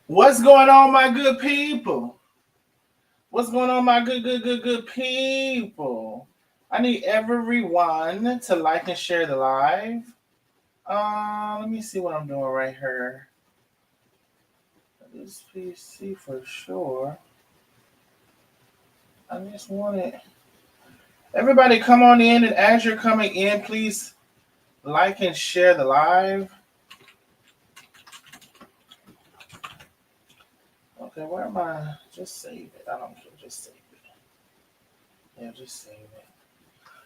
What's going on, my good people? What's going on, my good people? I need everyone to like and share the live. Let me see what I'm doing right here. This PC for sure. I just want it. Everybody, come on in, and as you're coming in, please like and share the live. Okay, where am I? Just save it. I don't care. Just save it. Yeah, just save it.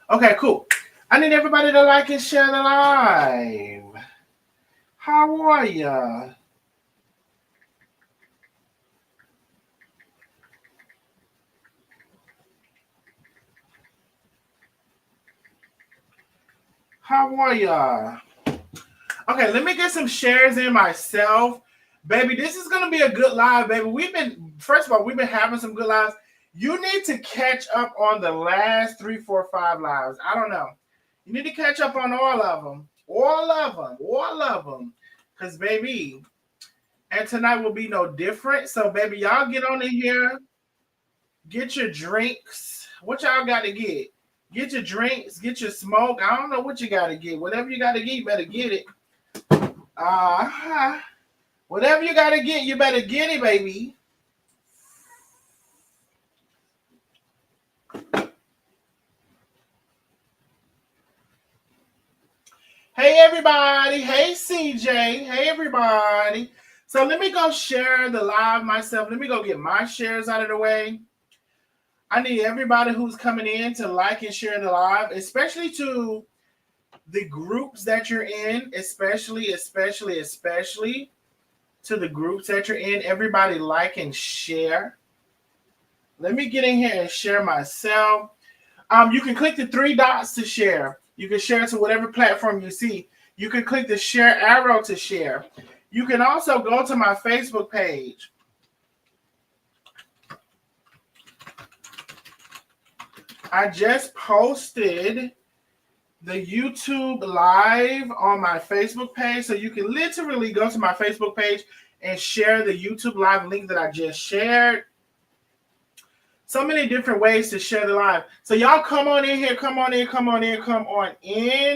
Okay, cool. I need everybody to like and share the live. How are ya? How are ya? Okay, let me get some shares in myself. Baby, this is gonna be a good live, baby. First of all, we've been having some good lives. You need to catch up on the last 3, 4, 5 lives. I don't know. You need to catch up on all of them. All of them. All of them. Because, baby, and tonight will be no different. So, baby, y'all get on in here. Get your drinks. What y'all got to get? Get your drinks. Get your smoke. I don't know what you got to get. Whatever you got to get, you better get it. Uh-huh. Whatever you got to get, you better get it, baby. Hey, everybody. Hey, CJ. Hey, everybody. So let me go share the live myself. Let me go get my shares out of the way. I need everybody who's coming in to like and share the live, especially to the groups that you're in, especially to the groups that you're in. Everybody like and share. Let me get in here and share myself. You can click the 3 dots to share. You can share to whatever platform you see. You can click the share arrow to share. You can also go to my Facebook page. I just posted the YouTube live on my Facebook page. So you can literally go to my Facebook page and share the YouTube live link that I just shared. So many different ways to share the live. So y'all come on in here, come on in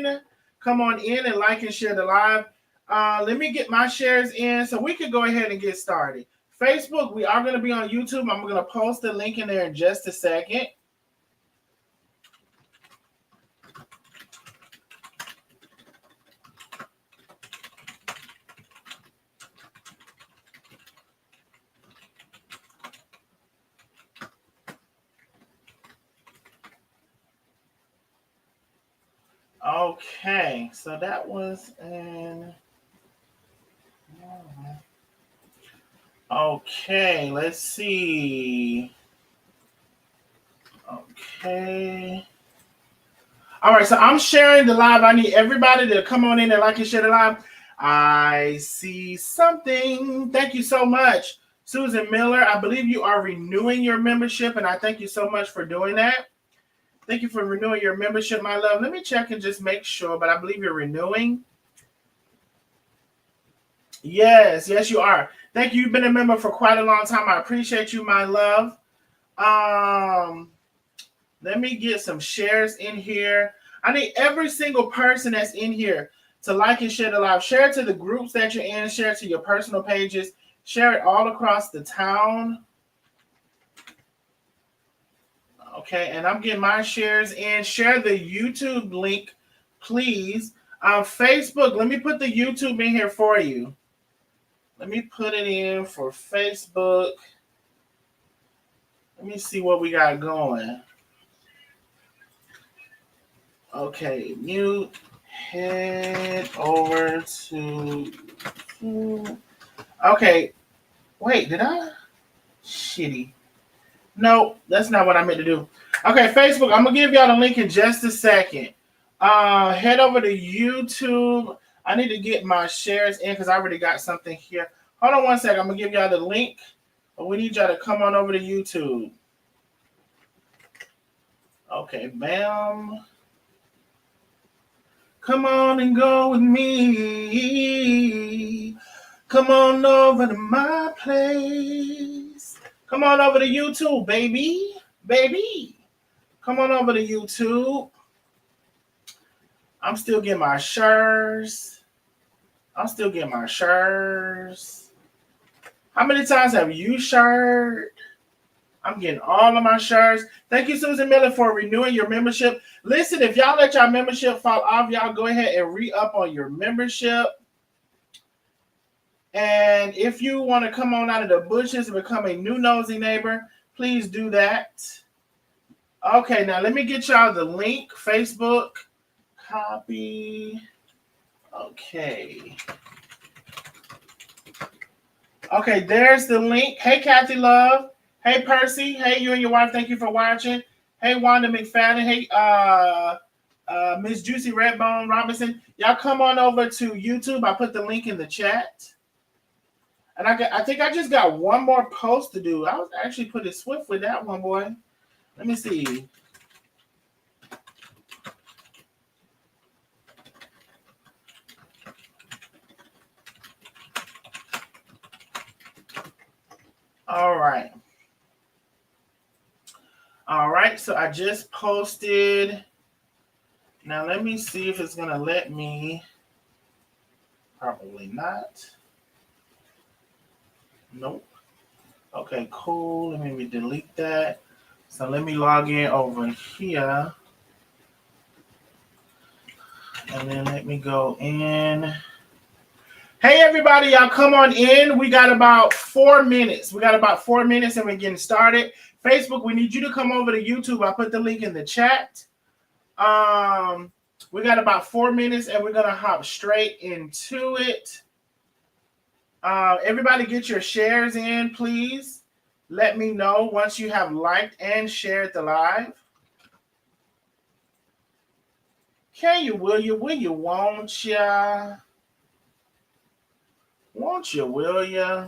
and like and share the live. Let me get my shares in so we can go ahead and get started. Facebook, we are going to be on YouTube. I'm going to post the link in there in just a second. Okay, so that was in. Okay, let's see. Okay. All right, so I'm sharing the live. I need everybody to come on in and like and share the live. I see something. Thank you so much, Susan Miller. I believe you are renewing your membership, and I thank you so much for doing that. Thank you for renewing your membership, my love. Let me check and just make sure, but I believe you're renewing. Yes, you are. Thank you. You've been a member for quite a long time. I appreciate you, my love. Let me get some shares in here. I need every single person that's in here to like and share the live. Share it to the groups that you're in. Share it to your personal pages. Share it all across the town. Okay, and I'm getting my shares in. Share the YouTube link, please. Facebook, let me put the YouTube in here for you. Let me put it in for Facebook. Let me see what we got going. Okay, mute. Head over to. Okay, wait, did I? Shitty. No, that's not what I meant to do. Okay, Facebook, I'm gonna give y'all the link in just a second. Head over to YouTube. I need to get my shares in because I already got something here. Hold on one second. I'm gonna give y'all the link, but we need y'all to come on over to YouTube. Okay, bam. Come on and go with me. Come on over to my place. Come on over to YouTube, baby. Baby. Come on over to YouTube. I'm still getting my shares. How many times have you shared? I'm getting all of my shares. Thank you, Susan Miller, for renewing your membership. Listen, if y'all let your membership fall off, y'all go ahead and re-up on your membership. And if you want to come on out of the bushes and become a new nosy neighbor, please do that. Okay, now let me get y'all the link. Facebook. Copy. Okay. Okay, there's the link. Hey, Kathy Love. Hey, Percy. Hey, you and your wife. Thank you for watching. Hey, Wanda McFadden. Hey, Miss Juicy Redbone Robinson. Y'all come on over to YouTube. I put the link in the chat. And I think I just got one more post to do. I was actually pretty swift with that one, boy. Let me see. All right. All right, so I just posted. Now let me see if it's gonna let me. Probably not. Nope. Okay, cool. Let me delete that. So let me log in over here. And then let me go in. Hey, everybody, y'all come on in. We got about 4 minutes. And we're getting started. Facebook, we need you to come over to YouTube. I put the link in the chat. We got about 4 minutes, and we're going to hop straight into it. Everybody get your shares in, please. Let me know once you have liked and shared the live. Can you, will you, won't ya? Won't you, will ya?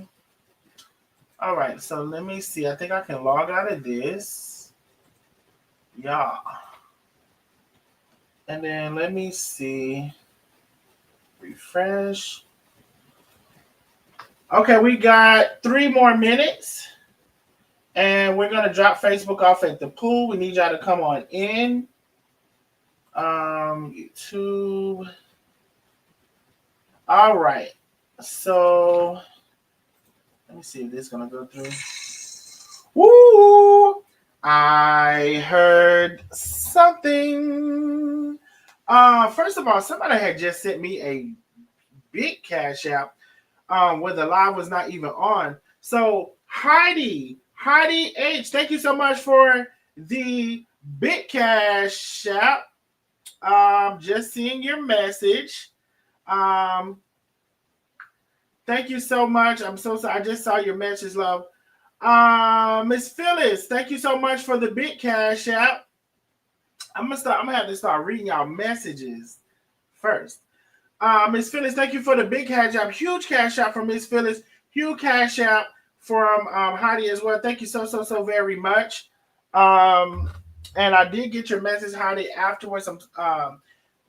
All right, so let me see. I think I can log out of this. Yeah. And then let me see. Refresh. Okay, we got 3 more minutes. And we're going to drop Facebook off at the pool. We need y'all to come on in. YouTube. All right. So let me see if this is going to go through. Woo! I heard something. First of all, somebody had just sent me a big cash app where the live was not even on. So Heidi H, thank you so much for the big cash app. Just seeing your message. Thank you so much. I'm so sorry. I just saw your message, love. Miss Phyllis, thank you so much for the big cash app. I'm gonna have to start reading y'all messages first. Miss Phyllis, thank you for the big cash app. Huge cash app from Miss Phyllis. Huge cash app from Heidi as well. Thank you so very much. And I did get your message, Heidi, afterwards.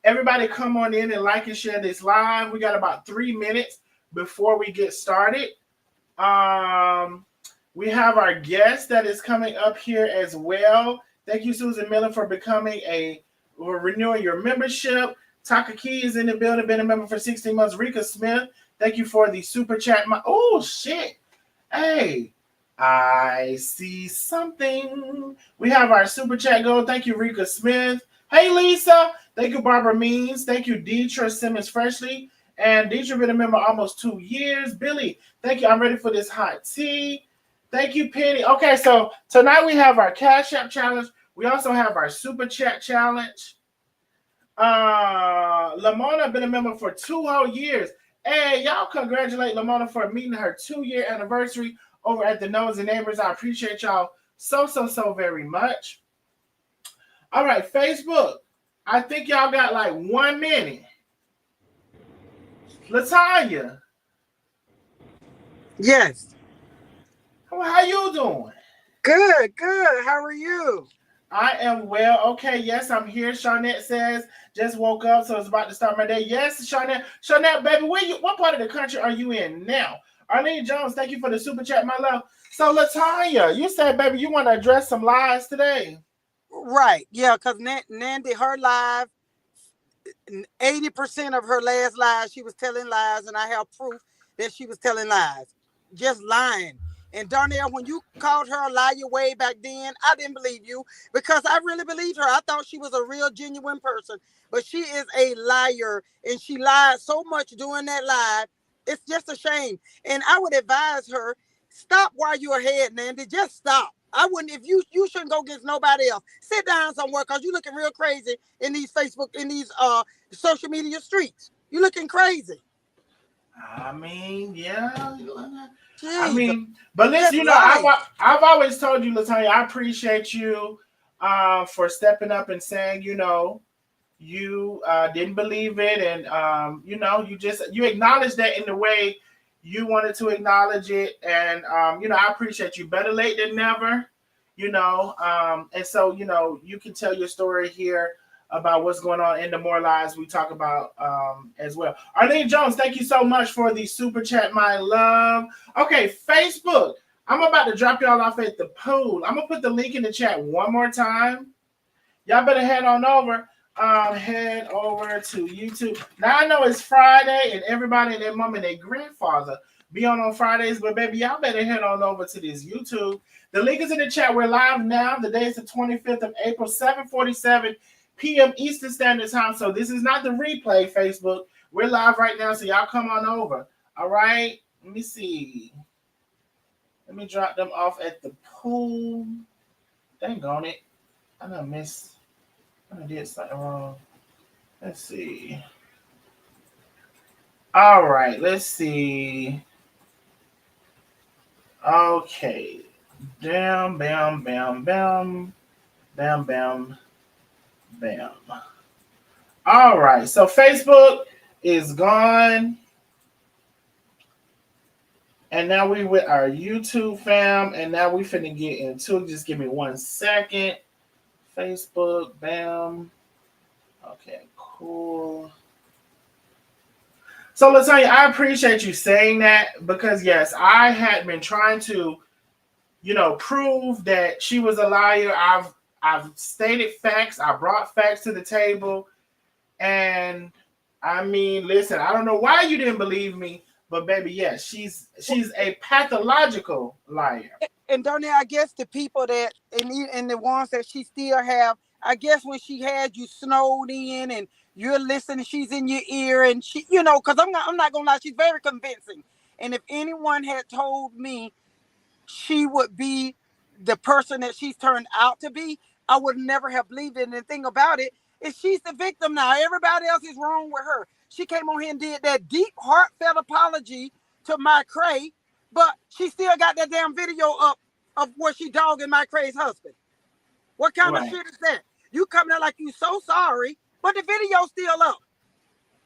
Everybody come on in and like and share this live. We got about 3 minutes before we get started. We have our guest that is coming up here as well. Thank you, Susan Miller, for renewing your membership. Taka Key is in the building, been a member for 16 months. Rika Smith, thank you for the super chat. Oh, shit. Hey, I see something. We have our super chat go. Thank you, Rika Smith. Hey, Lisa. Thank you, Barbara Means. Thank you, Deetra Simmons Freshly. And Deetra been a member almost 2 years. Billy, thank you. I'm ready for this hot tea. Thank you, Penny. Okay, so tonight we have our Cash App Challenge. We also have our Super Chat Challenge. Lamona been a member for 2 whole years. Hey, y'all congratulate Lamona for meeting her 2-year anniversary over at the Nosy Neighbors. I appreciate y'all so very much. All right, Facebook. I think y'all got like 1 minute. Latanya. Yes. How you doing? Good. How are you? I am well. Okay, yes, I'm here. Shawnette says, just woke up, so it's about to start my day. Yes, Shawnette, baby, what part of the country are you in now? Arlene Jones, thank you for the super chat, my love. So, Latanya, you said, baby, you want to address some lies today. Right. Yeah, because Nandy, her live, 80% of her last lies, she was telling lies, and I have proof that she was telling lies. Just lying. And Darnell, when you called her a liar way back then, I didn't believe you because I really believed her. I thought she was a real, genuine person. But she is a liar, and she lied so much during that live. It's just a shame. And I would advise her, stop while you're ahead, Nandy. Just stop. I wouldn't, if you shouldn't go against nobody else. Sit down somewhere because you're looking real crazy in these Facebook, in these social media streets. You looking crazy. I mean, yeah. I Jesus. mean, but listen, Just you know, lying. I've always told you, Latanya, I appreciate you for stepping up and saying, you didn't believe it, and you acknowledged that in the way you wanted to acknowledge it, and I appreciate you. Better late than never, and so you can tell your story here about what's going on in the more lives we talk about as well. Arlene Jones, thank you so much for the super chat, my love. Okay, Facebook. I'm about to drop y'all off at the pool. I'm gonna put the link in the chat one more time. Y'all better head on over. Head over to YouTube. Now I know it's Friday and everybody and their mom and their grandfather be on Fridays, but baby, y'all better head on over to this YouTube. The link is in the chat. We're live now. The day is the 25th of April, 7:47 p.m. Eastern Standard Time. So this is not the replay, Facebook. We're live right now, so y'all come on over. All right. Let me see. Let me drop them off at the pool. Dang on it. I done missed. I did something wrong. Let's see. All right, let's see. Okay. Bam, bam, bam, bam. Bam, bam, bam. All right, so Facebook is gone. And now we with our YouTube fam. And now we finna get into it. Just give me 1 second. Facebook, bam. Okay, cool. So Latanya, I appreciate you saying that because yes, I had been trying to, prove that she was a liar. I've stated facts. I brought facts to the table, and I mean, listen, I don't know why you didn't believe me, but baby, yes, she's a pathological liar. And Darnell, I guess the people that and the ones that she still have, I guess when she had you snowed in and you're listening, she's in your ear, and she, because I'm not gonna lie, she's very convincing. And if anyone had told me she would be the person that she's turned out to be, I would never have believed it. And the thing about it is she's the victim now. Everybody else is wrong with her. She came on here and did that deep, heartfelt apology to my Cray, but she still got that damn video up of where she dogging my Cray's husband. What kind of Right. shit is that? You coming out like you so sorry, but the video's still up.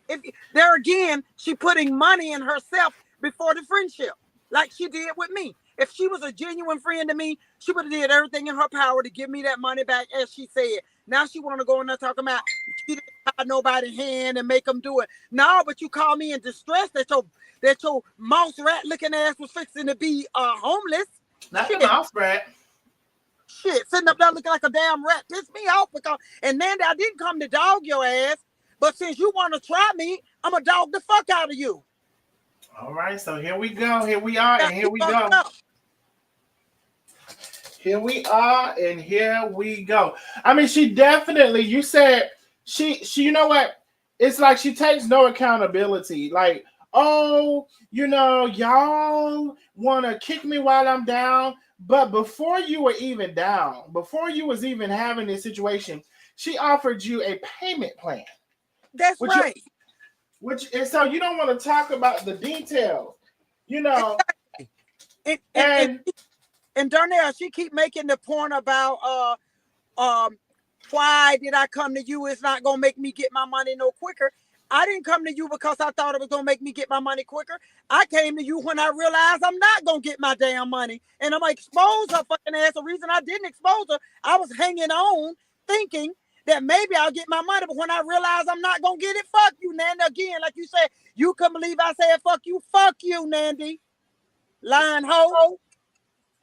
If there again, she putting money in herself before the friendship, like she did with me. If she was a genuine friend to me, she would have did everything in her power to give me that money back, as she said. Now she want to go in there talking about she didn't tie nobody's hand and make them do it. No, but you call me in distress that your mouse rat looking ass was fixing to be homeless. Not the Shit, mouse rat. shit, sitting up there looking like a damn rat pissed me off because. And Nandy, I didn't come to dog your ass. But since you want to try me, I'm going to dog the fuck out of you. All right, so here we go. Here we are, and Got here me we fucked go. up. Here we are, and here we go. I mean, she definitely. You said she. You know what? It's like she takes no accountability. Like, oh, y'all want to kick me while I'm down, but before you were even down, before you was even having this situation, she offered you a payment plan, That's which right. and so you don't want to talk about the details, Exactly. And, and, and, and and Darnell, she keep making the point about um why did I come to you? It's not gonna make me get my money no quicker. I didn't come to you because I thought it was gonna make me get my money quicker. I came to you when I realized I'm not gonna get my damn money, and I'm gonna expose her fucking ass. The reason I didn't expose her, I was hanging on, thinking that maybe I'll get my money. But when I realized I'm not gonna get it, fuck you, Nandy. Again, like you said, you couldn't believe I said fuck you, Nandy. Lying hoe.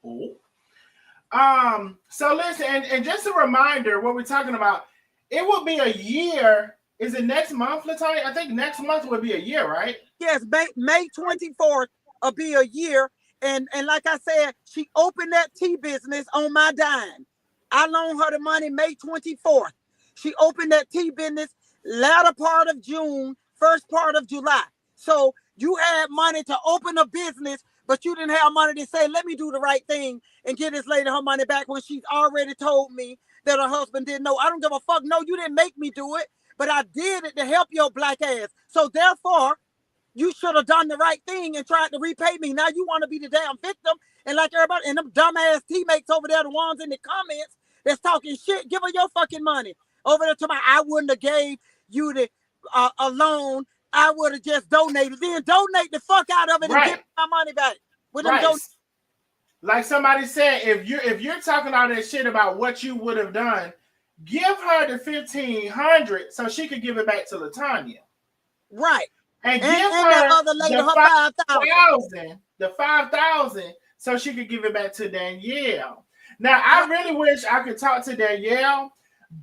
Ooh. So listen, and just a reminder, what we're talking about, it will be a year. Is it next month, Latonya? I think next month will be a year, right? Yes, May 24th will be a year. And like I said, she opened that tea business on my dime. I loaned her the money May 24th. She opened that tea business latter part of June, first part of July. So you had money to open a business, but you didn't have money to say, let me do the right thing and get this lady her money back when she's already told me that her husband didn't know. I don't give a fuck. No, you didn't make me do it, but I did it to help your black ass. So therefore, you should have done the right thing and tried to repay me. Now you want to be the damn victim. And like everybody, and them dumbass teammates over there, the ones in the comments that's talking shit, give her your fucking money. Over there to my, I wouldn't have gave you the a loan. I would have just donated. Then donate the fuck out of it and get my money back. With them like somebody said, if you're talking all that shit about what you would have done, give her the $1,500 so she could give it back to Latonya. Right. And give her that other lady the her 5,000, the 5,000, so she could give it back to Danielle. Now, I really wish I could talk to Danielle,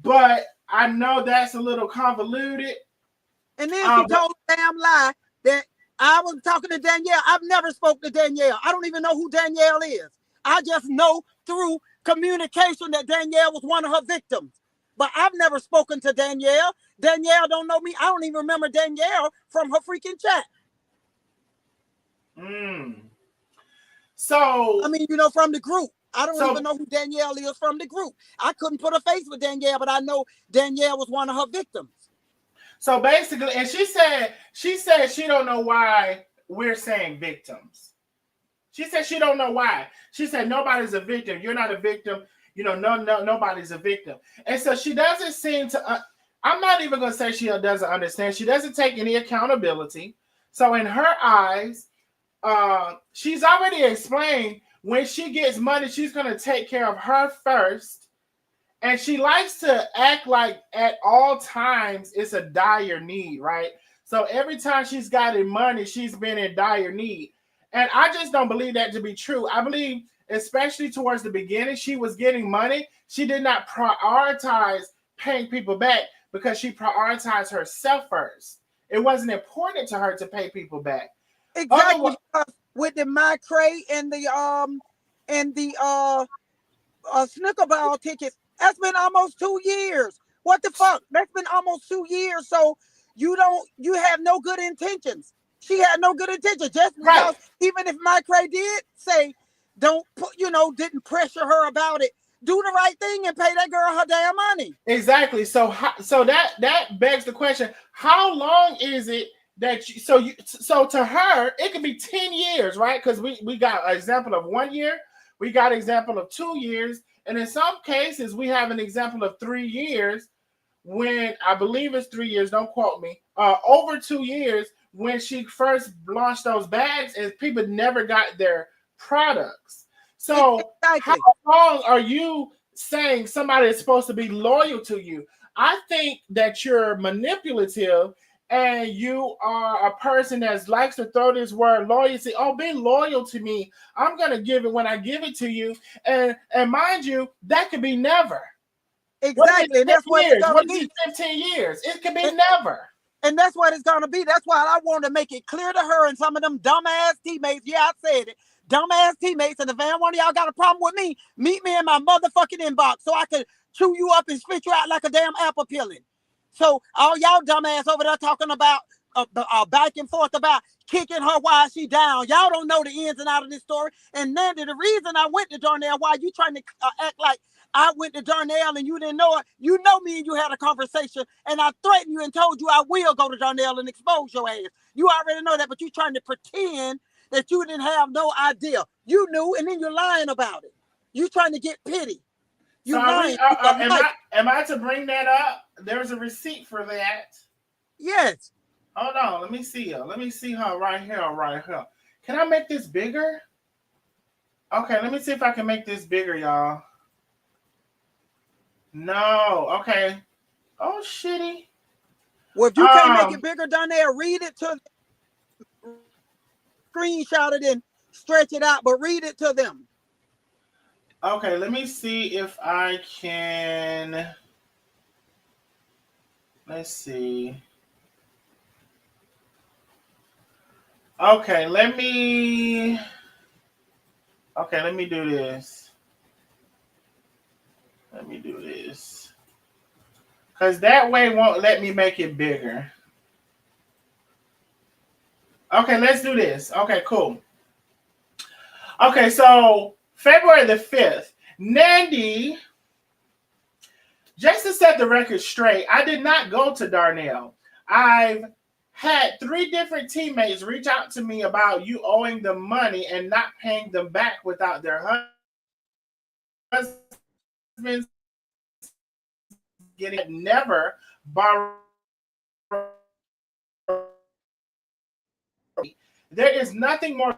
but I know that's a little convoluted. And then she told a damn lie that I was talking to Danielle. I've never spoke to Danielle. I don't even know who Danielle is. I just know through communication that Danielle was one of her victims. But I've never spoken to Danielle. Danielle don't know me. I don't even remember Danielle from her freaking chat. So I mean, from the group. I don't even know who Danielle is from the group. I couldn't put a face with Danielle, but I know Danielle was one of her victims. So basically, and she said she don't know why we're saying victims. She said she don't know why. She said nobody's a victim. You're not a victim. Nobody's a victim. And so she doesn't seem to, I'm not even going to say she doesn't understand. She doesn't take any accountability. So in her eyes, she's already explained when she gets money, she's going to take care of her first. And she likes to act like at all times it's a dire need, right? So every time she's gotten money, she's been in dire need. And I just don't believe that to be true. I believe, especially towards the beginning, she was getting money. She did not prioritize paying people back because she prioritized herself first. It wasn't important to her to pay people back. Exactly. With the My Crate and the snooker ball tickets, that's been almost 2 years. What the fuck? That's been almost 2 years. So you have no good intentions. She had no good intentions. Just because even if My Crate did say don't put, didn't pressure her about it, do the right thing and pay that girl her damn money. Exactly. So that begs the question: how long is it that so to her it could be 10 years, right? Because we got an example of 1 year, we got an example of 2 years, and in some cases we have an example of 3 years. When I believe it's 3 years, don't quote me. Over 2 years when she first launched those bags, and people never got their products. So how long are you saying somebody is supposed to be loyal to you? I think that you're manipulative and you are a person that likes to throw this word loyalty. Oh, be loyal to me. I'm going to give it when I give it to you. And mind you, that could be never. Exactly. And that's what it's going to be. 15 years. It could be never. And that's what it's going to be. That's why I want to make it clear to her and some of them dumbass teammates. Yeah, I said it. Dumbass teammates. And if one of y'all got a problem with me, meet me in my motherfucking inbox so I can chew you up and spit you out like a damn apple peeling. So all y'all dumbass over there talking about back and forth about kicking her while she down. Y'all don't know the ins and outs of this story. And Nandy, the reason I went to Darnell, why you trying to act like I went to Darnell and you didn't know it. You know me and you had a conversation and I threatened you and told you I will go to Darnell and expose your ass. You already know that, but you trying to pretend that you didn't have no idea. You knew, and then you're lying about it. You trying to get pity. You so lying. Am I to bring that up? There's a receipt for that. Yes. Hold on. Let me see her. Let me see her right here. Right here. Can I make this bigger? Okay. Let me see if I can make this bigger, y'all. No. Okay. Oh, shitty. Well, if you can't make it bigger down there, read it to screenshot it and stretch it out, but read it to them. Okay, let me see if I can. Let's see. Okay, let me. Okay, let me do this. Let me do this. Because that way won't let me make it bigger. Okay, let's do this. Okay, cool. Okay, so February the 5th, Nandy, just to set the record straight, I did not go to Darnell. I've had 3 different teammates reach out to me about you owing them money and not paying them back without their husbands getting never borrow. There is nothing more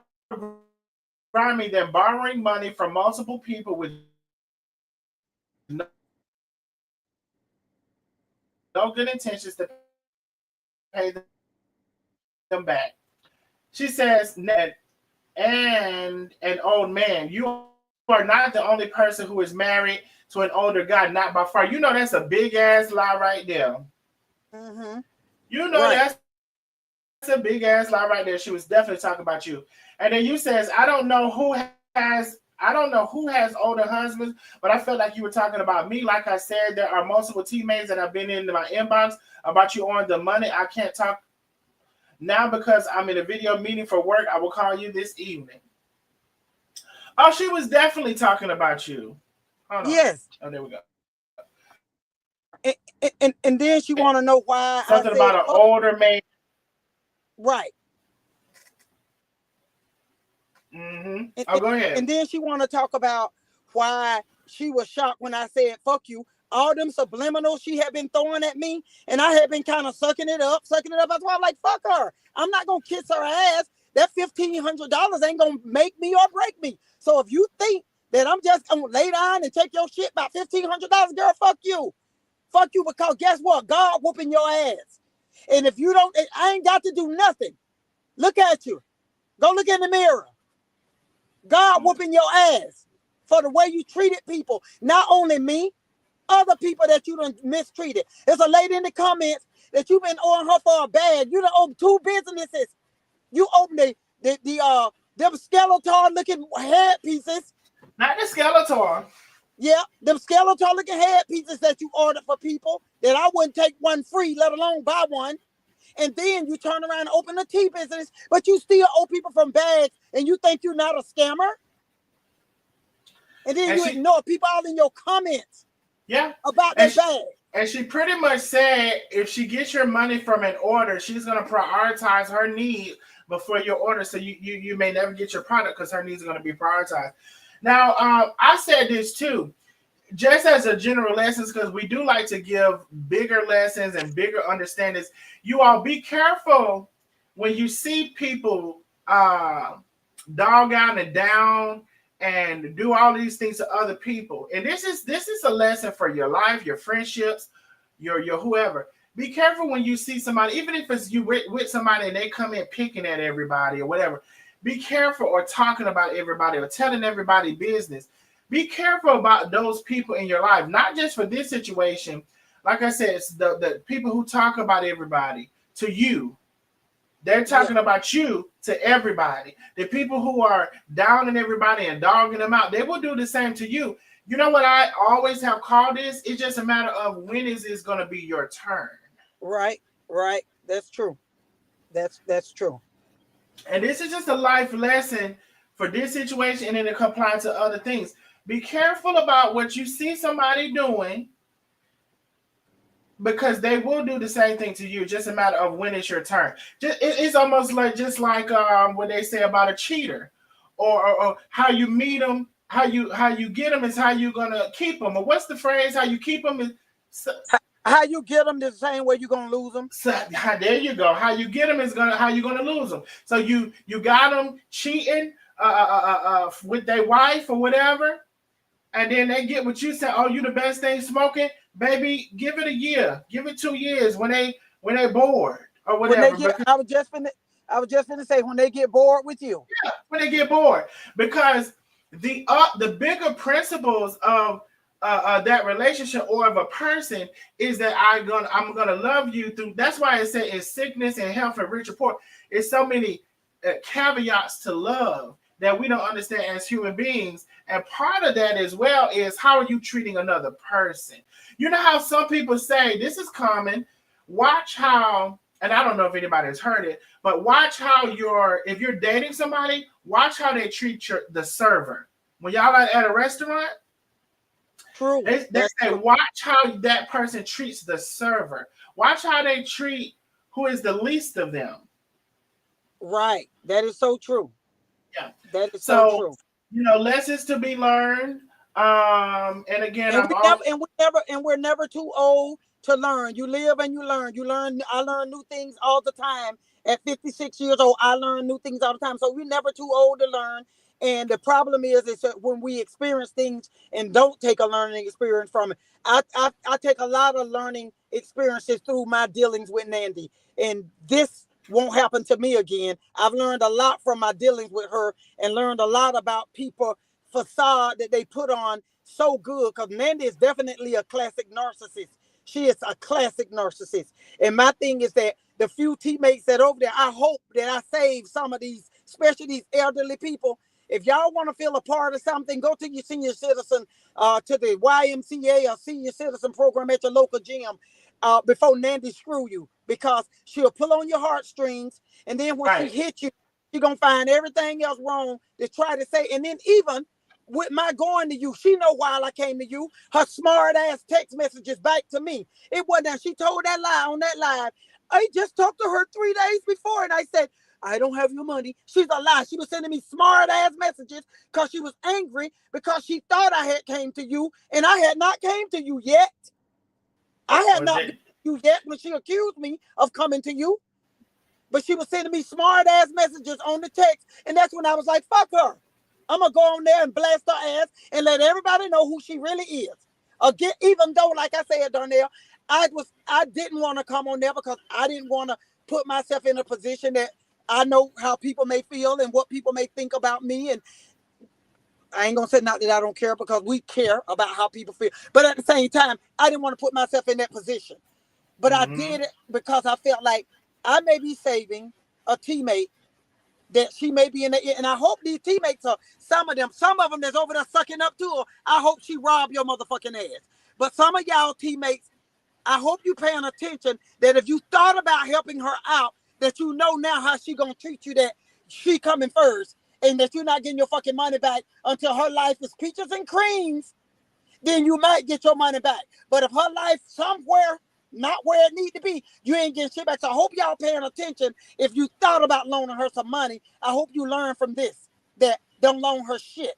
grimy than borrowing money from multiple people with no good intentions to pay them back. She says, and an old man, you are not the only person who is married to an older guy, not by far. You know that's a big ass lie right there. Mm-hmm. You know Right. that's a big ass lie right there. She was definitely talking about you. And then you says, I don't know who has older husbands, but I felt like you were talking about me. Like I said, there are multiple teammates that have been in my inbox about you owing the money. I can't talk now because I'm in a video meeting for work. I will call you this evening. Oh, she was definitely talking about you. Hold on. Yes. Oh, there we go. And then she want to know why I Something said about an fuck. older man. Right. Mm-hmm. And, Oh, and, go ahead. and then she want to talk about why she was shocked when I said fuck you. All them subliminals she had been throwing at me, and I had been kind of sucking it up. That's why I'm like, fuck her. I'm not gonna kiss her ass. That $1,500 ain't gonna make me or break me. So if you think that I'm just gonna lay down and take your shit about $1,500, girl, fuck you. Fuck you, because guess what? God whooping your ass. And if you don't, I ain't got to do nothing. Look at you. Go look in the mirror. God whooping your ass for the way you treated people. Not only me, other people that you done mistreated. There's a lady in the comments that you've been owing her for a bag. You done owe 2 businesses. You opened them skeleton looking head pieces. Not the Skeletor. Yeah, them skeleton looking head pieces that you ordered for people that I wouldn't take one free, let alone buy one. And then you turn around and open a tea business, but you still owe people from bags, and you think you're not a scammer. And then you ignore people all in your comments. Yeah. About that bag. And she pretty much said if she gets your money from an order, she's gonna prioritize her need before your order, so you may never get your product because her needs are gonna be prioritized. Now, I said this too, just as a general lessons, because we do like to give bigger lessons and bigger understandings. You all be careful when you see people dog out and down and do all these things to other people. And this is a lesson for your life, your friendships, your whoever. Be careful when you see somebody, even if it's you with somebody and they come in picking at everybody or whatever. Be careful, or talking about everybody or telling everybody business. Be careful about those people in your life, not just for this situation. Like I said, it's the people who talk about everybody to you. They're talking about you to everybody. The people who are downing everybody and dogging them out, they will do the same to you. You know what I always have called this? It's just a matter of when is this going to be your turn. Right. That's true. That's true. And this is just a life lesson for this situation, and then it can apply to other things. Be careful about what you see somebody doing, because they will do the same thing to you. Just a matter of when it's your turn. It's almost like what they say about a cheater, or how you meet them, how you get them is how you're gonna keep them. Or what's the phrase? How you keep them is how you get them the same way you're gonna lose them. So, there you go. How you get them is how you're gonna lose them. So you got them cheating with their wife or whatever, and then they get what you say. Oh, you the best thing smoking, baby. Give it a year. Give it 2 years when they bored or whatever. I was just gonna say when they get bored with you. Yeah, when they get bored, because the bigger principles of that relationship or of a person is that I'm gonna love you through. That's why it said in sickness and health and rich report. It's so many caveats to love that we don't understand as human beings, and part of that as well is how are you treating another person. You know how some people say this is common. Watch how, and I don't know if anybody has heard it, but watch how if you're dating somebody, watch how they treat the server. When y'all are at a restaurant, True. they say, watch how that person treats the server. Watch how they treat who is the least of them. Right. That is so true. Yeah. That is so true. Lessons to be learned. And again, we're never too old to learn. You live and you learn. I learn new things all the time. At 56 years old, I learn new things all the time. So we're never too old to learn. And the problem is that when we experience things and don't take a learning experience from it. I take a lot of learning experiences through my dealings with Nandy. And this won't happen to me again. I've learned a lot from my dealings with her and learned a lot about people facade that they put on so good, because Nandy is definitely a classic narcissist. She is a classic narcissist. And my thing is that the few teammates that over there, I hope that I save some of these, especially these elderly people. If y'all want to feel a part of something, go to your senior citizen, to the YMCA or senior citizen program at your local gym before Nandy screw you, because she'll pull on your heartstrings, and then when she hits you, she's going to find everything else wrong to try to say. And then even with my going to you, she know why I came to you. Her smart ass text messages back to me. It wasn't that she told that lie on that live. I just talked to her 3 days before, and I said, I don't have your money. She's a lie. She was sending me smart ass messages because she was angry because she thought I had came to you, and I had not came to you yet. I had not been to you yet when she accused me of coming to you. But she was sending me smart ass messages on the text, and that's when I was like, fuck her. I'm gonna go on there and blast her ass and let everybody know who she really is. Again, even though, like I said, Darnell, I didn't want to come on there because I didn't want to put myself in a position that I know how people may feel and what people may think about me. And I ain't gonna say not that I don't care, because we care about how people feel. But at the same time, I didn't want to put myself in that position. But I did it because I felt like I may be saving a teammate that she may be in the, and I hope these teammates are some of them that's over there sucking up to her. I hope she robbed your motherfucking ass. But some of y'all teammates, I hope you paying attention that if you thought about helping her out, that you know now how she gonna treat you, that she coming first, and that you're not getting your fucking money back until her life is peaches and creams. Then you might get your money back. But if her life somewhere not where it need to be, you ain't getting shit back. So I hope y'all paying attention. If you thought about loaning her some money, I hope you learn from this, that don't loan her shit.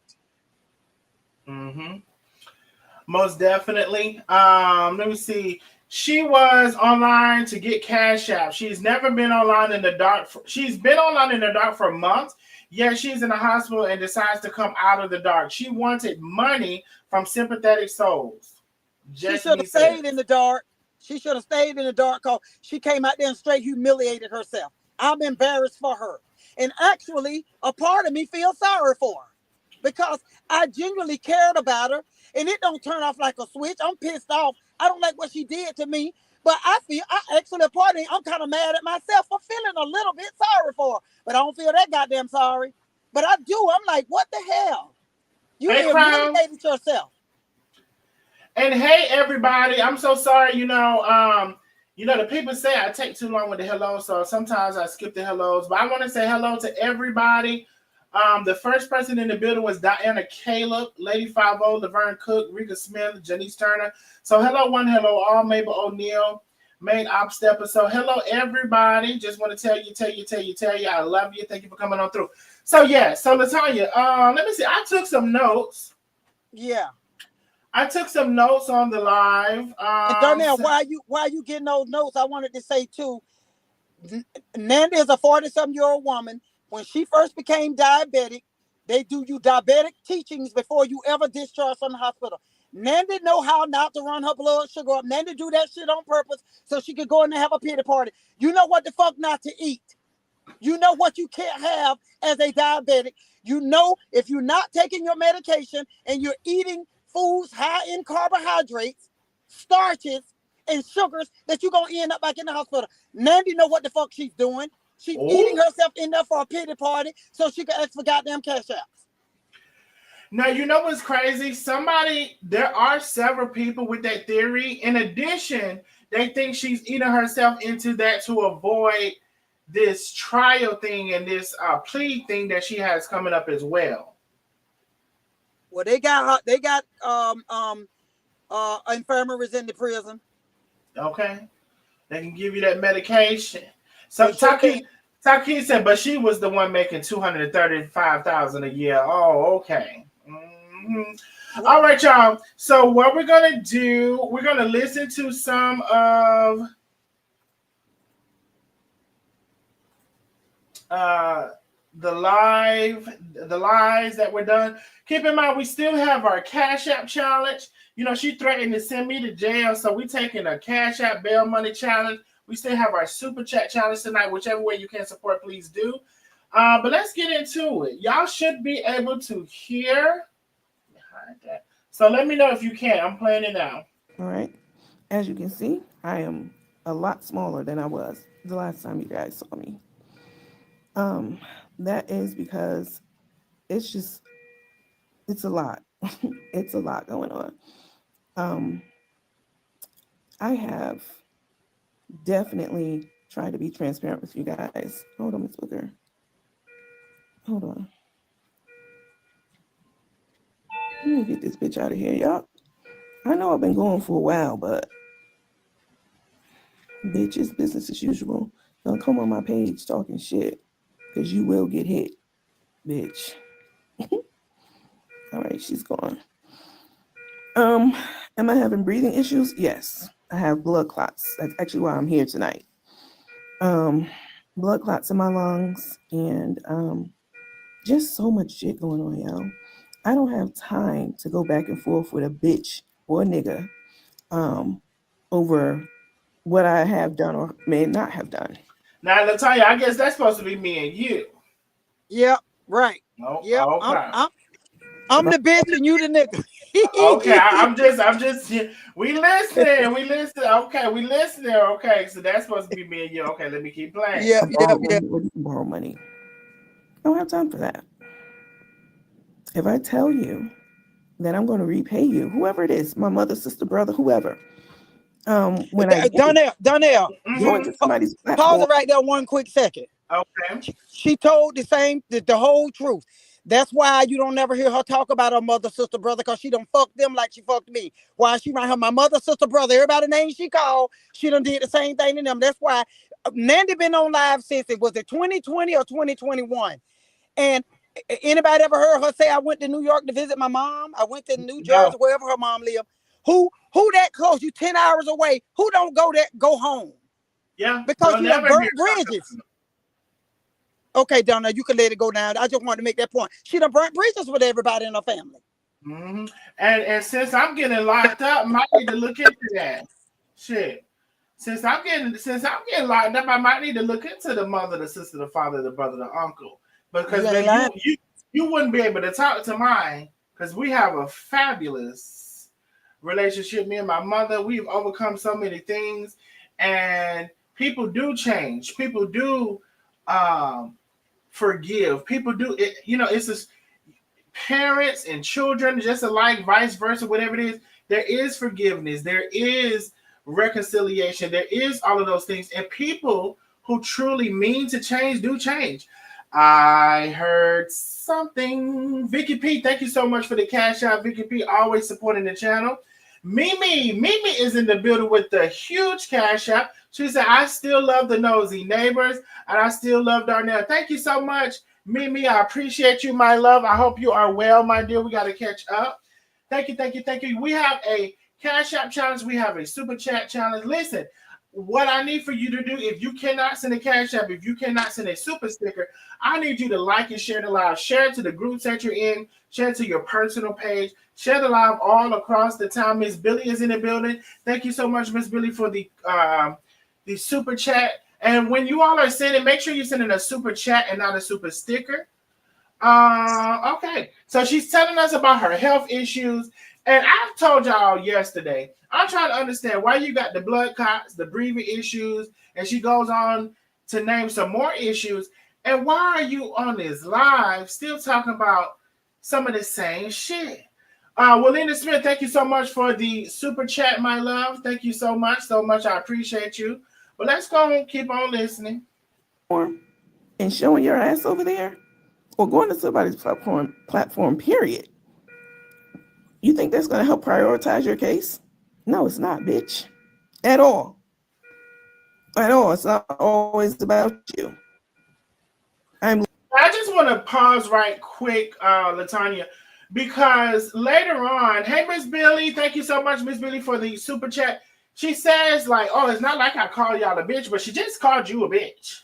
Most definitely. Let me see. She was online to get cash out. She's never been online in the dark. She's been online in the dark for months. Yet she's in the hospital and decides to come out of the dark. She wanted money from sympathetic souls. She should have stayed in the dark. She should have stayed in the dark, because she came out there and straight humiliated herself. I'm embarrassed for her. And actually, a part of me feels sorry for her, because I genuinely cared about her, and it don't turn off like a switch. I'm pissed off. I don't like what she did to me, but actually, a part of me, I'm kind of mad at myself for feeling a little bit sorry for her, but I don't feel that goddamn sorry. But I do. I'm like, what the hell? You humiliated yourself. And hey, everybody, I'm so sorry. The people say I take too long with the hello, so sometimes I skip the hellos. But I want to say hello to everybody. The first person in the building was Diana Caleb, Lady 50, Laverne Cook, Rika Smith, Janice Turner. So hello, hello all, Mabel O'Neill, main op stepper. So hello, everybody. Just want to tell you, I love you. Thank you for coming on through. So Latanya, let me see. I took some notes. Yeah. I took some notes on the live. Darnell, while you getting those notes, I wanted to say too, Nandi is a 40-something-year-old woman. When she first became diabetic, they do you diabetic teachings before you ever discharge from the hospital. Nandi know how not to run her blood sugar up. Nandi do that shit on purpose so she could go in and have a pity party. You know what the fuck not to eat. You know what you can't have as a diabetic. You know if you're not taking your medication and you're eating foods high in carbohydrates, starches, and sugars, that you're gonna end up back in the hospital. Nandy know what the fuck she's doing. She's eating Oh, herself in there for a pity party so she can ask for goddamn cash apps. now you know what's crazy? There are several people with that theory. In addition, they think she's eating herself into that to avoid this trial thing and this plea thing that she has coming up as well. Well, they got infirmaries in the prison. Okay, they can give you that medication. So They sure can. Taki said, but she was the one making 235,000 a year. Oh, okay. All right, y'all. So what we're gonna do? We're gonna listen to some of uh the lives that were done. Keep in mind, we still have our Cash App challenge. You know, she threatened to send me to jail, so we taking a Cash App bail money challenge. We still have our Super Chat challenge tonight. Whichever way you can support, please do. But let's get into it. Y'all should be able to hear behind that. So let me know if you can. I'm playing it now. All right. As you can see, I am a lot smaller than I was the last time you guys saw me. That is because it's a lot. It's a lot going on. I have definitely tried to be transparent with you guys. Hold on, Miss Booker. Hold on. Let me get this bitch out of here, y'all. I know I've been going for a while, but bitch, it's business as usual. Don't come on my page talking shit, because you will get hit, bitch. All right, she's gone. Am I having breathing issues? Yes. I have blood clots. That's actually why I'm here tonight. Blood clots in my lungs and just so much shit going on, y'all. I don't have time to go back and forth with a bitch or a nigga over what I have done or may not have done. Now, Latonya, I guess that's supposed to be me and you. Yep, right. Oh, Yep, okay. I'm the bitch and you the nigga. Okay, I'm just. We listen. Okay, we listening. Okay, so that's supposed to be me and you. Okay, let me keep playing. Yep, yep, yep. Borrow money. I don't have time for that. If I tell you that I'm going to repay you, whoever it is, my mother, sister, brother, whoever, when I Donnell, go into somebody's pause platform, it right there 1 quick second. Okay. She told the whole truth. That's why you don't never hear her talk about her mother, sister, brother, because she done fucked them like she fucked me. While she around her, my mother, sister, brother, everybody name she called, she done did the same thing to them. That's why Nandy been on live since it 2020 or 2021. And anybody ever heard her say I went to New York to visit my mom? I went to New No. Jersey, wherever her mom lived. Who that close? You 10 hours away. Who don't go home? Yeah. Because You'll you done never hear burnt bridges. Okay, Donna, you can let it go down. I just wanted to make that point. She done burnt bridges with everybody in her family. Mm-hmm. And since I'm getting locked up, I might need to look into that. Shit. Since I'm getting locked up, I might need to look into the mother, the sister, the father, the brother, the uncle. Because You ain't baby, lying. you wouldn't be able to talk to mine because we have a fabulous relationship. Me and my mother, we've overcome so many things, and people do change. People do forgive. People do it. You know, it's just parents and children just alike, vice versa, whatever it is. There is forgiveness. There is reconciliation. There is all of those things, and people who truly mean to change do change. I heard something. Vicky P, thank you so much for the cash out. Vicky P, always supporting the channel. Mimi is in the building with the huge cash app. She said, I still love the nosy neighbors and I still love Darnell. Thank you so much, Mimi. I appreciate you, my love. I hope you are well, my dear. We got to catch up. Thank you. We have a cash app challenge. We have a super chat challenge. Listen, what I need for you to do, if you cannot send a cash app, if you cannot send a super sticker, I need you to like and share the live. Share it to the groups that you're in. Share it to your personal page. Share the live all across the town. Miss Billy is in the building. Thank you so much, Miss Billy, for the super chat. And when you all are sending, make sure you're sending a super chat and not a super sticker. Okay. So she's telling us about her health issues. And I told y'all yesterday, I'm trying to understand why you got the blood clots, the breathing issues, and she goes on to name some more issues. And why are you on this live still talking about some of the same shit? Linda Smith, thank you so much for the super chat, my love. Thank you so much. So much. I appreciate you. But let's go and keep on listening. And showing your ass over there or going to somebody's platform, period. You think that's going to help prioritize your case? No, it's not, bitch. At all. At all. It's not always about you. I just want to pause right quick, Latanya, because later on, hey, Miss Billy, thank you so much, Miss Billy, for the super chat. She says, like, oh, it's not like I call y'all a bitch, but she just called you a bitch.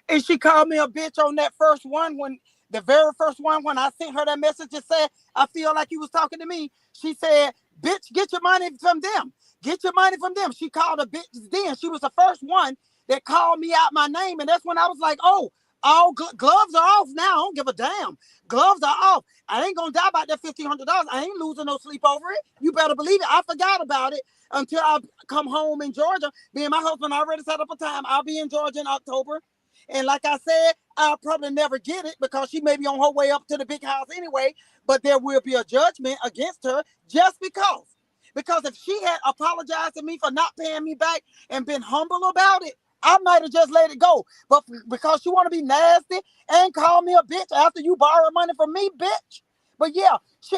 And she called me a bitch on that first one, when the very first one, when I sent her that message and said, I feel like you was talking to me. She said, bitch, get your money from them. Get your money from them. She called a bitch then. She was the first one that called me out my name. And that's when I was like, oh, all gloves are off now. I don't give a damn. Gloves are off. I ain't going to die about that $1,500. I ain't losing no sleep over it. You better believe it. I forgot about it until I come home in Georgia. Me and my husband already set up a time. I'll be in Georgia in October. And like I said, I'll probably never get it because she may be on her way up to the big house anyway, but there will be a judgment against her just because. Because if she had apologized to me for not paying me back and been humble about it, I might have just let it go. But because you want to be nasty and call me a bitch after you borrow money from me, bitch. But yeah,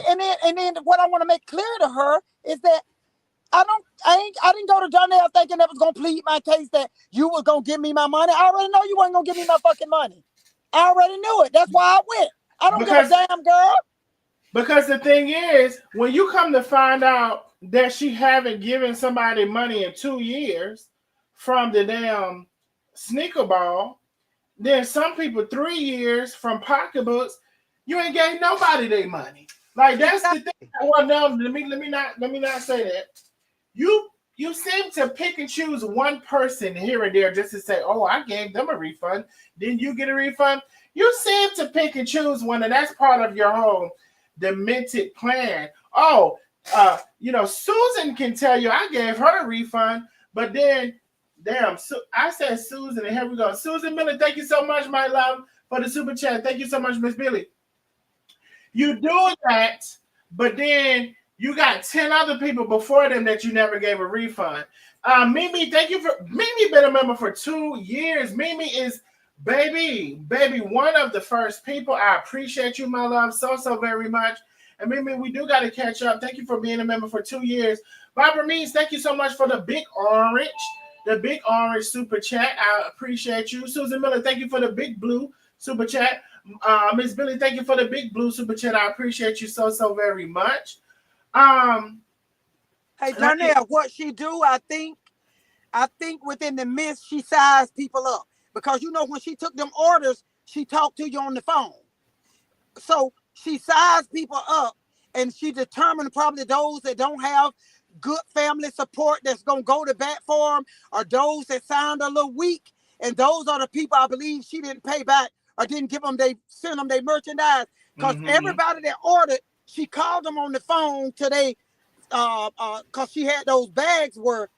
and then what I want to make clear to her is that I didn't go to Donnell thinking that was gonna plead my case that you was gonna give me my money. I already know you wasn't gonna give me my fucking money. I already knew it. That's why I went. I don't give a damn, girl. Because the thing is, when you come to find out that she haven't given somebody money in 2 years from the damn sneaker ball, then some people 3 years from pocketbooks, you ain't gave nobody their money. Like that's the thing. Well, no, let me not say that. You seem to pick and choose one person here and there just to say, oh, I gave them a refund. Didn't you get a refund? You seem to pick and choose one, and that's part of your whole demented plan. Oh, Susan can tell you I gave her a refund, but then, damn, I said Susan, and here we go. Susan Miller, thank you so much, my love, for the super chat. Thank you so much, Miss Billy. You do that, but then you got 10 other people before them that you never gave a refund. Mimi, thank you for Mimi been a member for 2 years. Mimi is baby, one of the first people. I appreciate you, my love, so very much. And Mimi, we do got to catch up. Thank you for being a member for 2 years. Barbara Means, thank you so much for the big orange super chat. I appreciate you. Susan Miller, thank you for the big blue super chat. Miss Billy, thank you for the big blue super chat. I appreciate you so very much. Hey, Donnell, what she do, I think within the midst, she sized people up. Because when she took them orders, she talked to you on the phone. So she sized people up, and she determined probably those that don't have good family support that's going to go to bat for them, or those that sound a little weak. And those are the people I believe she didn't pay back or didn't send them their merchandise. Because everybody that ordered, she called them on the phone today, because she had those bags were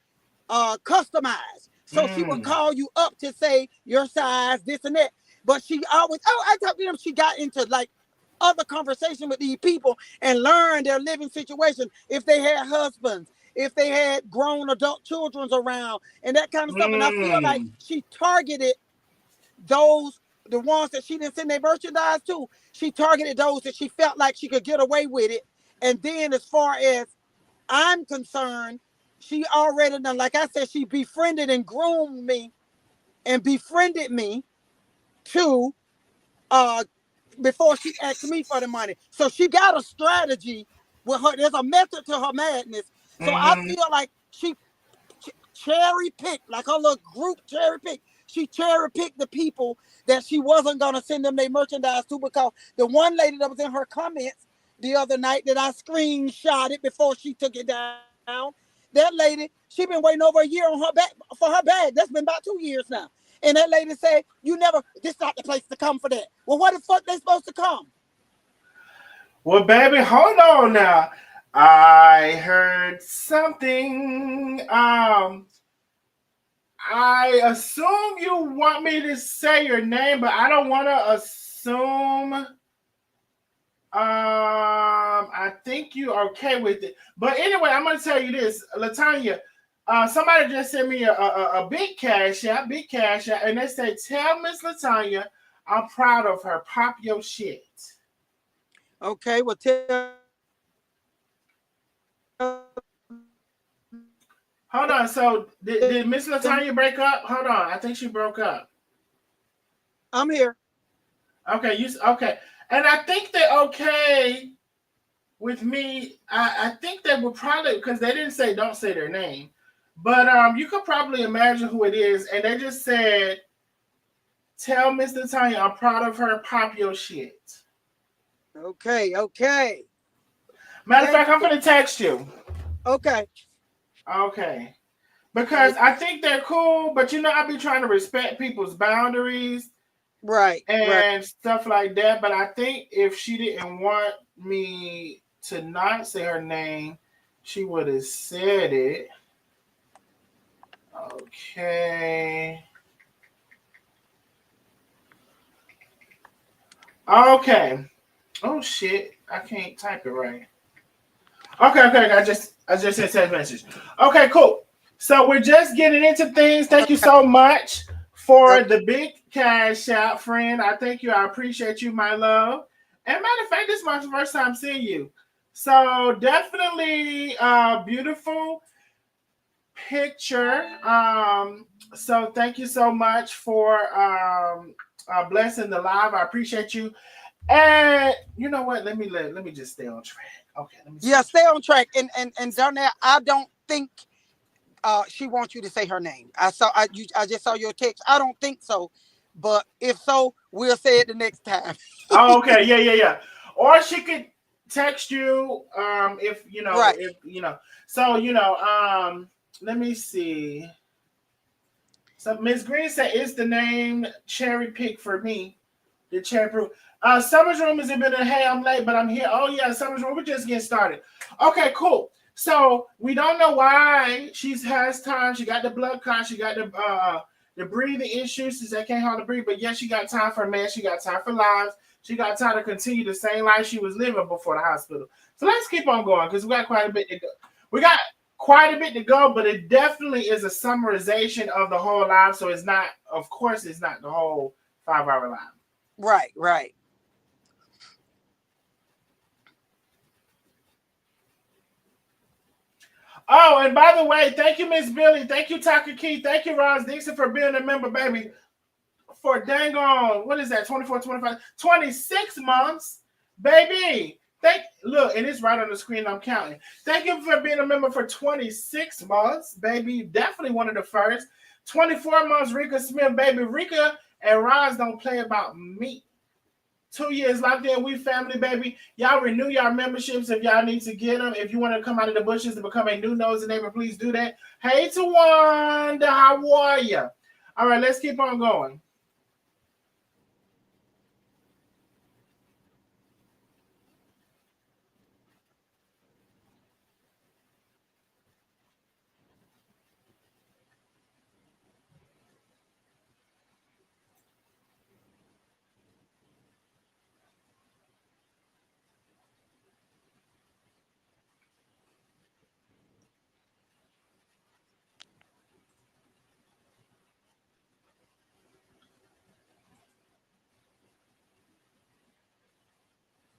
customized. So she would call you up to say your size, this and that. But she always, I talked to them, she got into like other conversation with these people and learned their living situation. If they had husbands, if they had grown adult children around and that kind of stuff. And I feel like she targeted the ones that she didn't send their merchandise to. She targeted those that she felt like she could get away with it. And then as far as I'm concerned, she already done, like I said, she befriended and groomed me and befriended me to before she asked me for the money. So she got a strategy with her. There's a method to her madness. So I feel like she cherry picked, like her little group cherry picked. She cherry picked the people that she wasn't gonna send them their merchandise to, because the one lady that was in her comments the other night that I screenshotted before she took it down, that lady, she been waiting over a year on her back for her bag. That's been about 2 years now. And that lady said, you never, this is not the place to come for that. Well, what the fuck they supposed to come? Well, baby, hold on now. I heard something. I assume you want me to say your name, but I don't want to assume. I think you're okay with it. But anyway, I'm gonna tell you this, Latanya. Somebody just sent me a big cash out, and they say, "Tell Miss Latanya I'm proud of her. Pop your shit." Okay, well, tell. Hold on. So did Miss Latanya break up? Hold on. I think she broke up. I'm here. Okay, okay. And I think they're okay with me. I think they would probably, because they didn't say don't say their name, but you could probably imagine who it is. And they just said, "Tell Miss Latanya I'm proud of her. Pop your shit." Okay. Matter of fact, I'm gonna text you. Okay. Okay. Because I think they're cool, but I be trying to respect people's boundaries. Right. And stuff like that. But I think if she didn't want me to not say her name, she would have said it. Okay. Okay. Oh shit. I can't type it right. Okay. I just sent text message. Okay, cool. So we're just getting into things. Thank you so much for the big cash out, friend. I thank you. I appreciate you, my love. And matter of fact, this is my first time seeing you. So definitely beautiful picture. So thank you so much for blessing the live. I appreciate you. And you know what? Let me just stay on track. Okay, let me stay on track. And Darnell, I don't think she wants you to say her name. I just saw your text. I don't think so. But if so, we'll say it the next time. Oh, okay. Yeah. Or she could text you if right. So let me see. So Miss Green said it's the name cherry pick for me. The cherry proof. Summer's room is a bit of, hey, I'm late, but I'm here. Oh yeah, Summer's room. We're just getting started. Okay, cool. So we don't know why she has time. She got the blood clot. She got the breathing issues. She said can't hardly breathe. But yes, she got time for men. She got time for lives. She got time to continue the same life she was living before the hospital. So let's keep on going because we got quite a bit to go. We got quite a bit to go, but it definitely is a summarization of the whole life. So it's not, of course, it's not the whole 5-hour life. Right. Oh, and by the way, thank you, Miss Billy. Thank you, Taka Key. Thank you, Roz Dixon, for being a member, baby. For dang on, what is that? 24, 25, 26 months, baby. Look, and it's right on the screen. I'm counting. Thank you for being a member for 26 months, baby. Definitely one of the first. 24 months, Rika Smith, baby. Rika and Roz don't play about me. 2 years locked in, we family, baby. Y'all renew y'all memberships if y'all need to get them. If you want to come out of the bushes to become a new nosy neighbor, please do that. Hey, Tawanda, how are you? All right, let's keep on going.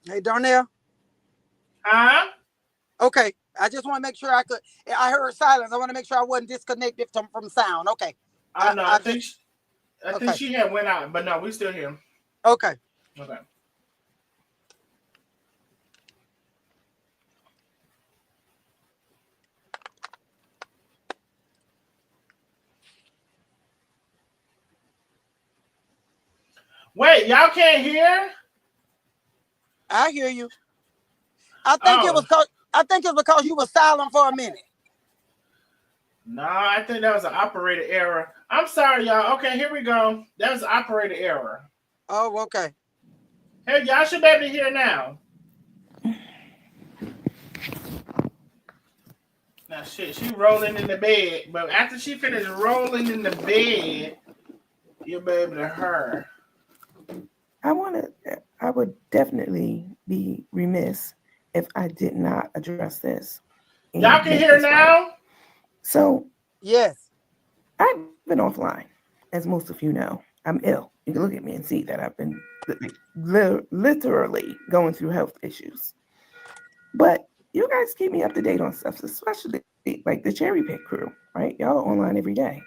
Hey, Darnell. Huh? Okay. I just want to make sure I heard silence. I want to make sure I wasn't disconnected from sound. Okay. I think she had went out, but no, we still here. Okay. Wait, y'all can't hear? I hear you. I think it was because you were silent for a minute. No, I think that was an operator error. I'm sorry, y'all. Okay, here we go. That was operator error. Oh, okay. Hey, y'all should be able to hear now. Now, shit, she rolling in the bed, but after she finished rolling in the bed, you'll be able to hear. I would definitely be remiss if I did not address this and Y'all can make hear this right. now? So Yes. I've been offline, as most of you know. I'm ill. You can look at me and see that I've been literally going through health issues. But you guys keep me up to date on stuff, especially like the Cherry Pick crew, right? Y'all are online every day.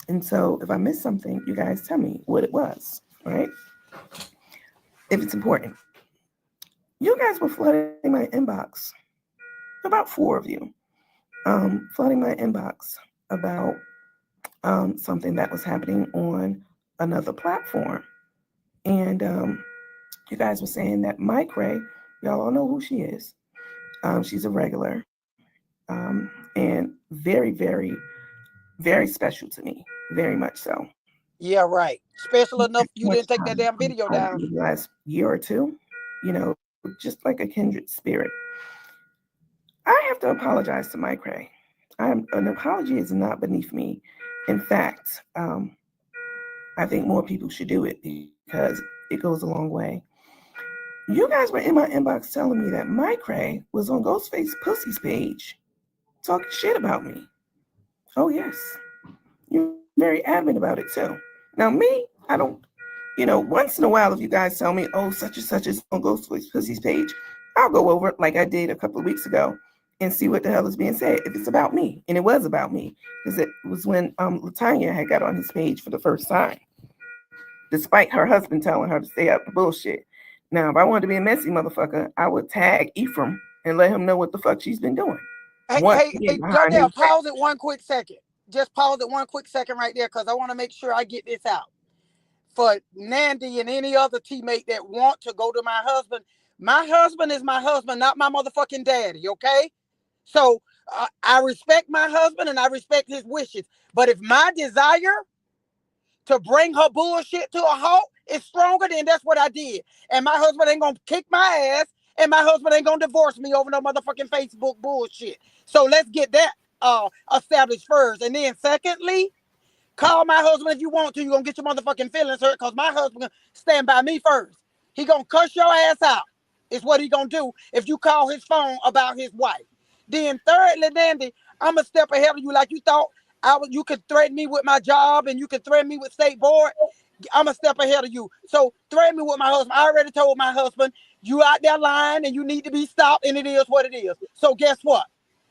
And so if I miss something, you guys tell me what it was, right? If it's important. You guys were flooding my inbox, about four of you, flooding my inbox about something that was happening on another platform. And you guys were saying that Mike Ray, y'all all know who she is. She's a regular and very, very, very special to me, very much so. Yeah, right. Special enough you Much didn't take that time damn video over down. the last year or two, just like a kindred spirit. I have to apologize to Mike Ray. An apology is not beneath me. In fact, I think more people should do it because it goes a long way. You guys were in my inbox telling me that Mike Ray was on Ghostface Pussy's page talking shit about me. Oh, yes. You're very adamant about it, too. Now, me, I don't, once in a while, if you guys tell me, oh, such and such is on Ghostface Pussy's page, I'll go over it like I did a couple of weeks ago and see what the hell is being said. If it's about me, and it was about me, because it was when Latanya had got on his page for the first time, despite her husband telling her to stay out the bullshit. Now, if I wanted to be a messy motherfucker, I would tag Ephraim and let him know what the fuck she's been doing. Hey, Once hey, again, hey, behind his Darnell, back. pause it 1 quick second. Just pause it 1 quick second right there, because I want to make sure I get this out. For Nandy and any other teammate that want to go to my husband is my husband, not my motherfucking daddy, okay? So I respect my husband and I respect his wishes. But if my desire to bring her bullshit to a halt is stronger, then that's what I did. And my husband ain't gonna kick my ass, and my husband ain't gonna divorce me over no motherfucking Facebook bullshit. So let's get that established first. And then secondly, call my husband if you want to. You're gonna get your motherfucking feelings hurt because my husband gonna stand by me first. He gonna cuss your ass out. Is what he gonna do if you call his phone about his wife. Then thirdly, Nandy, I'm a step ahead of you. Like you thought you could threaten me with my job and you could threaten me with state board. I'm a step ahead of you. So threaten me with my husband. I already told my husband you out there lying and you need to be stopped, and it is what it is. So guess what?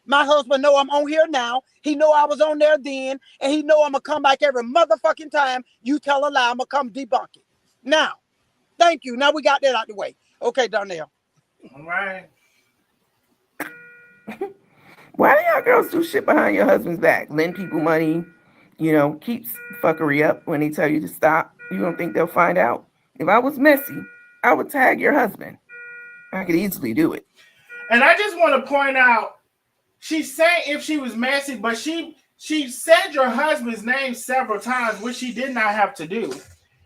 My husband know I'm on here now. He know I was on there then, and he know I'm gonna come back every motherfucking time you tell a lie. I'm gonna come debunk it. Now, thank you. Now we got that out the way. Okay, Darnell. All right. Why do y'all girls do shit behind your husband's back? Lend people money, keep fuckery up when they tell you to stop. You don't think they'll find out? If I was messy, I would tag your husband. I could easily do it. And I just want to point out, she's saying if she was messy, but she said your husband's name several times, which she did not have to do.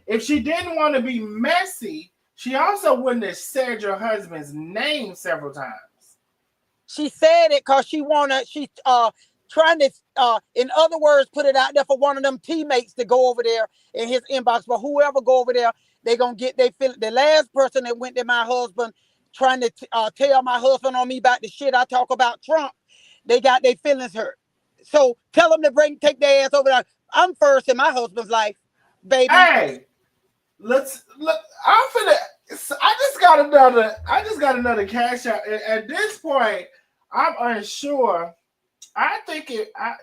If she didn't want to be messy, she also wouldn't have said your husband's name several times. She said it because she's trying to in other words put it out there for one of them teammates to go over there in his inbox. But whoever go over there, they gonna get they feel the last person that went to my husband trying to tell my husband on me about the shit I talk about Trump, they got their feelings hurt. So tell them to take their ass over there. I'm first in my husband's life, baby. Hey, let's look. I'm finna. I just got another cash out. At this point, I'm unsure. I think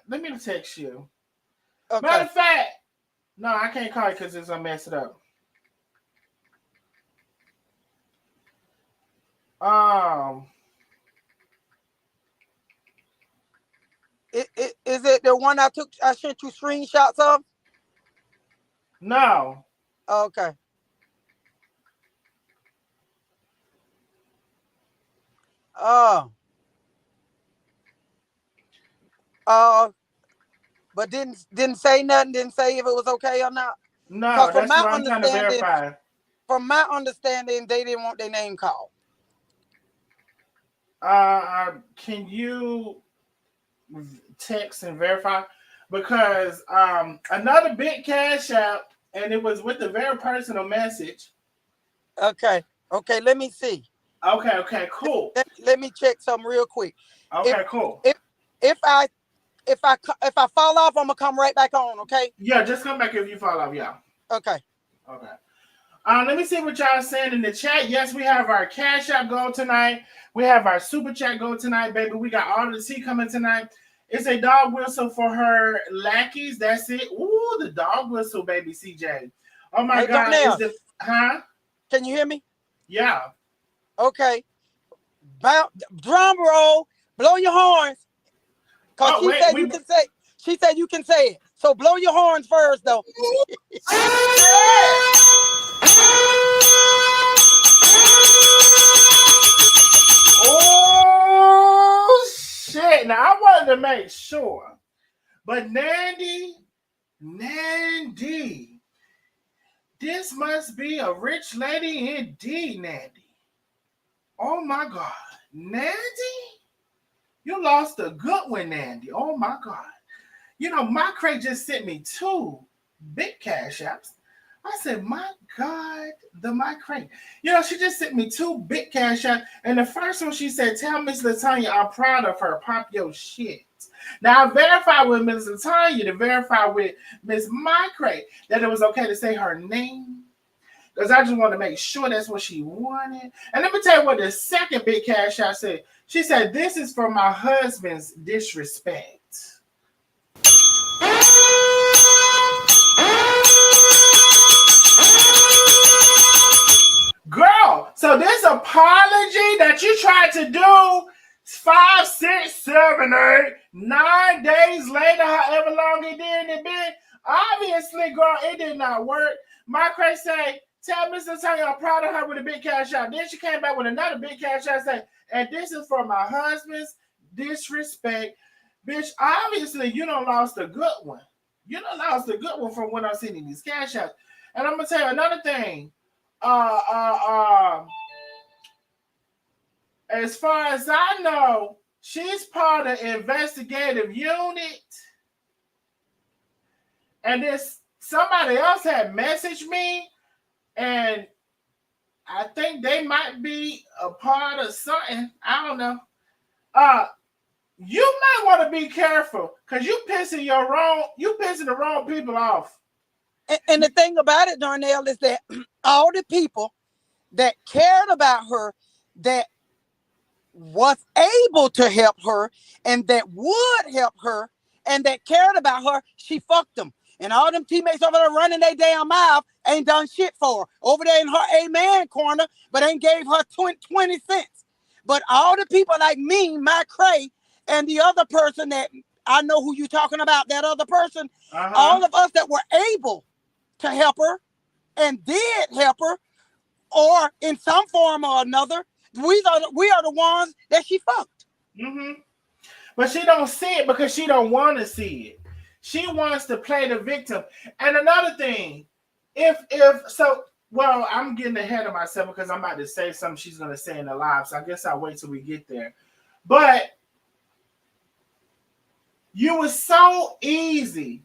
let me text you. Matter Okay. of fact, no, I can't call you because it's gonna mess it up. Um, Is it the one I sent you screenshots of? no. Okay. Uh uh but didn't say nothing. Didn't say if it was okay or not. No, Because that's what I'm trying to verify. from my understanding, they didn't want their name called. Can you text and verify? Because another big cash out, and it was with a very personal message. Okay, let me see. Okay, cool. Let me check something real quick. Okay, cool. If I fall off, I'm gonna come right back on. Okay. Yeah, just come back if you fall off. Yeah. Okay. Let me see what y'all saying in the chat. Yes, we have our Cash App goal tonight. We have our Super Chat goal tonight, baby. We got all the tea coming tonight. It's a dog whistle for her lackeys. That's it. Ooh, the dog whistle, baby, CJ. Oh my God. Huh? Can you hear me? Yeah. Okay. Drum roll. Blow your horns. Cause she said you can say it. So blow your horns first, though. Oh shit! Now I wanted to make sure, but Nandy, this must be a rich lady indeed, Nandy. Oh my God, Nandy, you lost a good one, Nandy. Oh my God. You know, my crate just sent me 2 big cash apps. I said, my God, my crate. You know, she just sent me 2 big cash apps. And the first one, she said, tell Miss Latanya I'm proud of her. Pop your shit. Now, I verified with Miss Latanya to verify with Miss My Crate that it was okay to say her name. Because I just want to make sure that's what she wanted. And let me tell you what the second big cash app said. She said, this is for my husband's disrespect. Girl, so this apology that you tried to do 5, 6, 7, 8, 9 days later, however long it been, obviously, girl, it did not work. My Craig say, tell Mr. Tanya I'm proud of her with a big cash out. Then she came back with another big cash out saying, and this is for my husband's disrespect. Bitch, obviously, you done lost a good one. You done lost a good one from when I'm sending these cash outs. And I'm going to tell you another thing. As far as I know, she's part of investigative unit. And this somebody else had messaged me, and I think they might be a part of something. I don't know. You might want to be careful because you pissing the wrong people off. And the thing about it, Darnell, is that all the people that cared about her, that was able to help her, and that would help her, and that cared about her, she fucked them. And all them teammates over there running their damn mouth ain't done shit for her. Over there in her amen corner, but ain't gave her 20 cents. But all the people like me, my Cray, and the other person that I know who you talking about, that other person, all of us that were able to help her and did help her, or in some form or another, we are the ones that she fucked. Mm-hmm. But she don't see it because she don't want to see it. She wants to play the victim. And another thing, well, I'm getting ahead of myself because I'm about to say something she's going to say in the live. So I guess I'll wait till we get there. But you was so easy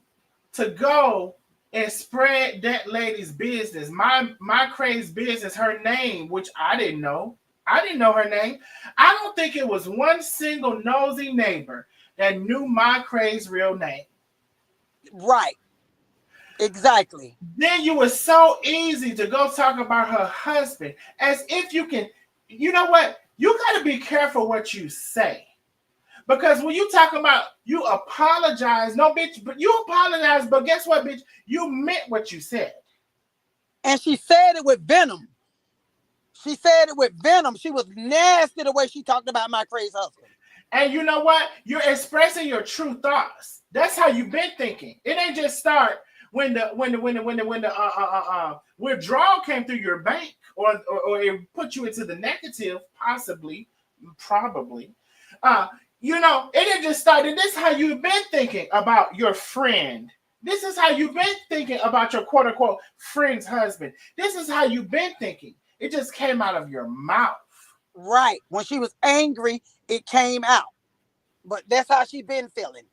to go and spread that lady's business, my crazy business, her name, which I didn't know. I didn't know her name. I don't think it was one single nosy neighbor that knew my crazy real name. Right. Exactly. Then you were so easy to go talk about her husband as if you can. You know what? You got to be careful what you say. Because when you talk about, you apologize. No, bitch, but you apologize. But guess what, bitch? You meant what you said. And she said it with venom. She said it with venom. She was nasty the way she talked about my crazy husband. And you know what? You're expressing your true thoughts. That's how you've been thinking. It ain't just start when the withdrawal came through your bank or it put you into the negative, possibly, probably. it didn't just start. And this is how you've been thinking about your friend. This is how you've been thinking about your quote unquote friend's husband. This is how you've been thinking. It just came out of your mouth. Right. When she was angry, it came out. But that's how she been feeling.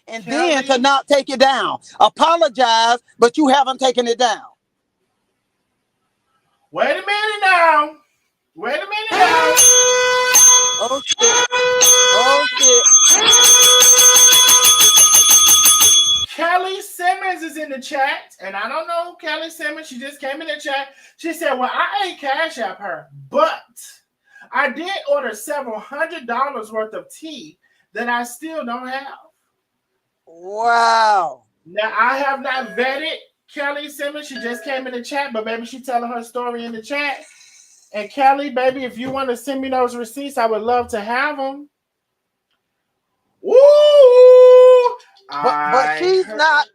And Kelly, then to not take it down. Apologize, but you haven't taken it down. Wait a minute now. Oh shit. Oh shit. Kelly Simmons is in the chat, and I don't know Kelly Simmons. She just came in the chat. She said, well, I ain't Cash App her, but I did order several $100s worth of tea that I still don't have. Wow. Now, I have not vetted Kelly Simmons. She just came in the chat, but baby, she telling her story in the chat. And Kelly, baby, if you want to send me those receipts, I would love to have them. Woo! But she's not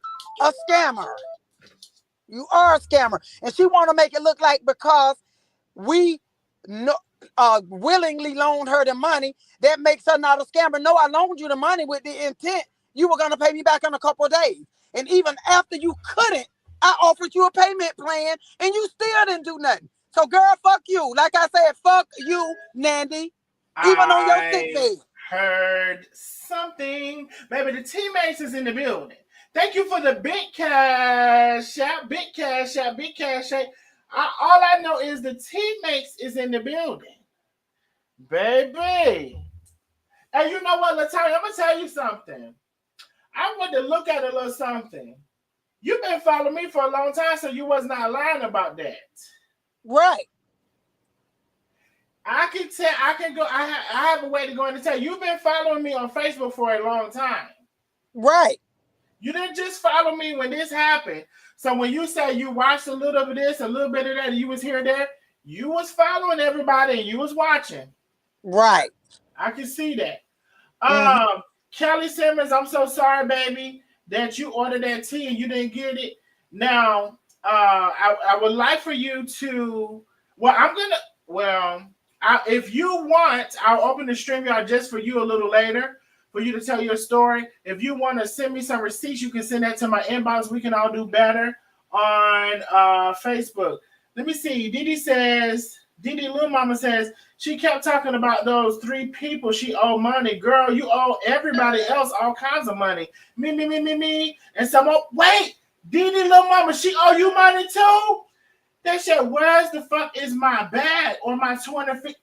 a scammer. You are a scammer. And she want to make it look like because we willingly loaned her the money, that makes her not a scammer. No, I loaned you the money with the intent you were going to pay me back in a couple of days. And even after you couldn't, I offered you a payment plan and you still didn't do nothing. So, girl, fuck you. Like I said, fuck you, Nandy. Even on your sick bed. Heard something. Baby, the teammates is in the building. Thank you for the big cash app, big cash app, big cash app. All I know is the teammates is in the building. Baby. And you know what, Latonya, I'm going to tell you something. I want to look at a little something. You've been following me for a long time, so you was not lying about that. Right. I can tell, I can go, I have a way to go in and tell. You've been following me on Facebook for a long time. Right. You didn't just follow me when this happened. So when you say you watched a little of this, a little bit of that, and you was here and there, you was following everybody and you was watching. Right. I can see that. Kelly Simmons, I'm so sorry, baby, that you ordered that tea and you didn't get it. Now, I would like for you to, if you want, I'll open the StreamYard just for you a little later for you to tell your story. If you want to send me some receipts, you can send that to my inbox. We can all do better on Facebook. Let me see. Didi Lil Mama says, she kept talking about those 3 people she owed money. Girl, you owe everybody else all kinds of money. Me. And some more. Wait, Didi Lil Mama, she owe you money too? They said, where's the fuck is my bag or my 250?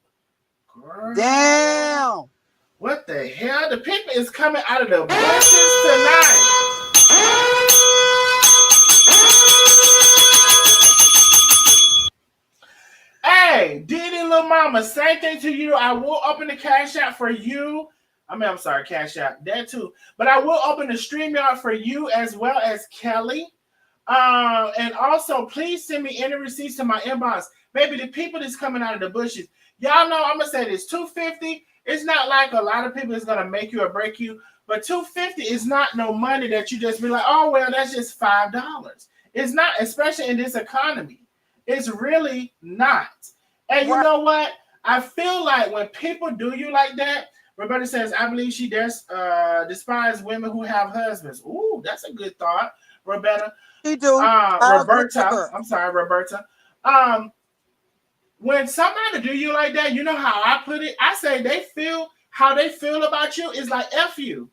Girl. Damn. What the hell? The people is coming out of the bushes tonight. Hey, Didi Lil Mama, same thing to you. I will open the Cash App for you. I'm sorry, Cash App, that too. But I will open the StreamYard for you as well as Kelly. And also, please send me any receipts to my inbox. Baby, the people that's coming out of the bushes. Y'all know, I'm going to say this, $250, it's not like a lot of people is going to make you or break you. But $250 is not no money that you just be like, oh, well, that's just $5. It's not, especially in this economy. It's really not. And you know what? I feel like when people do you like that, Roberta says, I believe she despises women who have husbands. Ooh, that's a good thought, Roberta. She do. Roberta. I'm sorry, Roberta. When somebody do you like that, you know how I put it? I say how they feel about you is like F you.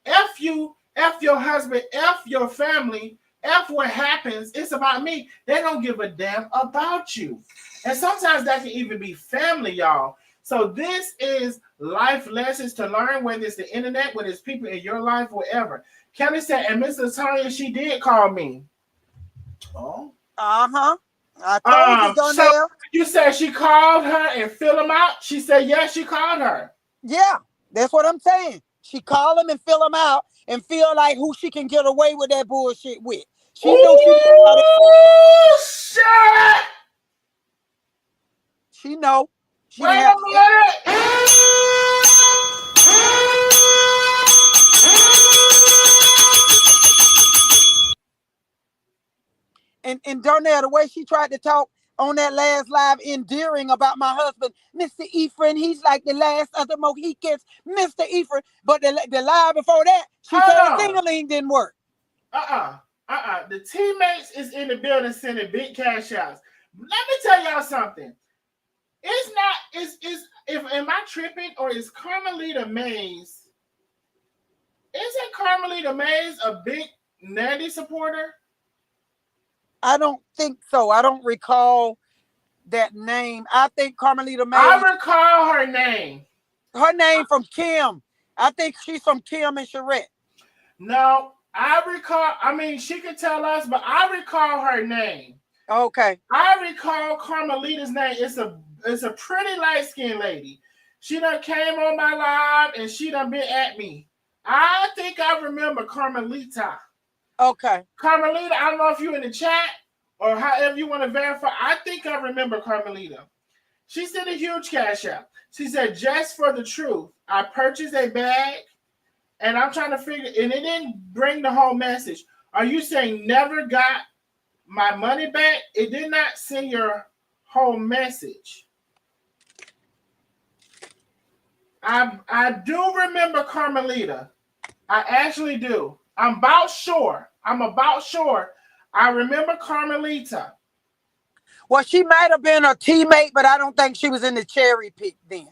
F you, F your husband, F your family, F what happens. It's about me. They don't give a damn about you. And sometimes that can even be family, y'all. So this is life lessons to learn, whether it's the internet, whether it's people in your life, whatever. Kelly said, and Miss Latonya, she did call me. Oh. Uh-huh. I told you, so you said she called her and fill them out? She said, yes, she called her. Yeah, that's what I'm saying. She called them and fill them out and feel like who she can get away with that bullshit with. She knew shit! She know. She Wait a minute! And Darnell, the way she tried to talk on that last live endearing about my husband, Mr. Ephraim. He's like the last of the Mohicans, Mr. Ephraim. But the live before that, she said a ding-a-ling didn't work. The teammates is in the building sending big cash outs. Let me tell y'all something. It's not, am I tripping, or is Carmelita Mays, isn't Carmelita Mays a big Nandy supporter? I don't think so. I don't recall that name. I think Carmelita Mays. I recall her name. Her name from Kim. I think she's from Kim and Charette. No, I recall. I mean, she could tell us, but I recall her name. Okay. I recall Carmelita's name. It's a pretty light-skinned lady. She done came on my live and she done been at me. I think I remember Carmelita. Okay. Carmelita, I don't know if you in the chat or however you want to verify. I think I remember Carmelita. She sent a huge cash out. She said, just for the truth, I purchased a bag and I'm trying to figure, and it didn't bring the whole message. Are you saying never got my money back? It did not send your whole message. I do remember Carmelita. I actually do. I'm about sure. I remember Carmelita. Well, she might have been a teammate, but I don't think she was in the cherry pick then.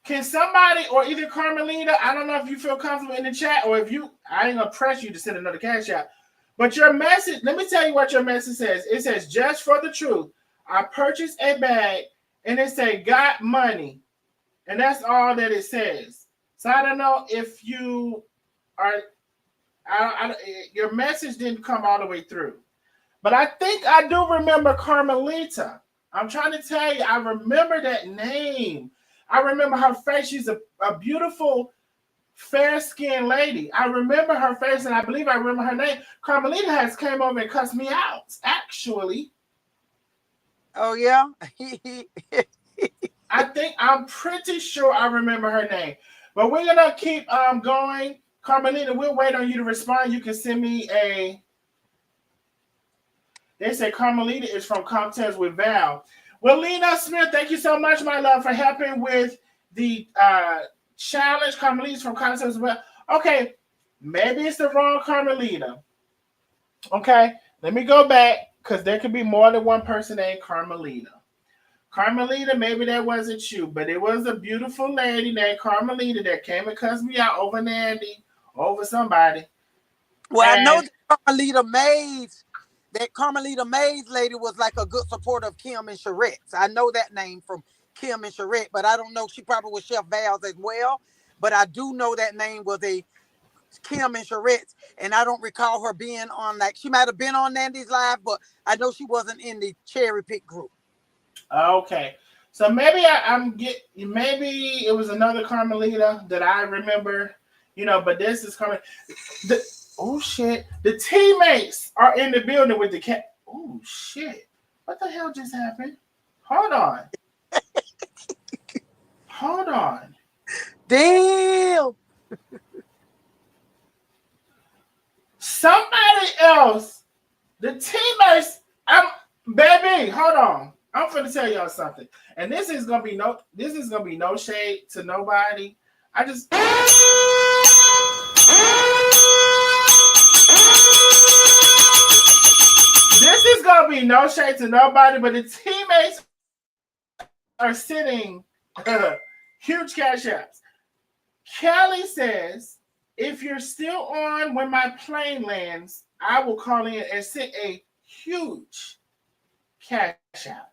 Can somebody, or either Carmelita, I don't know if you feel comfortable in the chat, or if you, I ain't gonna press you to send another cash out. But your message, let me tell you what your message says. It says, just for the truth, I purchased a bag, and it said, got money. And that's all that it says. So I don't know if you are, your message didn't come all the way through. But I think I do remember Carmelita. I'm trying to tell you, I remember that name. I remember her face. She's a beautiful, fair-skinned lady. I remember her face, and I believe I remember her name. Carmelita has came over and cussed me out, actually. Oh, yeah? I'm pretty sure I remember her name. But we're going to keep going. Carmelita, we'll wait on you to respond. You can send me a... They say Carmelita is from Cocktails with Val. Well, Lena Smith, thank you so much, my love, for helping with the challenge. Carmelita's from Cocktails with Val. Okay, maybe it's the wrong Carmelita. Okay, let me go back, because there could be more than one person named Carmelita. Carmelita, maybe that wasn't you, but it was a beautiful lady named Carmelita that came and cussed me out over Nandy, over somebody. Well, I know that Carmelita Mays lady was like a good supporter of Kim and Charette. So I know that name from Kim and Charette, but I don't know. She probably was Chef Val's as well. But I do know that name was a Kim and Charette, and I don't recall her being on, like, she might have been on Nandy's live, but I know she wasn't in the cherry pick group. Okay, so maybe maybe it was another Carmelita that I remember, but this is coming. Oh shit! The teammates are in the building with the cat. Oh shit! What the hell just happened? Hold on. Damn. Somebody else. The teammates. Baby, hold on. I'm going to tell y'all something, and this is gonna be no shade to nobody. This is gonna be no shade to nobody, but the teammates are sitting huge cash apps. Kelly says, if you're still on when my plane lands, I will call in and send a huge cash app.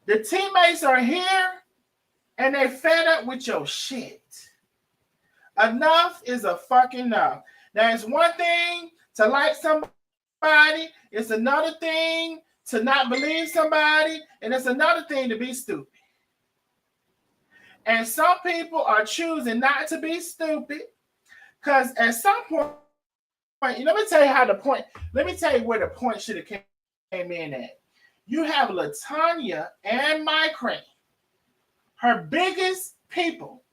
The teammates are here and they fed up with your shit. Enough is a fucking enough. Now, it's one thing to like somebody, it's another thing to not believe somebody, and it's another thing to be stupid. And some people are choosing not to be stupid because at some point, let me tell you where the point should have came in at. You have LaTanya and Micrane, her biggest people.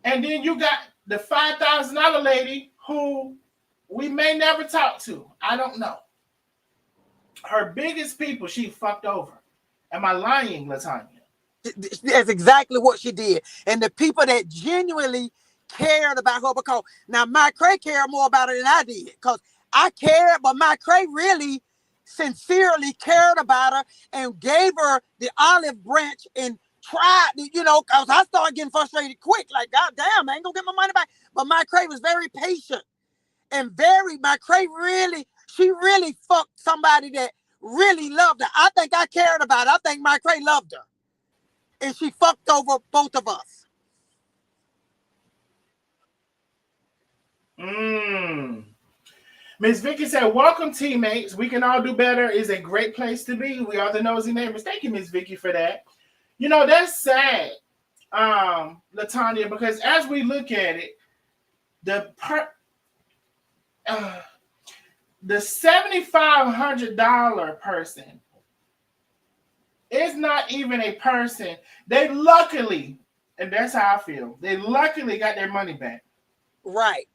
And then you got the $5,000 lady who we may never talk to. I don't know. Her biggest people she fucked over. Am I lying, Latanya? That's exactly what she did. And the people that genuinely cared about her, because now my Cray cared more about her than I did. Because I cared, but my Cray really sincerely cared about her and gave her the olive branch and tried, because I started getting frustrated quick. Like, God damn, I ain't gonna get my money back. But my Cray was very patient and my Cray really, she really fucked somebody that really loved her. I think I cared about her. I think my Cray loved her. And she fucked over both of us. Miss Vicky said, welcome, teammates. We can all do better is a great place to be. We are the nosy neighbors. Thank you, Miss Vicky, for that. That's sad, Latanya, because as we look at it, the $7,500 person is not even a person. They luckily, and that's how I feel, they luckily got their money back. Right.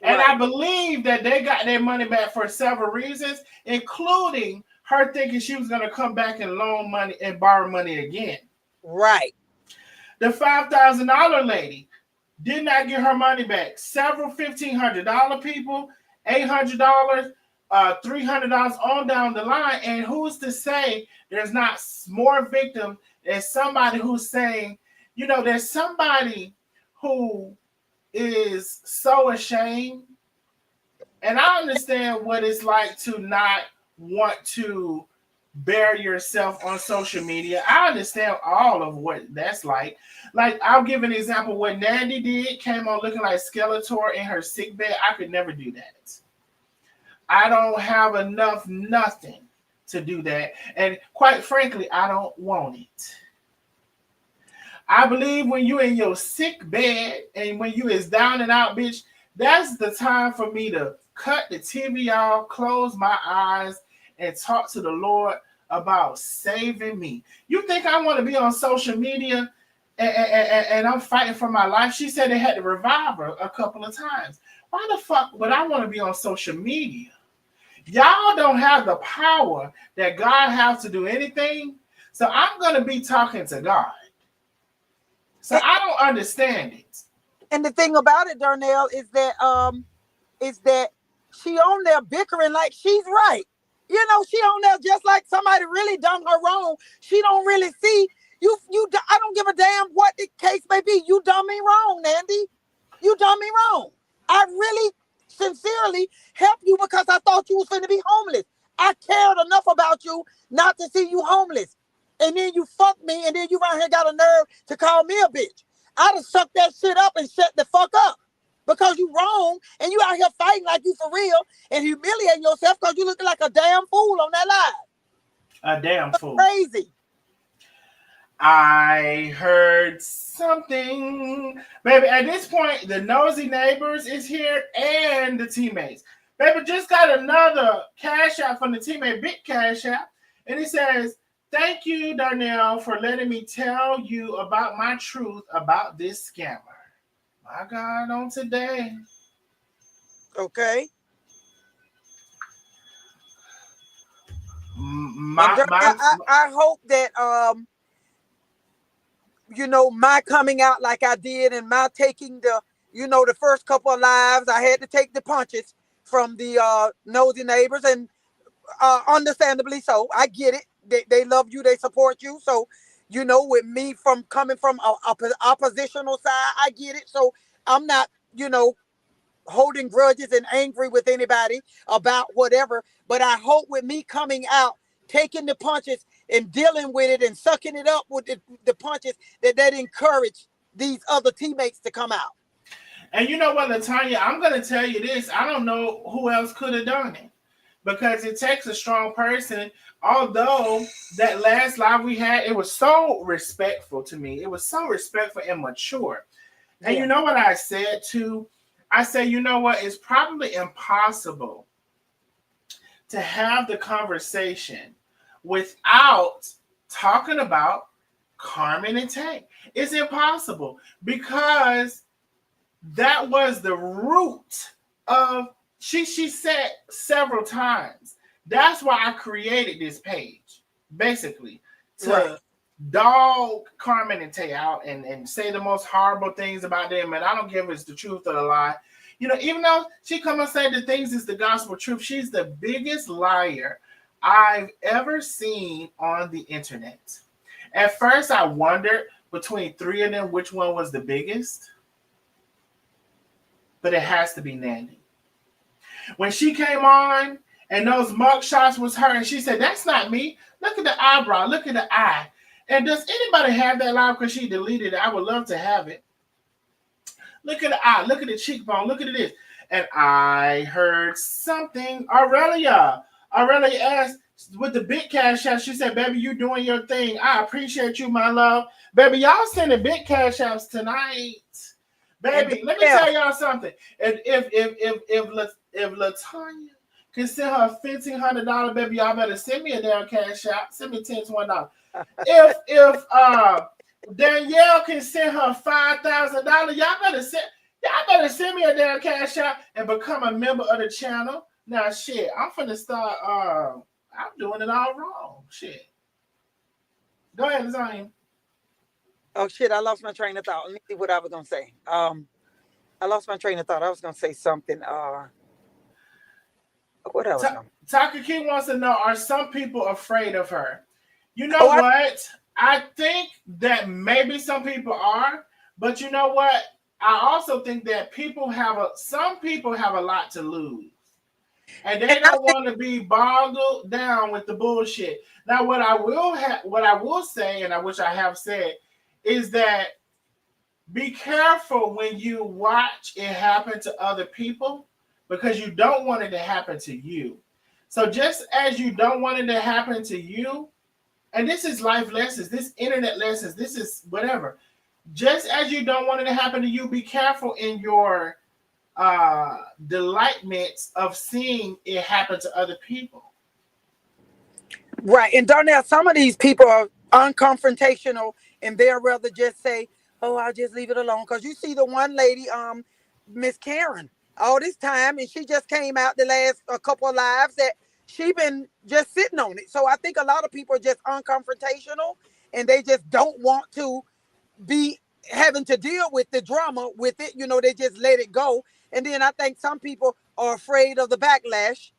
And I believe that they got their money back for several reasons, including her thinking she was going to come back and loan money and borrow money again. Right. The $5,000 lady did not get her money back. Several $1,500 people, $800, $300 on down the line. And who's to say there's not more victims? There's somebody who's saying, there's somebody who is so ashamed. And I understand what it's like to not want to bear yourself on social media. I understand all of what that's like. Like, I'll give an example. What Nandy did, came on looking like Skeletor in her sick bed. I could never do that. I don't have enough nothing to do that. And quite frankly, I don't want it. I believe when you in your sick bed and when you is down and out, bitch, that's the time for me to cut the TV off, close my eyes, and talk to the Lord about saving me. You think I want to be on social media and I'm fighting for my life? She said they had to revive her a couple of times. Why the fuck would I want to be on social media? Y'all don't have the power that God has to do anything. So I'm going to be talking to God. So I don't understand it. And the thing about it, Darnell, is that she on there bickering like she's right. She on there just like somebody really done her wrong. She don't really see you. I don't give a damn what the case may be. You done me wrong, Nandy. You done me wrong. I really sincerely helped you because I thought you was going to be homeless. I cared enough about you not to see you homeless. And then you fucked me, and then you right here got a nerve to call me a bitch. I'd have sucked that shit up and shut the fuck up. Because you wrong, and you out here fighting like you for real, and humiliating yourself because you looking like a damn fool on that live. A damn fool. Crazy. I heard something. Baby, at this point, the nosy neighbors is here and the teammates. Baby, just got another cash app from the teammate, big cash app. And it says, thank you, Darnell, for letting me tell you about my truth about this scammer. My God, on today. Okay. I hope that my coming out like I did and my taking the first couple of lives, I had to take the punches from the nosy neighbors, and understandably so. I get it. They love you, they support you. So, with me coming from a oppositional side, I get it. So I'm not, holding grudges and angry with anybody about whatever. But I hope with me coming out, taking the punches and dealing with it and sucking it up with the punches, that encourage these other teammates to come out. And you know what, Latanya, I'm going to tell you this. I don't know who else could have done it, because it takes a strong person. Although that last live we had, it was so respectful to me. It was so respectful and mature. And you know what I said too? I said, you know what? It's probably impossible to have the conversation without talking about Carmen and Tank. It's impossible, because that was the root of, she said several times That's why I created this page, basically, Right. to dog Carmen and Tay out and say the most horrible things about them. And I don't give it's the truth or the lie. You know, even though she come and say the things is the gospel truth, she's the biggest liar I've ever seen on the internet. At first, I wondered between three of them which one was the biggest, but it has to be Nandy. When she came on and those mug shots was her, and she said, "That's not me. Look at the eyebrow. Look at the eye." And does anybody have that live? Because she deleted it. I would love to have it. Look at the eye. Look at the cheekbone. Look at this. And I heard something. Aurelia asked with the big cash out. She said, "Baby, you doing your thing. I appreciate you, my love. Baby, y'all sending big cash outs tonight. Baby, let me tell y'all something. If Latanya can send her $1,500, baby, y'all better send me a damn cash out. Send me $10, $20. If Danielle can send her $5,000, y'all better send me a damn cash out and become a member of the channel. Now shit, I'm finna start I'm doing it all wrong. Shit. Go ahead, Latanya. Oh shit, I lost my train of thought. Let me see what I was gonna say. I lost my train of thought. I was gonna say something. What else? Taka King wants to know, are some people afraid of her? You know Oh, what? I think that maybe some people are, but you know what? I also think that some people have a lot to lose. And they don't want to be boggled down with the bullshit. Now, what I will say, and I wish I have said, is that be careful when you watch it happen to other people because you don't want it to happen to you. So just as you don't want it to happen to you, and this is life lessons, this internet lessons, this is whatever. Just as you don't want it to happen to you, be careful in your delightments of seeing it happen to other people. right. And Darnell, some of these people are unconfrontational and they'll rather just say, "Oh, I'll just leave it alone." Because you see the one lady, Miss Karen, all this time, and she just came out the last a couple of lives that she been just sitting on it. So I think a lot of people are just unconfrontational and they just don't want to be having to deal with the drama with it. They just let it go. And then I think some people are afraid of the backlash,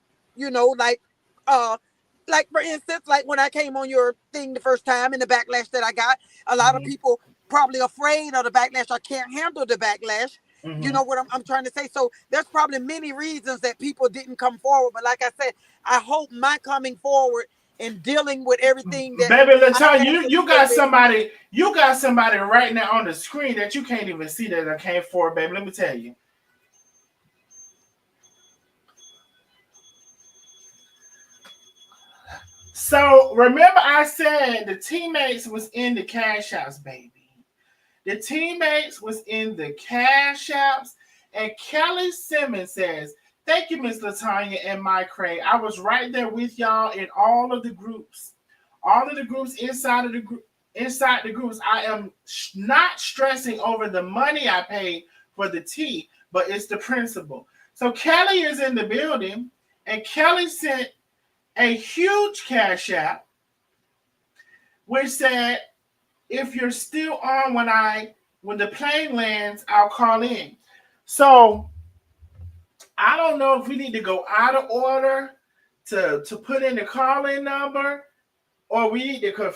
like for instance, like when I came on your thing the first time and the backlash that I got, a lot of Mm-hmm. people probably afraid of the backlash. I can't handle the backlash. You Mm-hmm. know what I'm trying to say? So there's probably many reasons that people didn't come forward. But like I said, I hope my coming forward and dealing with everything that Baby, I Latonya, had you to you deal got with. somebody right now on the screen that you can't even see that I came for, baby. Let me tell you. So remember, I said the teammates was in the cash outs, baby. The teammates was in the cash apps, and Kelly Simmons says, "Thank you, Miss Latanya and Mike Craig. I was right there with y'all in all of the groups. All of the groups inside the groups. I am not stressing over the money I paid for the tea, but it's the principle." So Kelly is in the building, and Kelly sent a huge cash app, which said, "If you're still on when the plane lands, I'll call in." So I don't know if we need to go out of order to put in the call-in number, or we need to.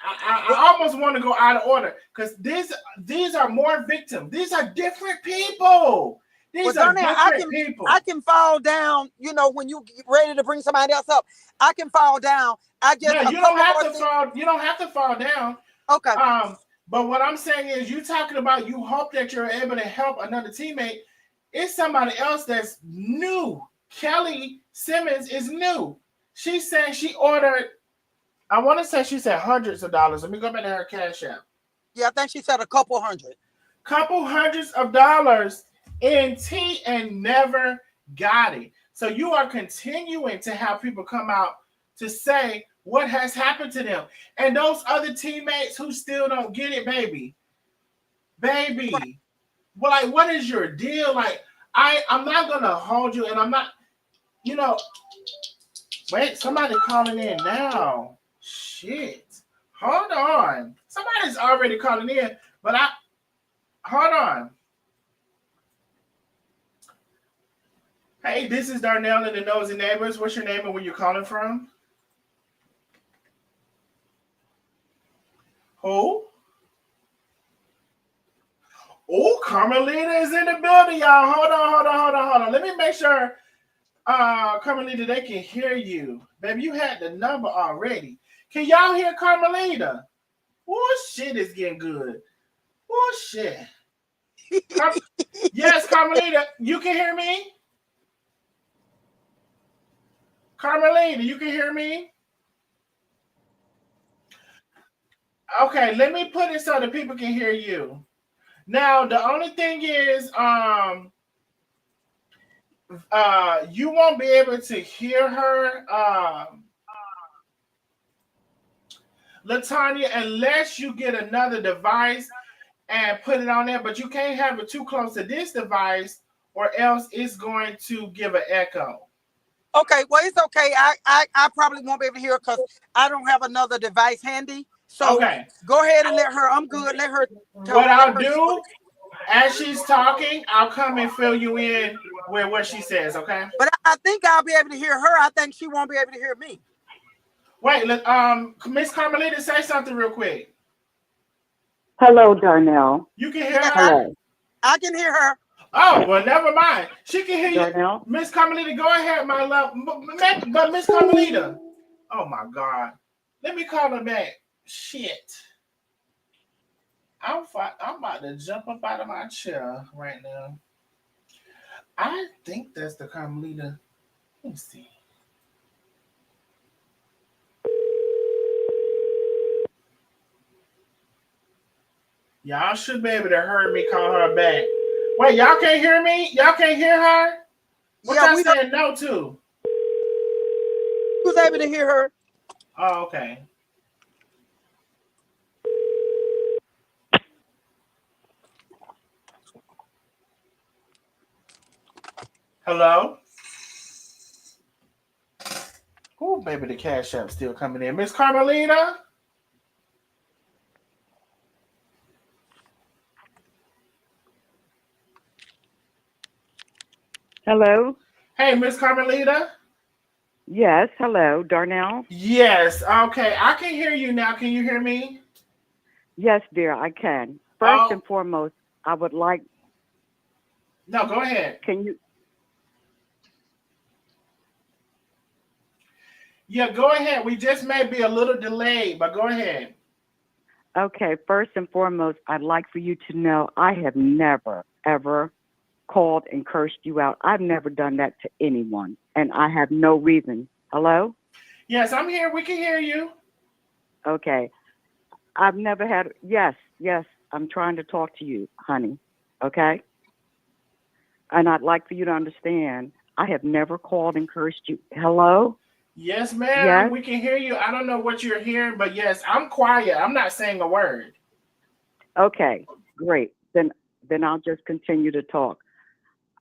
I almost want to go out of order because these are more victims. These are different people. Well, These are Darnell, different I people. can fall down. When you get ready to bring somebody else up, I can fall down. I just No, a you don't couple have more to things. fall. You don't have to fall down. Okay. But what I'm saying is, you talking about you hope that you're able to help another teammate. It's somebody else that's new. Kelly Simmons is new. She said she ordered. I want to say she said hundreds of dollars. Let me go back to her cash app. Yeah, I think she said a couple hundred. Couple hundreds of dollars in tea and never got it. So you are continuing to have people come out to say what has happened to them. And those other teammates who still don't get it, baby. Well, like, what is your deal? Like, I'm not gonna hold you, and I'm not, you know, Wait, somebody calling in now. Shit. Hold on. Somebody's already calling in, but hold on. Hey, this is Darnell and the Nosy Neighbors. What's your name and where you calling from? Who? Oh, Carmelita is in the building, y'all. Hold on. Let me make sure, Carmelita, they can hear you. Baby, you had the number already. Can y'all hear Carmelita? Oh, shit is getting good. Oh, shit. Yes, Carmelita, you can hear me? Carmelita, you can hear me? Okay, let me put it so that people can hear you. Now, the only thing is, you won't be able to hear her, Latanya, unless you get another device and put it on there, but you can't have it too close to this device or else it's going to give an echo. Okay, well, it's okay. I probably won't be able to hear because I don't have another device handy. So Okay. go ahead and let her. I'm good. Let her talk. What I'll do, as she's talking, I'll come and fill you in with what she says, okay? But I think I'll be able to hear her. I think she won't be able to hear me. Wait, Miss Carmelita, say something real quick. Hello, Darnell. You can hear her? Hello. I can hear her. Oh, well, never mind. She can hear Darnell? you. Miss Carmelita, go ahead, my love. But Miss Carmelita, oh my God. Let me call her back. Shit. I'm about to jump up out of my chair right now. I think that's the Carmelita. Let me see. Y'all should be able to hear me call her back. Wait, y'all can't hear me? Y'all can't hear her? What y'all saying no to? Who's able to hear her? Oh, okay. Hello? Oh, baby, the Cash App still coming in. Miss Carmelita? Hello? Hey, Miss Carmelita? Yes, hello, Darnell? Yes, okay. I can hear you now. Can you hear me? Yes, dear, I can. First and foremost, I would like... No, go ahead. Can you... Yeah, go ahead. We just may be a little delayed, but go ahead. Okay, first and foremost, I'd like for you to know I have never, ever called and cursed you out. I've never done that to anyone, and I have no reason. Hello? Yes, I'm here. We can hear you. Okay. I've never had... Yes, I'm trying to talk to you, honey. Okay? And I'd like for you to understand, I have never called and cursed you. Hello? Yes, ma'am. Yes? We can hear you. I don't know what you're hearing, but yes, I'm quiet. I'm not saying a word. Okay, great. Then I'll just continue to talk.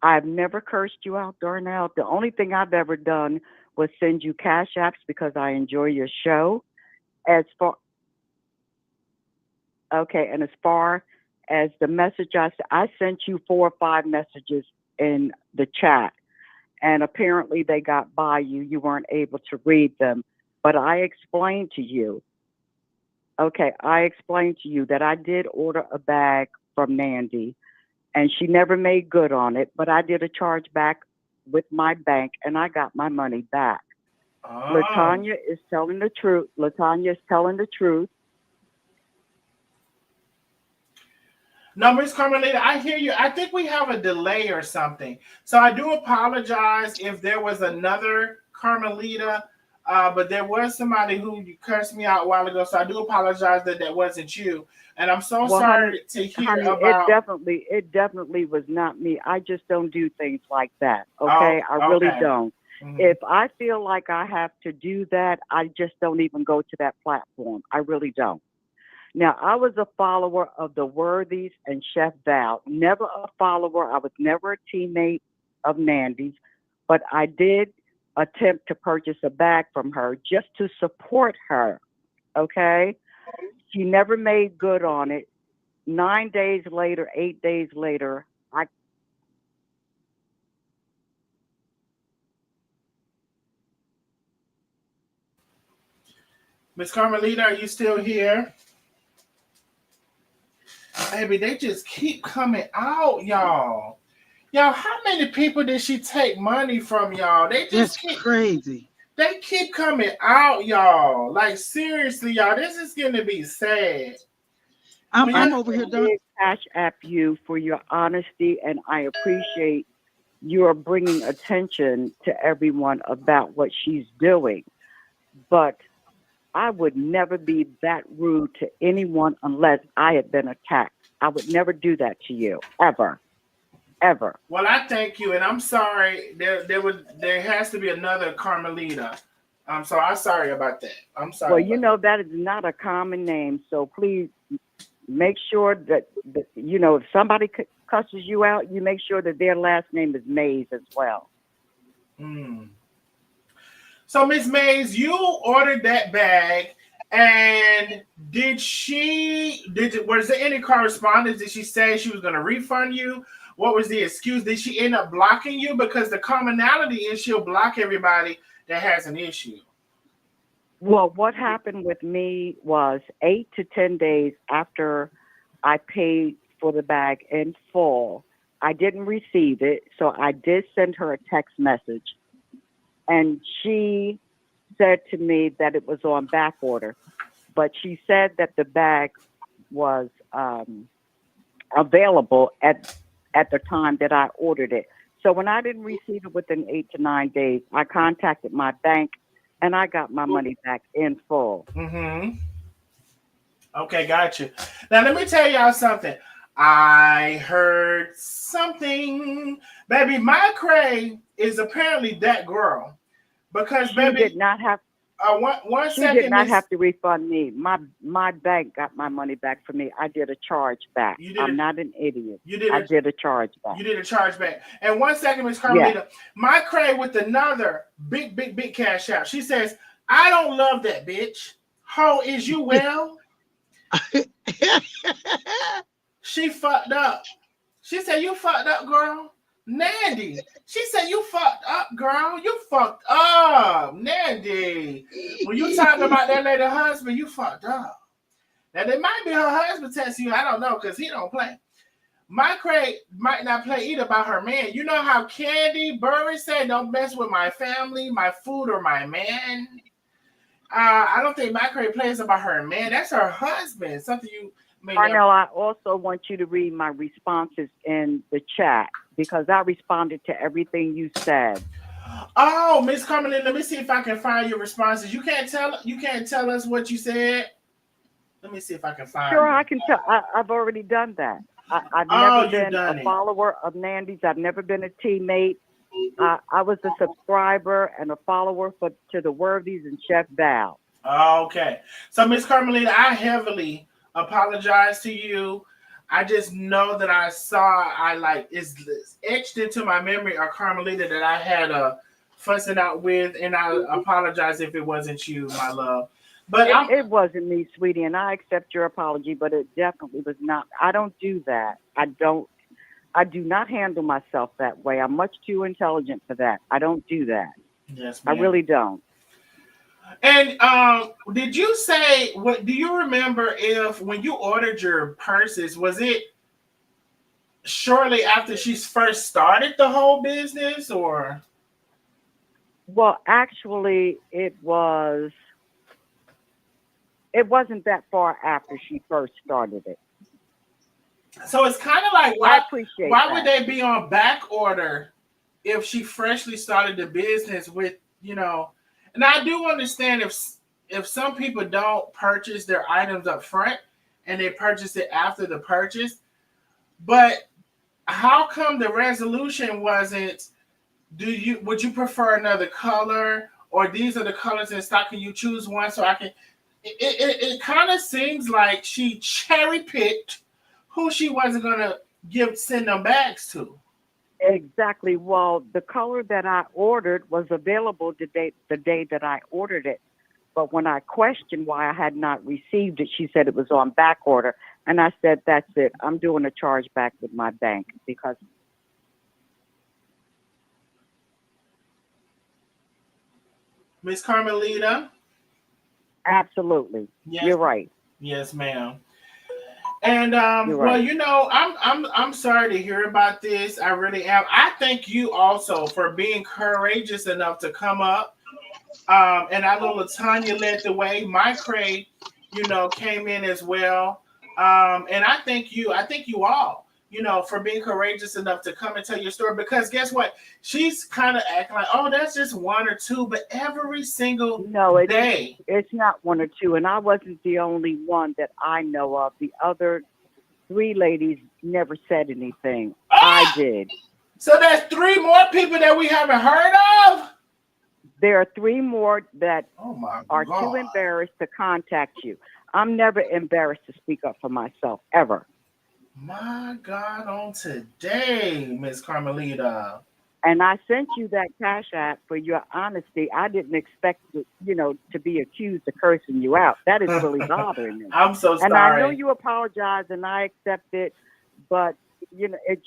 I've never cursed you out, Darnell. The only thing I've ever done was send you cash apps because I enjoy your show. And as far as the message I sent you 4 or 5 messages in the chat, and apparently they got by you. You weren't able to read them, but I explained to you. Okay, I explained to you that I did order a bag from Nandy, and she never made good on it, but I did a charge back with my bank, and I got my money back. Oh. Latanya is telling the truth. No, Miss Carmelita, I hear you. I think we have a delay or something. So I do apologize if there was another Carmelita, but there was somebody who cursed me out a while ago. So I do apologize that wasn't you. And I'm so sorry to hear about... It definitely was not me. I just don't do things like that. Okay? Oh, I really don't. Mm-hmm. If I feel like I have to do that, I just don't even go to that platform. I really don't. Now, I was a follower of the Worthies and Chef Val. Never a follower. I was never a teammate of Nandy's. But I did attempt to purchase a bag from her just to support her. Okay? She never made good on it. 9 days later, 8 days later, Miss Carmelita, are you still here? Baby, they just keep coming out, y'all. Y'all, how many people did she take money from, y'all? They just That's crazy. they keep coming out, y'all. Like, seriously, y'all, this is going to be sad. I'm over here done. Cash app you for your honesty, and I appreciate you're bringing attention to everyone about what she's doing. But I would never be that rude to anyone unless I had been attacked. I would never do that to you, ever. Ever. Well, I thank you, and I'm sorry. There has to be another Carmelita. So I'm sorry about that. I'm sorry. Well, you know that is not a common name, so please make sure that if somebody cusses you out, you make sure that their last name is Mays as well. So, Miss Mays, you ordered that bag, and was there any correspondence? Did she say she was going to refund you? What was the excuse? Did she end up blocking you? Because the commonality is she'll block everybody that has an issue. Well, what happened with me was 8 to 10 days after I paid for the bag in full, I didn't receive it. So I did send her a text message. And she said to me that it was on back order. But she said that the bag was available at the time that I ordered it. So when I didn't receive it within 8 to 9 days, I contacted my bank and I got my money back in full. Mm-hmm. Okay, gotcha. Now let me tell y'all something. I heard something. Baby, my Cray is apparently that girl. Because She baby did not have one she second, did not have to refund me. My bank got my money back for me. I did a charge back. I'm not an idiot. I did a charge back. You did a charge back. And 1 second, Miss Carmelita. Yeah. My Cray with another big cash out. She says, I don't love that bitch. Ho, is you well? She fucked up. She said, you fucked up, girl. Nandy. She said, you fucked up, girl. You fucked up, Nandy. When you talking about that lady husband, you fucked up. Now, they might be her husband texting you. I don't know, because he don't play. My Craig might not play either about her man. You know how Candy Burry said, don't mess with my family, my food, or my man? I don't think my Craig plays about her man. That's her husband. Something you may know. I also want you to read my responses in the chat because I responded to everything you said. Oh, Miss Carmelita, let me see if I can find your responses. You can't tell us what you said. Let me see if I can find. Sure, I can tell. I've already done that. I've never been a follower of Nandy's. I've never been a teammate. I was a subscriber and a follower to the Worthies and Chef Val. Okay. So, Miss Carmelita, I heavily apologize to you. I just know that it's etched into my memory a Carmelita that I had fussing out with, and I apologize if it wasn't you, my love. But it wasn't me, sweetie, and I accept your apology, but it definitely was not. I don't do that. I do not handle myself that way. I'm much too intelligent for that. I don't do that. Yes, ma'am. I really don't. And did you say, do you remember if when you ordered your purses, was it shortly after she first started the whole business, or? Well, actually, it wasn't that far after she first started it. So it's kind of like, why would they be on back order if she freshly started the business with, and I do understand if some people don't purchase their items up front and they purchase it after the purchase, but how come the resolution wasn't, would you prefer another color, or these are the colors in stock, can you choose one so I can, it kind of seems like she cherry picked who she wasn't going to send them bags to. Exactly. Well, the color that I ordered was available the day that I ordered it. But when I questioned why I had not received it, she said it was on back order. And I said, that's it. I'm doing a chargeback with my bank because Miss Carmelita. absolutely. Yes, You're right. yes, ma'am. And You're well, right. I'm sorry to hear about this. I really am. I thank you also for being courageous enough to come up. And I know Latanya led the way. My Cray, came in as well. And I thank you. I thank you all, for being courageous enough to come and tell your story. Because guess what? She's kind of acting like, oh, that's just one or two, but every single No, day. it's not one or two, and I wasn't the only one that I know of. The other three ladies never said anything. I Ah! did. So there's three more people that we haven't heard of. There are three more that Oh my are too God. embarrassed to contact you. I'm never embarrassed to speak up for myself, ever. My God, on today, Miss Carmelita. And I sent you that cash app for your honesty. I didn't expect to be accused of cursing you out. That is really bothering me. I'm so And I know sorry. you apologize and I accept it, but it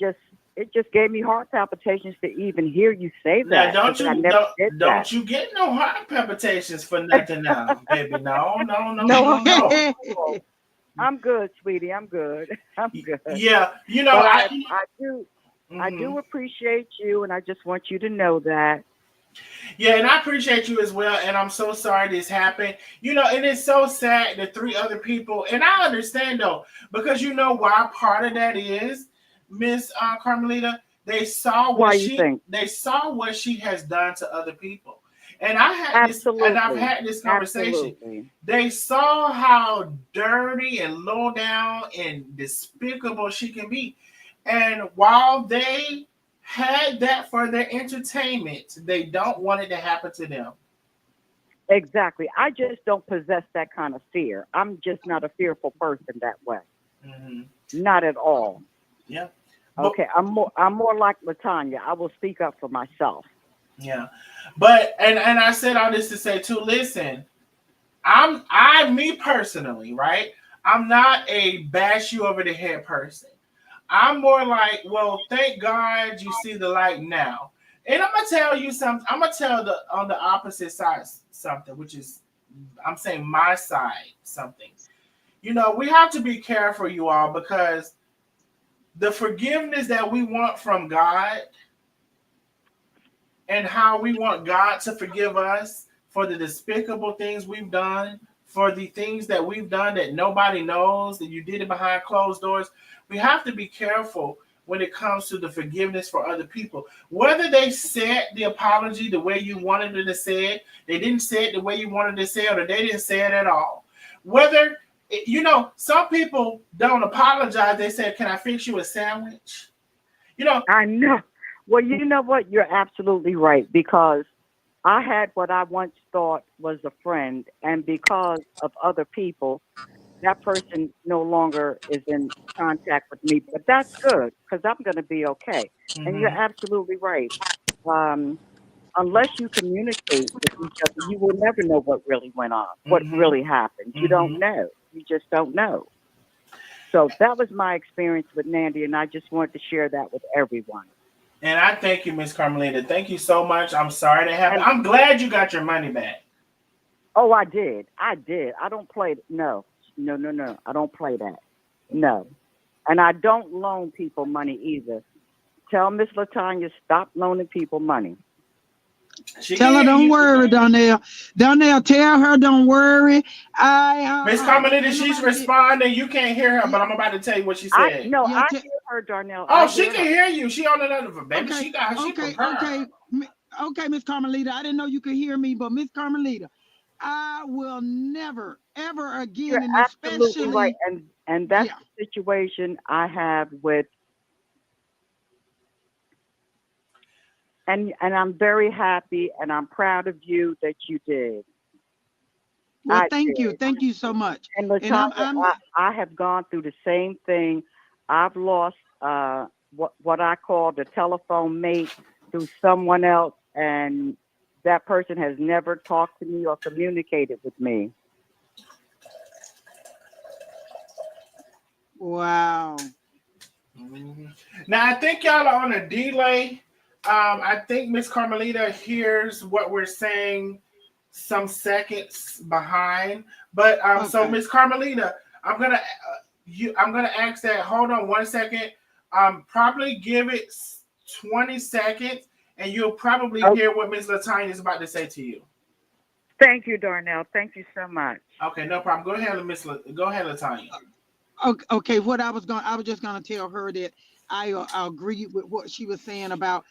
just gave me heart palpitations to even hear you say Now, that don't because I you never did don't you get no heart palpitations for nothing now, baby. No, no, no, No, no, I'm no. cool. I'm good, sweetie. I'm good. I'm good. Yeah, But I. I Mhm. do appreciate you, and I just want you to know that. Yeah, and I appreciate you as well. And I'm so sorry this happened. And it's so sad that three other people, and I understand though, because you know why part of that is, Miss Carmelita, Why you think? they saw what she has done to other people. And I've Absolutely, had this conversation. absolutely, They saw how dirty and low down and despicable she can be. And while they had that for their entertainment, they don't want it to happen to them. exactly. I just don't possess that kind of fear. I'm just not a fearful person that way. Hmm. Not at all. Yeah. But Okay, I'm more like Latanya. I will speak up for myself. yeah. But I said all this to say too, listen, me personally, right? I'm not a bash you over the head person. I'm more like, well, thank God you see the light now. And I'm gonna tell you something. I'm gonna tell the on the opposite side something, which is I'm saying my side something. We have to be careful, you all, because the forgiveness that we want from God and how we want God to forgive us for the despicable things we've done, for the things that we've done that nobody knows, that you did it behind closed doors. We have to be careful when it comes to the forgiveness for other people. Whether they said the apology the way you wanted them to say it, they didn't say it the way you wanted to say it, or they didn't say it at all. Whether, some people don't apologize. They say, can I fix you a sandwich? You know, I know. Well, you know what? You're absolutely right because I had what I once thought was a friend, and because of other people, that person no longer is in contact with me. But that's good because I'm going to be okay. And you're mhm, absolutely right. Um, unless you communicate with each other, you will never know what really went on, what mhm, really happened. You don't mhm. know. You just don't know. So that was my experience with Nandy, and I just wanted to share that with everyone. And I thank you, Miss Carmelita. Thank you so much. I'm sorry that happened. And I'm glad you got your money back. oh, I did. I did. I don't play. No, no, no, no. I don't play that. No. And I don't loan people money either. Tell Miss Latanya stop loaning people money. She can Tell her hear don't you. worry, Donnell. Donnell, tell her don't worry. Miss Carmelita, Ain't she's nobody get. responding. You can't hear her, Yeah, but I'm about to tell you what she I said. no, yeah. I hear her, Darnell. I Oh, she hear can her. hear you. She on another baby. Okay, She okay, prepared. okay, okay, Miss Carmelita. I didn't know you could hear me, but Miss Carmelita, I will never, ever You're again, and absolutely right. especially, And that's yeah. the situation I have with and I'm very happy and I'm proud of you that you did. Well, I did. thank you so much. And And Latanya, I'm I have gone through the same thing. I've lost what I call the telephone mate through someone else, and that person has never talked to me or communicated with me. Wow. Now I think y'all are on a delay. I think Miss Carmelita hears what we're saying some seconds behind. But so Okay. Miss Carmelita, I'm gonna ask that. Hold on 1 second. Probably give it 20 seconds, and you'll probably Oh, hear what Miss Latanya is about to say to you. thank you, Darnell. Thank you so much. Okay, no problem. Go ahead, Latanya. Okay, I was just gonna tell her that I agree with what she was saying about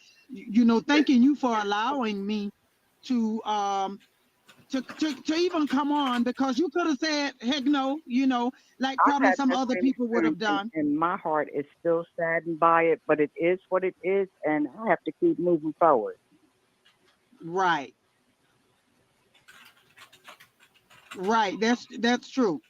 thanking you for allowing me to to even come on, because you could have said heck no, like I've probably had some that other same people would have experience, done. and my heart is still saddened by it, but it is what it is, and I have to keep moving forward. Right, right. That's true.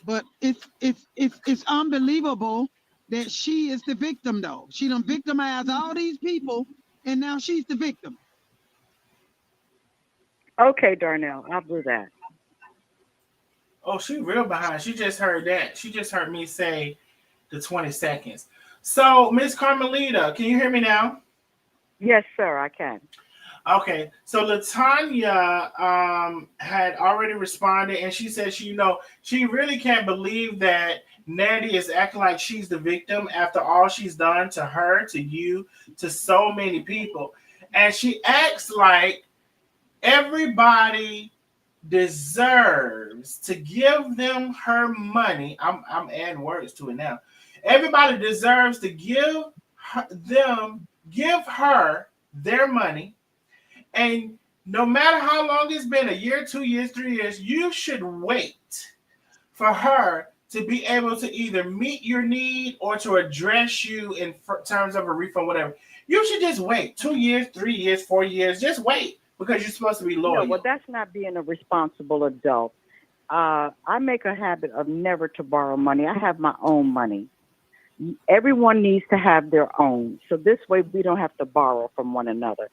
But it's unbelievable that she is the victim though. She done victimized all these people, and now she's the victim. Okay, Darnell, I'll do that. Oh, she real behind. She just heard that. She just heard me say the 20 seconds. So, Miss Carmelita, can you hear me now? Yes, sir, I can. Okay, so Latanya had already responded, and she said she really can't believe that Nandy is acting like she's the victim after all she's done to her, to you, to so many people, and she acts like everybody deserves to give them her money. I'm adding words to it now. Everybody deserves to give her their money, and no matter how long it's been, a year, 2 years, 3 years, you should wait for her to be able to either meet your need or to address you in terms of a refund, whatever. You should just wait 2 years, 3 years, 4 years. Just wait because you're supposed to be No, well, loyal. that's not being a responsible adult. I make a habit of never to borrow money. I have my own money. Everyone needs to have their own. So this way we don't have to borrow from one another.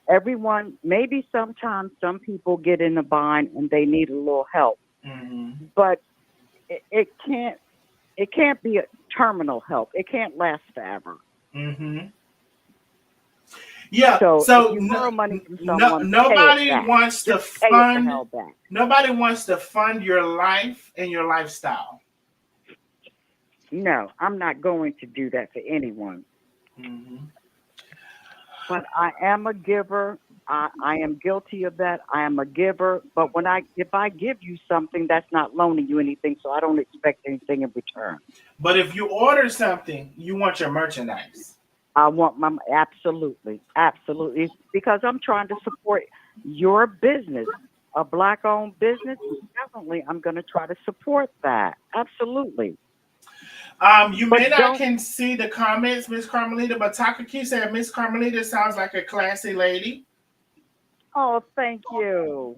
Everyone, maybe sometimes some people get in a bind and they need a little help, Mm-hmm. but it can't be a terminal help. It can't last forever. Mm-hmm. Yeah. So if So you borrow money from someone, pay it nobody back. wants to Just pay it the fund. hell back. Nobody wants to fund your life and your lifestyle. No, I'm not going to do that for anyone. Mm-hmm. But I am a giver. I am guilty of that. I am a giver. But if I give you something, that's not loaning you anything, so I don't expect anything in return. But if you order something, you want your merchandise. I want my absolutely, absolutely, because I'm trying to support your business, a black-owned business. Definitely, I'm going to try to support that. Absolutely. You But may not don't. can see the comments, Miss Carmelita, but Takaki said Miss Carmelita sounds like a classy lady. Oh, thank you.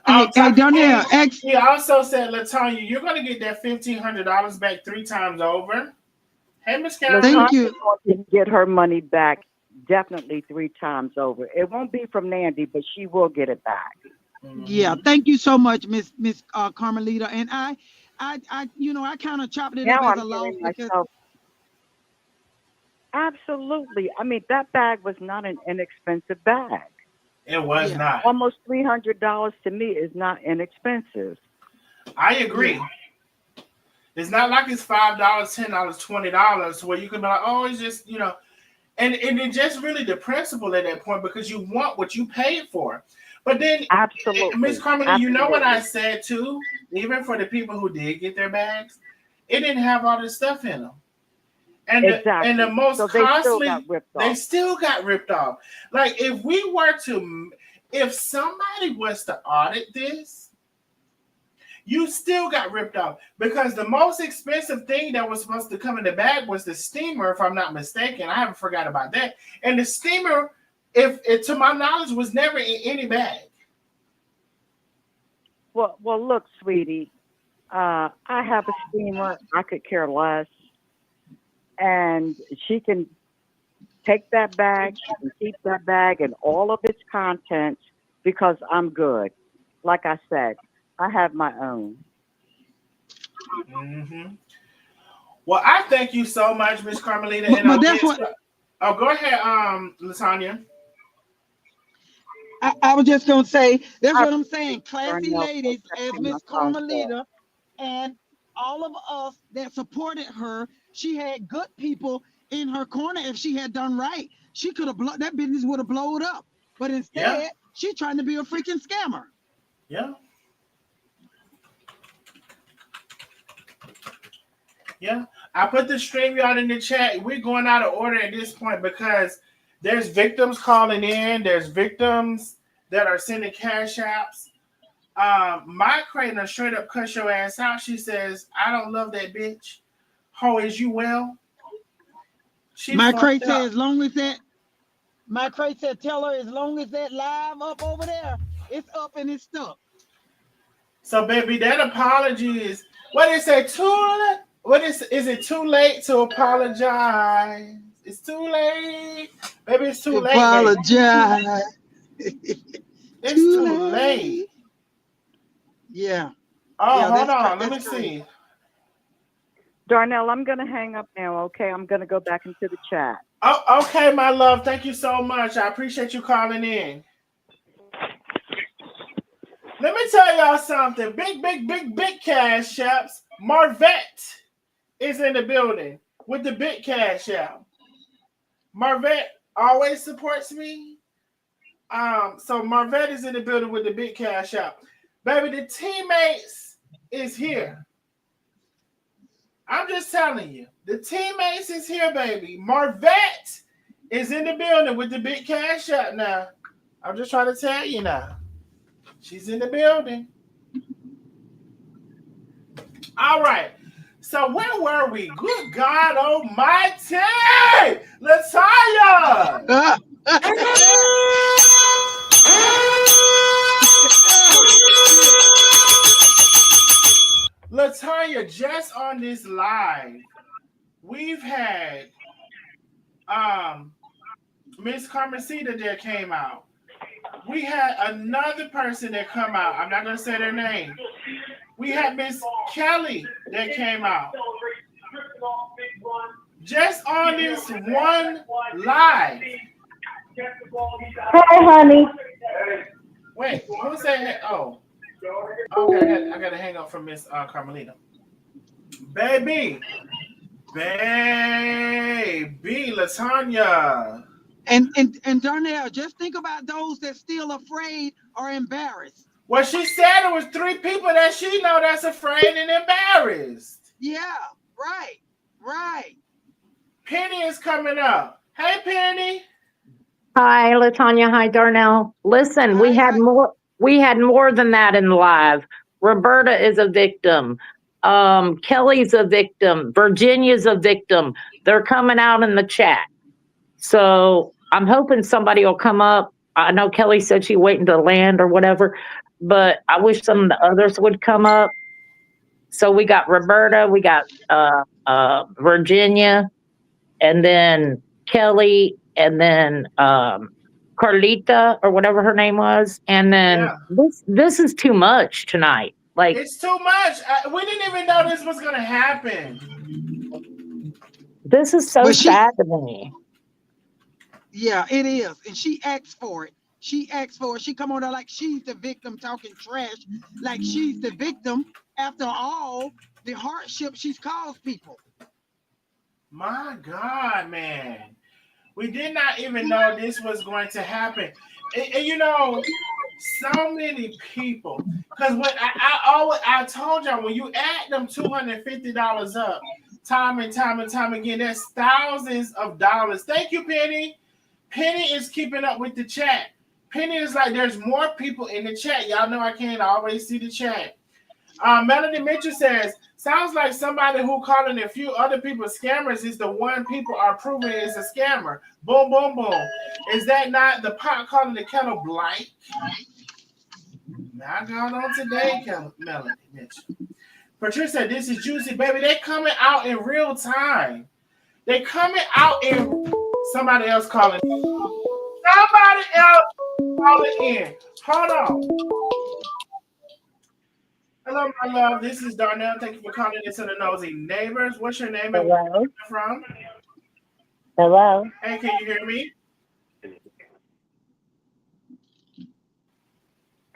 Hey, Donnell, Takaki, he also said, Latanya, you're going to get that $1,500 back 3 times over. Hey, Miss Latanya thank Carolyn. you. can get her money back definitely 3 times over. It won't be from Nandy, but she will get it back. Yeah, Mm-hmm. thank you so much, Miss Carmelita. And I kind of chopped it up Now as I'm a loss hearing because myself. Absolutely. I mean, that bag was not an inexpensive bag. It was yeah, not. Almost $300 to me is not inexpensive. I yeah, agree. It's not like it's $5, $10, $20 where you can be like, oh, it's just, and it's just really the principle at that point because you want what you paid for. But then, Miss Absolutely. Carmen, you know what I Absolutely. said too? Even for the people who did get their bags, it didn't have all this stuff in them. And the Exactly. most So they still got costly, ripped they off. still got ripped off. Like if somebody was to audit this, you still got ripped off because the most expensive thing that was supposed to come in the bag was the steamer, if I'm not mistaken. I haven't forgot about that. And the steamer, if it, to my knowledge, was never in any bag. Well, look, sweetie. I have a steamer. I could care less. And she can take that bag. She can keep that bag and all of its contents because I'm good. Like I said, I have my own. Mm-hmm. Well, I thank you so much, Miss Carmelita. And But that's what oh, go ahead, Latanya. I was just gonna say. That's I what I'm saying. Classy Darnell for ladies, as accepting my Miss phone call. Carmelita, and all of us that supported her. She had good people in her corner. If she had done right, she could have that business would have blowed up. But Yeah, instead, she's trying to be a freaking scammer. yeah, yeah. I put the StreamYard in the chat. We're going out of order at this point because there's victims calling in. There's victims that are sending cash apps. My Creighton straight up cuss your ass out. She says, I don't love that bitch. Ho, is you well? She My crate fucked said, up. as long as that, my crate said, tell her as long as that live up over there, it's up and it's stuck. So, baby, that apology is what is it too? What is it too late to apologize? It's too late, baby. It's too late, baby. Apologize. It's Too too late. late. Yeah. Oh, Yeah, hold on. Let that's me crazy. see. Darnell, I'm going to hang up now, okay? I'm going to go back into the chat. Oh, okay, my love. Thank you so much. I appreciate you calling in. Let me tell y'all something. Big cash apps. Marvette is in the building with the big cash app. Marvette always supports me. So Marvette is in the building with the big cash app. Baby, the teammates is here. I'm just telling you. The teammates is here, baby. Marvette is in the building with the big cash app now. I'm just trying to tell you now. She's in the building. All right. So where were we? Good God Almighty, Latanya. Latanya, just on this live, we've had Miss Carmencita that came out. We had another person that come out. I'm not gonna say their name. We had Miss Kelly that came out. Just on this one live. Hi, honey. Wait, who said that? Oh, okay. I gotta hang up from Miss Carmelita. Baby, Latanya. And Darnell, just think about those that still afraid or embarrassed. Well, she said it was 3 people that she know that's afraid and embarrassed. Yeah, right. Penny is coming up. Hey, Penny. Hi, Latanya. Hi, Darnell. Listen, we had more. We had more than that in live. Roberta is a victim. Kelly's a victim. Virginia's a victim. They're coming out in the chat. So I'm hoping somebody will come up. I know Kelly said she's waiting to land or whatever, but I wish some of the others would come up. So we got Roberta, we got Virginia, and then Kelly, and then Carlita or whatever her name was, and then this is too much tonight. Like, it's too much. We didn't even know this was gonna happen. This is so sad to me. Yeah, it is, and she asked for it. She come on there like she's the victim, talking trash, like she's the victim after all the hardship she's caused people. My God, man. We did not even know this was going to happen. And you know, so many people. Because when I told y'all, when you add them $250 up, time and time again, that's thousands of dollars. Thank you, Penny. Penny is keeping up with the chat. Penny is like, there's more people in the chat. Y'all know I can't always see the chat. Melody Mitchell says, sounds like somebody who calling a few other people scammers is the one people are proving is a scammer. Boom, boom, boom. Is that not the pot calling the kettle black? Not going on today, Melody Mitchell. Patricia said, this is juicy, baby. They coming out in real time. They coming out in somebody else calling. Somebody else calling in. Hold on. Hello, my love. This is Darnell. Thank you for calling into the Nosy Neighbors. What's your name and where Hello? you from? Hello? Hey, can you hear me?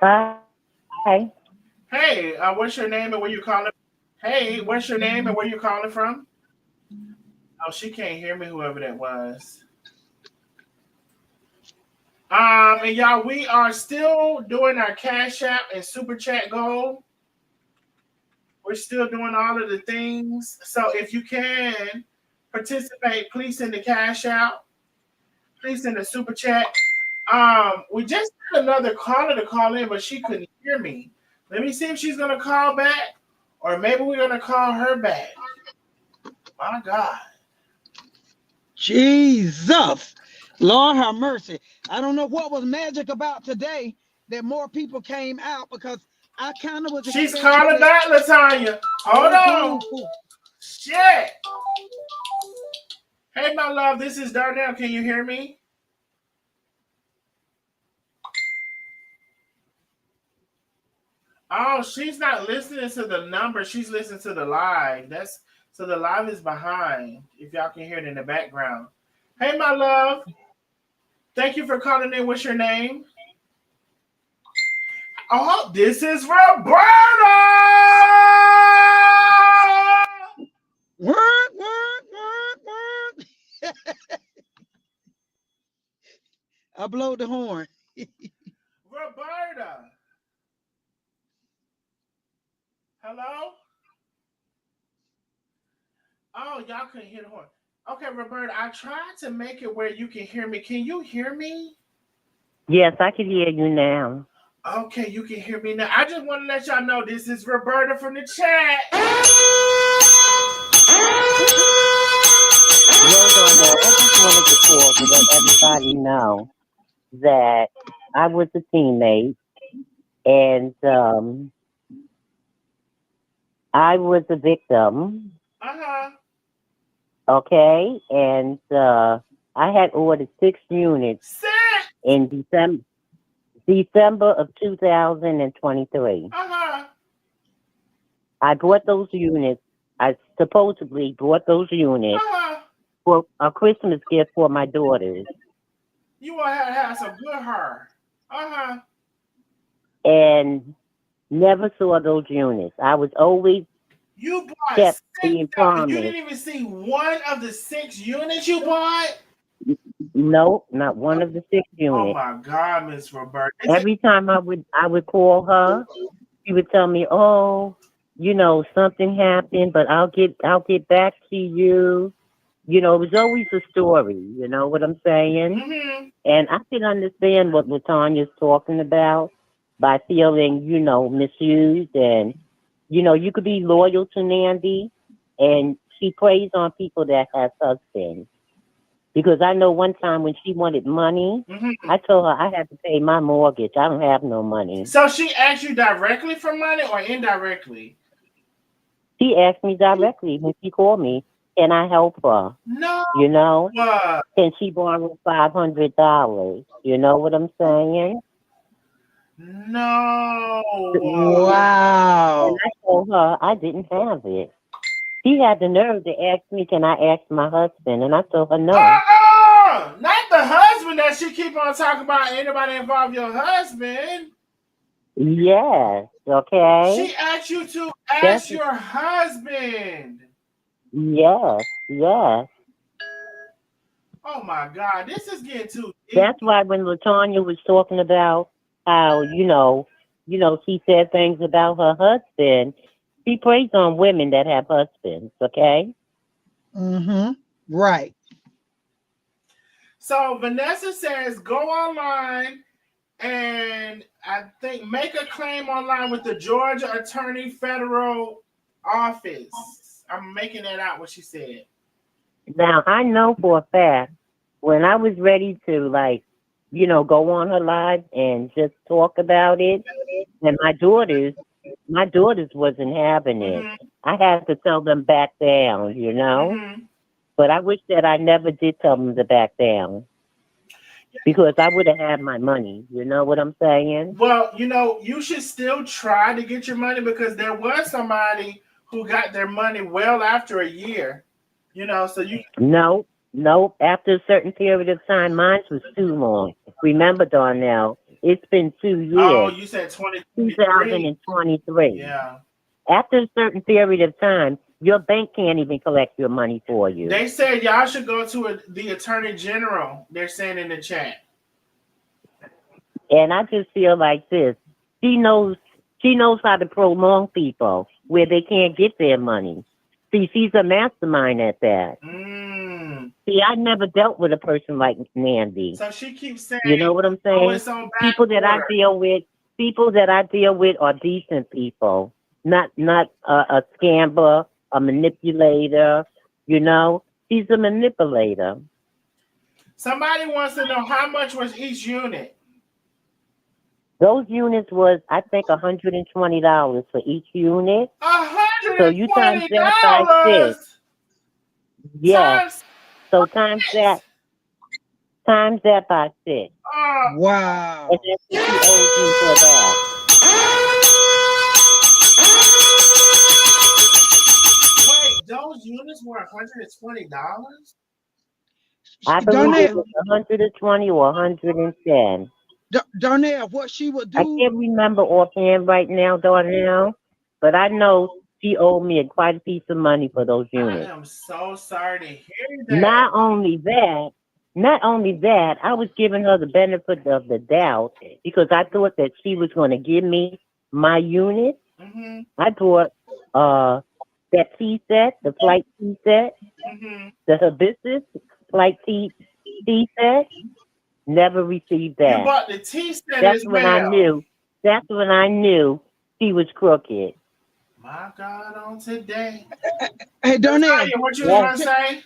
Hi. Hey, what's your name and where you calling? Hey, what's your name and where you calling from? Oh, she can't hear me, whoever that was. And y'all, we are still doing our Cash App and Super Chat goal. We're still doing all of the things. So if you can participate, please send the Cash out. Please send the Super Chat. We just had another caller to call in, but she couldn't hear me. Let me see if she's gonna call back, or maybe we're gonna call her back. My God. Jesus. Lord have mercy. I don't know what was magic about today that more people came out, because I kind of was She's calling back, Latanya. Hold on. Shit. Hey, my love, this is Darnell. Can you hear me? Oh, she's not listening to the number. She's listening to the live. So the live is behind, if y'all can hear it in the background. Hey, my love. Thank you for calling in. What's your name? Oh, this is Roberta! Work. I blow the horn. Roberta. Hello? Oh, y'all couldn't hear the horn. Okay, Roberta, I tried to make it where you can hear me. Can you hear me? Yes, I can hear you now. Okay, you can hear me now. I just want to let y'all know this is Roberta from the chat. Well, Darnell, I just wanted to call to let everybody know that I was a teammate, and I was a victim. Uh-huh. Okay, and I had ordered 6 units in December of 2023. Uh-huh. I bought those units. I supposedly bought those units for a Christmas gift for my daughters. You want to have some good hair. Uh-huh. And never saw those units. I was always You bought kept 6 being of them. promised. You didn't even see one of the 6 units you bought? No, not one of the 6 units. Oh my God, Miss Roberta. Every time I would call her, she would tell me, "Oh, something happened, but I'll get back to you." It was always a story. You know what I'm saying? Mm-hmm. And I can understand what Latanya's talking about by feeling, misused, and you could be loyal to Nandy, and she preys on people that have husbands. Because I know one time when she wanted money, I told her I had to pay my mortgage. I don't have no money. So she asked you directly for money or indirectly? She asked me directly when she called me, can I help her? No. Can she borrow $500? You know what I'm saying? No. Wow. And I told her I didn't have it. She had the nerve to ask me, can I ask my husband? And I told her no. Not the husband that she keep on talking about. Anybody involve your husband? Yes, okay. She asked you to ask your husband. Yes. Oh my God, this is getting too deep. That's why when Latanya was talking about how, she said things about her husband, she preys on women that have husbands, okay? Mm-hmm. Right. So Vanessa says, go online and I think make a claim online with the Georgia Attorney Federal Office. I'm making that out what she said. Now, I know for a fact, when I was ready to, go on her live and just talk about it, and my daughters my daughters wasn't having it. Mm-hmm. I had to tell them back down, you know. Mm-hmm. But I wish that I never did tell them to back down because I would have had my money. You know what I'm saying? Well, you should still try to get your money because there was somebody who got their money well after a year. So you. No, no. After a certain period of time, mine was too long. Remember, Darnell, it's been 2 years, Oh, you said 2023. 2023. Yeah. After a certain period of time, your bank can't even collect your money for you. They said y'all should go to the attorney general. They're saying in the chat. And I just feel like this. She knows she knows how to prolong people where they can't get their money. See, she's a mastermind at that. Mm. See, I never dealt with a person like Nandy. So she keeps saying, You know what I'm "Oh, saying? it's on back People that I order." people that I deal with are decent people, not a scammer, a manipulator. You know, she's a manipulator. Somebody wants to know how much was each unit. Those units was, I think, $120 for each unit. So you times that by $120 six. Yes. times So times that by six. Wow. And that's what she owes me for that. Wait, those units were $120? I believe it was 120 or 110. Darnell, what she would I do? can't remember offhand right now, Darnell, but I know she owed me quite a piece of money for those I units. am so sorry to hear that. Not only that, I was giving her the benefit of the doubt because I thought that she was going to give me my unit. Mm-hmm. I thought that tea set, the flight tea set, Mm-hmm. the hibiscus flight tea set, never received You that. bought the tea set That's as when I well. knew. That's when I knew she was crooked. My God, on today. Hey, Darnell. Tanya, what you Yeah. was gonna say?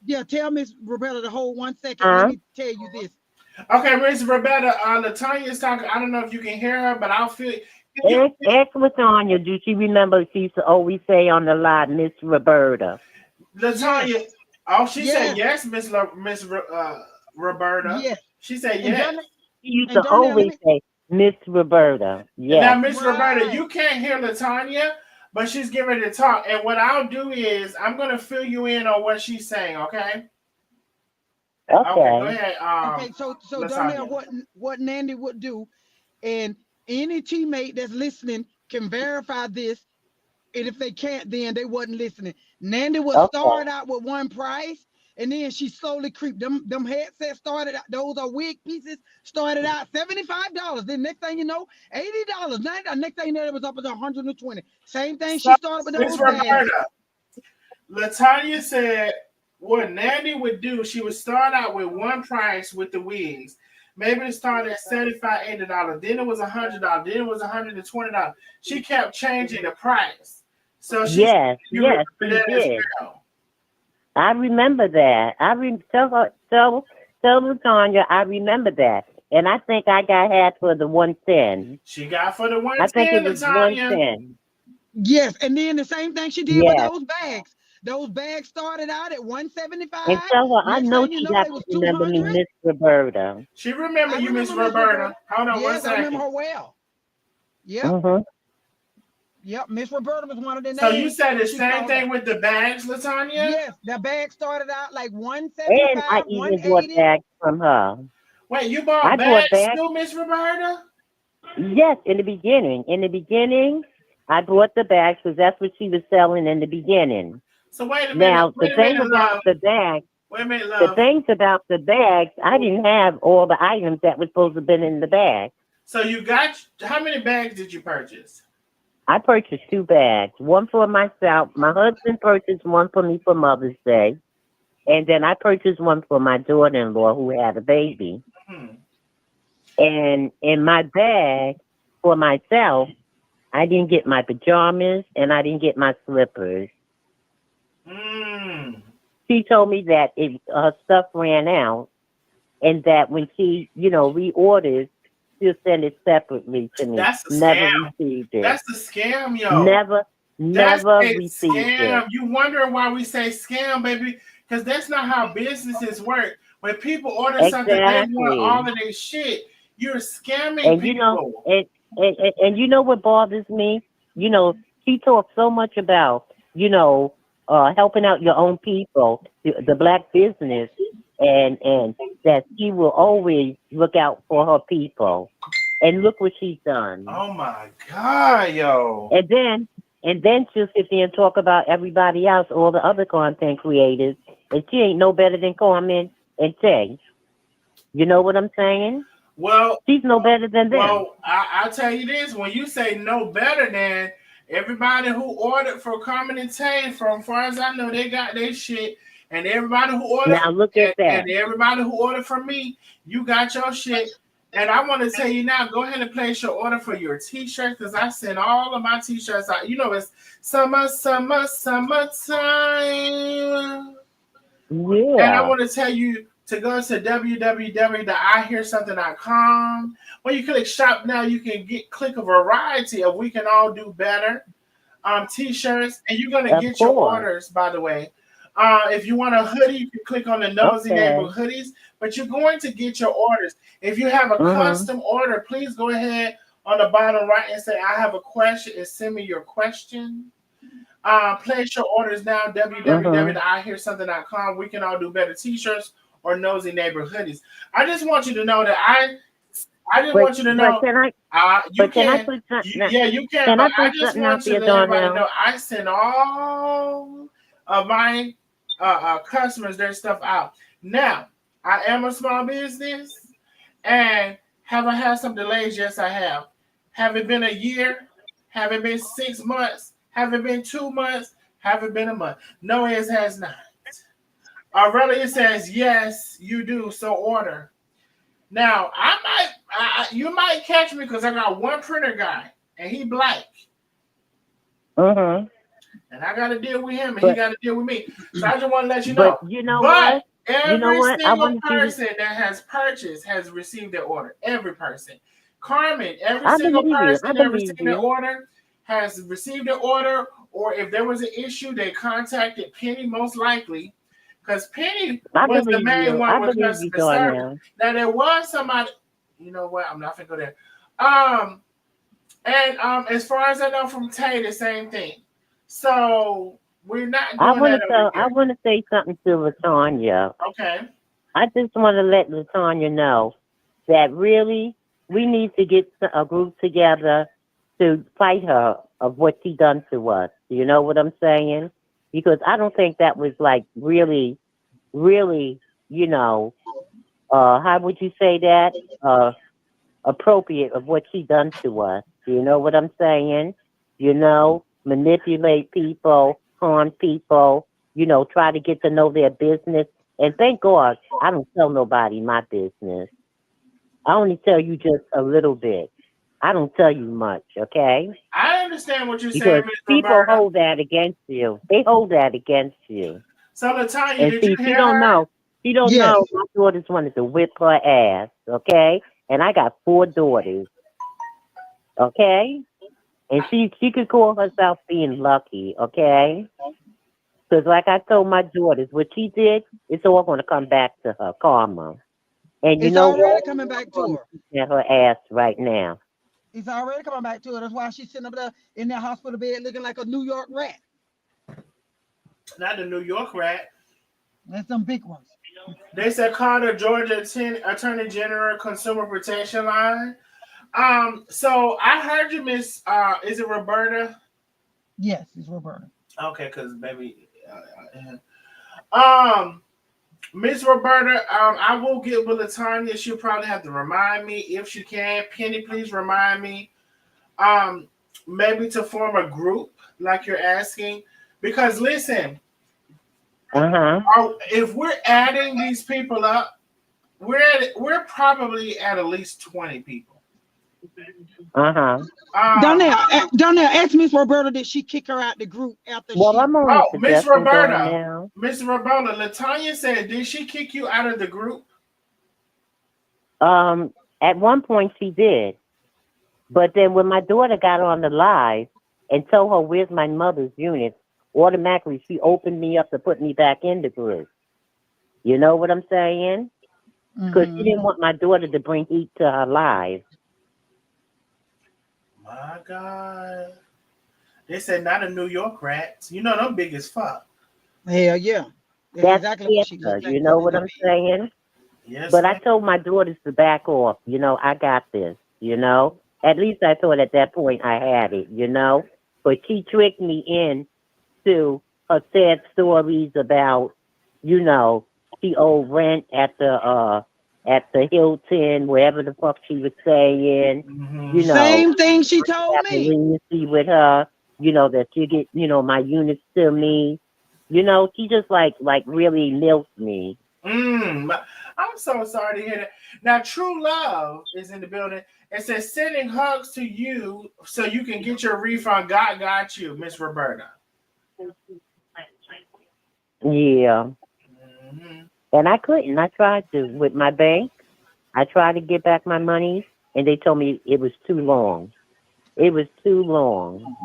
Yeah, tell Miss Roberta to hold 1 second. Huh? Let me tell you this. Okay, Miss Roberta, Latanya's talking. I don't know if you can hear her, but I'll feel. Ask Latanya, do she remember she used to always say on the line, Miss Roberta? Latanya. Yes. Oh, she Yes. said yes, Miss Roberta. Yes. She said And yes. Darnell, She used and to Darnell, always say, Miss Roberta. Now, Yes. Miss Roberta, Right. you can't hear Latanya, but she's getting ready to talk. And what I'll do is I'm gonna fill you in on what she's saying. Okay. Okay. Go Okay. ahead. Okay, so Darnell, Latanya. what Nandy would do, and any teammate that's listening can verify this. And if they can't, then they wasn't listening. Nandy would Okay. start out with one price, and then she slowly creeped. Them headsets started out, those are wig pieces, started out $75. Then next thing you know, $80. Next thing you know, it was up to 120. Same thing So, she started with Miss those bags. Roberta, Latanya said what Nandy would do, she would start out with one price with the wigs. Maybe it started at $75, $80. Then it was $100. Then it was $120. She kept changing the price. So she Yes, you yes, remember she that as did. well. I remember that. Tell Latanya, I remember that. And I think I got half for the 110. She got for the I think it 110, was Latanya. 110. Yes, and then the same thing she did with Yes. those bags. Those bags started out at 175. And tell her, I Next know thing you she know, got they was to remember me, 200. Miss Roberta. She remember I you, Miss remember Miss Roberta. Roberta. Hold on one Yes, I remember second. her well. Yep, Mm-hmm. yep. Miss Roberta was one of the names. So you said the she same called thing out. with the bags, Latanya? Yes, the bag started out like And 175, I even bought 180. bags from her. Wait, you I bought bought bags bags. too, Miss Roberta? Yes, in the beginning. In the beginning, I bought the bags because that's what she was selling in the beginning. So wait a Now, minute, love. the bags, Wait a minute, the love. things about the bags, I didn't have all the items that were supposed to have been in the bag. So you got how many bags did you purchase? I purchased 2 bags, one for myself. My husband purchased one for me for Mother's Day. And then I purchased one for my daughter-in-law who had a baby. Hmm. And in my bag for myself, I didn't get my pajamas and I didn't get my slippers. Mm. She told me that her stuff ran out and that when she, reorders, she'll send it separately to me. That's a Never scam. received it. That's a scam, yo. Never That's a received scam. it. You wondering why we say scam, baby? Because that's not how businesses work. When people order something, they want all of their shit. You're scamming And people. and you know what bothers me? She talks so much about, helping out your own people, the black business, and that she will always look out for her people. And look what she's done. Oh my God, yo. And then she'll sit there and talk about everybody else, all the other content creators, and she ain't no better than Carmen and Tay. You know what I'm saying? Well, she's no better than them. Well, I'll tell you this: when you say no better than, everybody who ordered for Carmen and Tay, from far as I know, they got their shit. And everybody who ordered, now look at that. And everybody who ordered from me, you got your shit. And I want to tell you now, go ahead and place your order for your t-shirt, because I sent all of my t-shirts out. You know, it's summertime. Yeah. And I want to tell you to go to www.ihearsomething.com. When you click shop now, you can click a variety of We Can All Do Better t-shirts, and you're going to get your orders, by the way. If you want a hoodie, you can click on the Nosy Neighbor hoodies, but you're going to get your orders. If you have a custom order, please go ahead on the bottom right and say, I have a question, and send me your question. Place your orders now, www.ihearsomething.com. We Can All Do Better t-shirts or Nosy Neighbor hoodies. I just want you to know that I just want you to know. Can I put something? Yeah, you can. But I just want you to let everybody know I send all of my customers their stuff out. Now, I am a small business, and have I had some delays? Yes, I have. Have it been a year? Have it been 6 months? Have it been 2 months? Have it been a month? No, it has not. Rather, it says, yes, you do, so order. Now, you might catch me because I got one printer guy, and he black. And I got to deal with him, and he got to deal with me. So I just want to let you know. But you know what? Every single person that has purchased has received their order. Every person. Carmen, every single person that received their order has received their order, or if there was an issue, they contacted Penny most likely, because Penny was the main one with customer service. Now there was somebody, you know what? I'm not gonna go there. And as far as I know from Tay, the same thing. So we're not doing that. I want to say something to LaTanya. Okay. I just want to let LaTanya know that really we need to get a group together to fight her of what she done to us. You know what I'm saying? Because I don't think that was like really, how would you say that? Appropriate of what she done to us. You know what I'm saying? Manipulate people, harm people, try to get to know their business. And thank God I don't tell nobody my business. I only tell you just a little bit. I don't tell you much, okay? I understand what you're saying, Ms. people Roberta. hold that against you. They hold that against you. So LaTanya, did you hear she don't her? know. She don't know. My daughters wanted to whip her ass, okay? And I got 4 daughters, okay? And she could call herself being lucky, okay? Because like I told my daughters, what she did, it's all going to come back to her, karma. And it's already coming back to her. At her ass right now. It's already coming back to her. That's why she's sitting up there in that hospital bed looking like a New York rat. Not the New York rat. That's some big ones. They said call the Georgia Attorney General Consumer Protection Line. So I heard you, Miss. Is it Roberta? Yes, it's Roberta. Okay, because baby. Miss Roberta, I will get with LaTanya. She'll probably have to remind me if she can. Penny, please remind me. Maybe to form a group like you're asking, because listen. If we're adding these people up, we're probably at least 20 people. Donnell, ask Miss Roberta, did she kick her out the group after Miss Roberta, LaTanya said, did she kick you out of the group? At one point she did. But then when my daughter got on the live and told her where's my mother's unit, automatically she opened me up to put me back in the group. You know what I'm saying? Because she didn't want my daughter to bring heat to her live. My God. They said not a New York rat. You know them big as fuck. Hell yeah. That's Exactly what she her, looked you like know coming what to I'm be. saying? Yes, But I ma'am. told my daughters to back off. You know, I got this, you know? At least I thought at that point I had it, you know? But she tricked me into her sad stories about, you know, she owed rent at the Hilton, wherever the fuck she was saying, you Mm-hmm. know, Same thing she told have me. leniency with her, you know, that you get, you know, my units to me. You know, she just like really milked me. I'm so sorry to hear that. Now, True Love is in the building. It says sending hugs to you so you can get your refund. God got you, Miss Roberta. Yeah. Mm-hmm. And I couldn't. I tried to with my bank. I tried to get back my money and they told me it was too long. It was too long.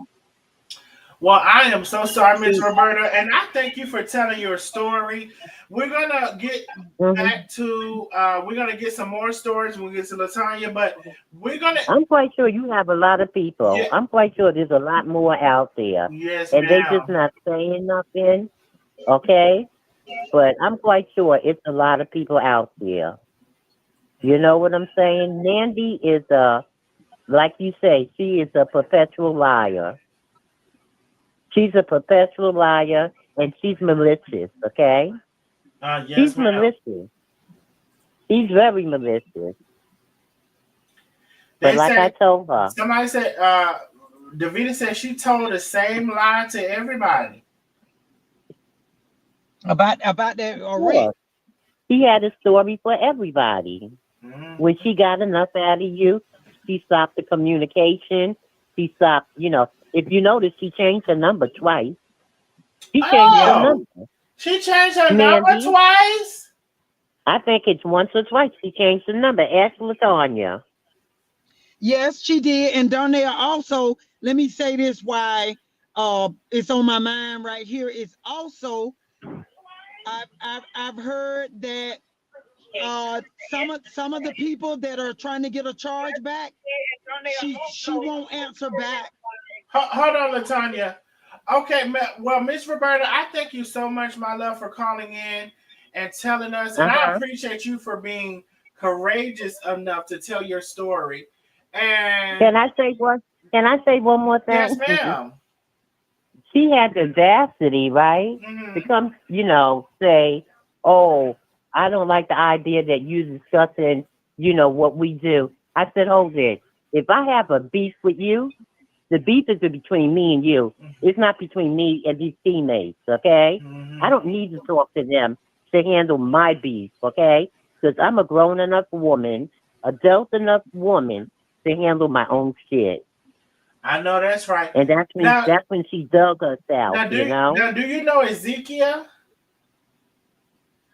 Well, I am so sorry, Miss See, Roberta, and I thank you for telling your story. We're gonna get mhm. back to we're gonna get some more stories when we get to Latanya, but we're gonna I'm quite sure you have a lot of people. yeah, I'm quite sure there's a lot more out there. yes, And they just ma'am. not saying nothing, okay? But I'm quite sure it's a lot of people out there. You know what I'm saying? Nandy is like you say, she is a perpetual liar. She's a perpetual liar and she's malicious, okay? She's Yes, ma'am. malicious. She's very malicious. But They like I say told her, somebody said Davita said she told the same lie to everybody. About that rent. sure, she had a story for everybody. When Mm-hmm. she got enough out of you, she stopped the communication. She stopped, you know, if you notice, she changed her number twice. She changed her Yeah. Oh, number. she changed her number Nandy, twice. I think it's once or twice she changed the number. Ask Latonya. Yes, she did. And Darnell also, let me say this why it's on my mind right here. It's also I've heard that some of the people that are trying to get a charge back, she won't answer back. Hold on, Latanya. Okay, well, Miss Roberta, I thank you so much, my love, for calling in and telling us, and I Uh-huh. appreciate you for being courageous enough to tell your story. And Can I say one? Can I say one more yes, thing? ma'am. She had the audacity, right, to Mm-hmm. come, you know, say, "Oh, I don't like the idea that you discussing, you know, what we do." I said, "Hold it. If I have a beef with you, the beef is between me and you. It's not between me and these teammates, okay? I Mm-hmm. don't need to talk to them to handle my beef, okay? Because I'm a grown enough woman, adult enough woman to handle my own shit." I know that's right. And Now, that's when she dug herself, you know? now, do you know Ezekiel?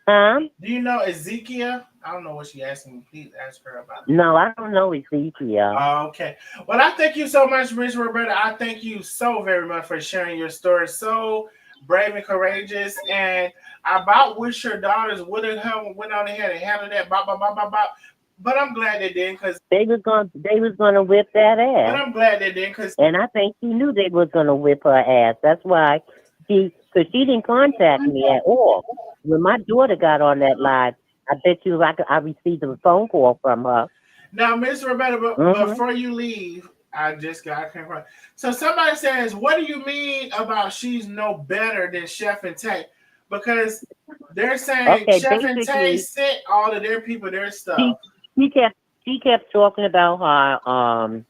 Huh? Do you know Ezekiel? I don't know what she asked me. Please ask her about it. No, I don't know Ezekiel. Okay. Well, I thank you so much, Miss Roberta. I thank you so very much for sharing your story. So brave and courageous. And I about wish your daughters would have went on ahead and handled that. Bop, bop, bop, bop, bop. But I'm glad they didn't, because They was gonna whip that but ass. I'm glad they didn't, because And I think she knew they was gonna whip her ass. That's why cause she didn't contact me at all. When my daughter got on that live, I bet you I received a phone call from her. now, Miss Roberta, but Hmm. before you leave, I can't remember. So somebody says, what do you mean about she's no better than Chef and Tay? Because they're saying Okay, Chef and Tay basically sent all of their people their she stuff. she kept she kept talking about her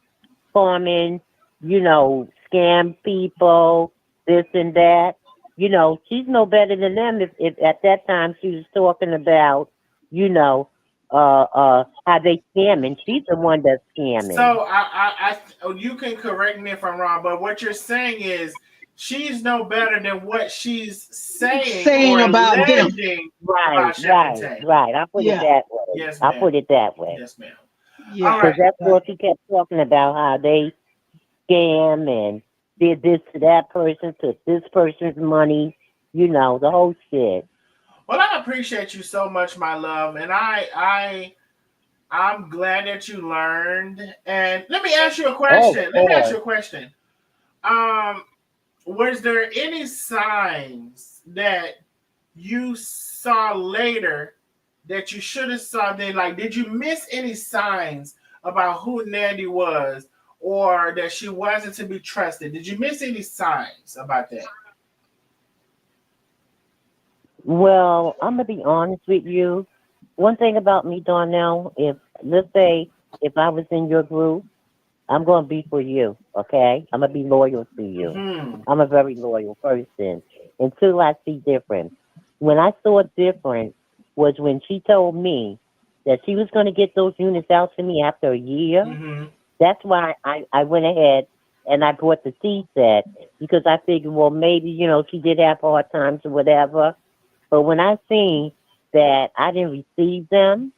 farming, you know, scam people, this and that. You know, she's no better than them if at that time she was talking about, you know, how they scamming. She's the one that's scamming. So you can correct me if I'm wrong, but what you're saying is she's no better than what she's saying or Saying about them. alleging Right, about Chef and right, Tay. right. I put it Yeah. that way. Yes, I ma'am. put it that way. Yes, ma'am. Yeah. right. Because that's what she kept talking about, how they scam and did this to that person, took this person's money, the whole shit. Well, I appreciate you so much, my love, and I'm glad that you learned. And let me ask you a Oh, of question. Let me ask course. you a question. Um, was there any signs that you saw later that you should have saw then? Like, did you miss any signs about who Nandy was, or that she wasn't to be trusted? Did you miss any signs about that? Well, I'm gonna be honest with you. One thing about me, Darnell, if let's say if I was in your group, I'm gonna be for you, okay? I'm gonna be loyal to you. Hmm. I'm a very loyal person until I see different. When I saw different was when she told me that she was gonna get those units out to me after a year. Hmm. That's why I went ahead and I bought the tea set because I figured, well, maybe, she did have hard times or whatever. But when I seen that I didn't receive them,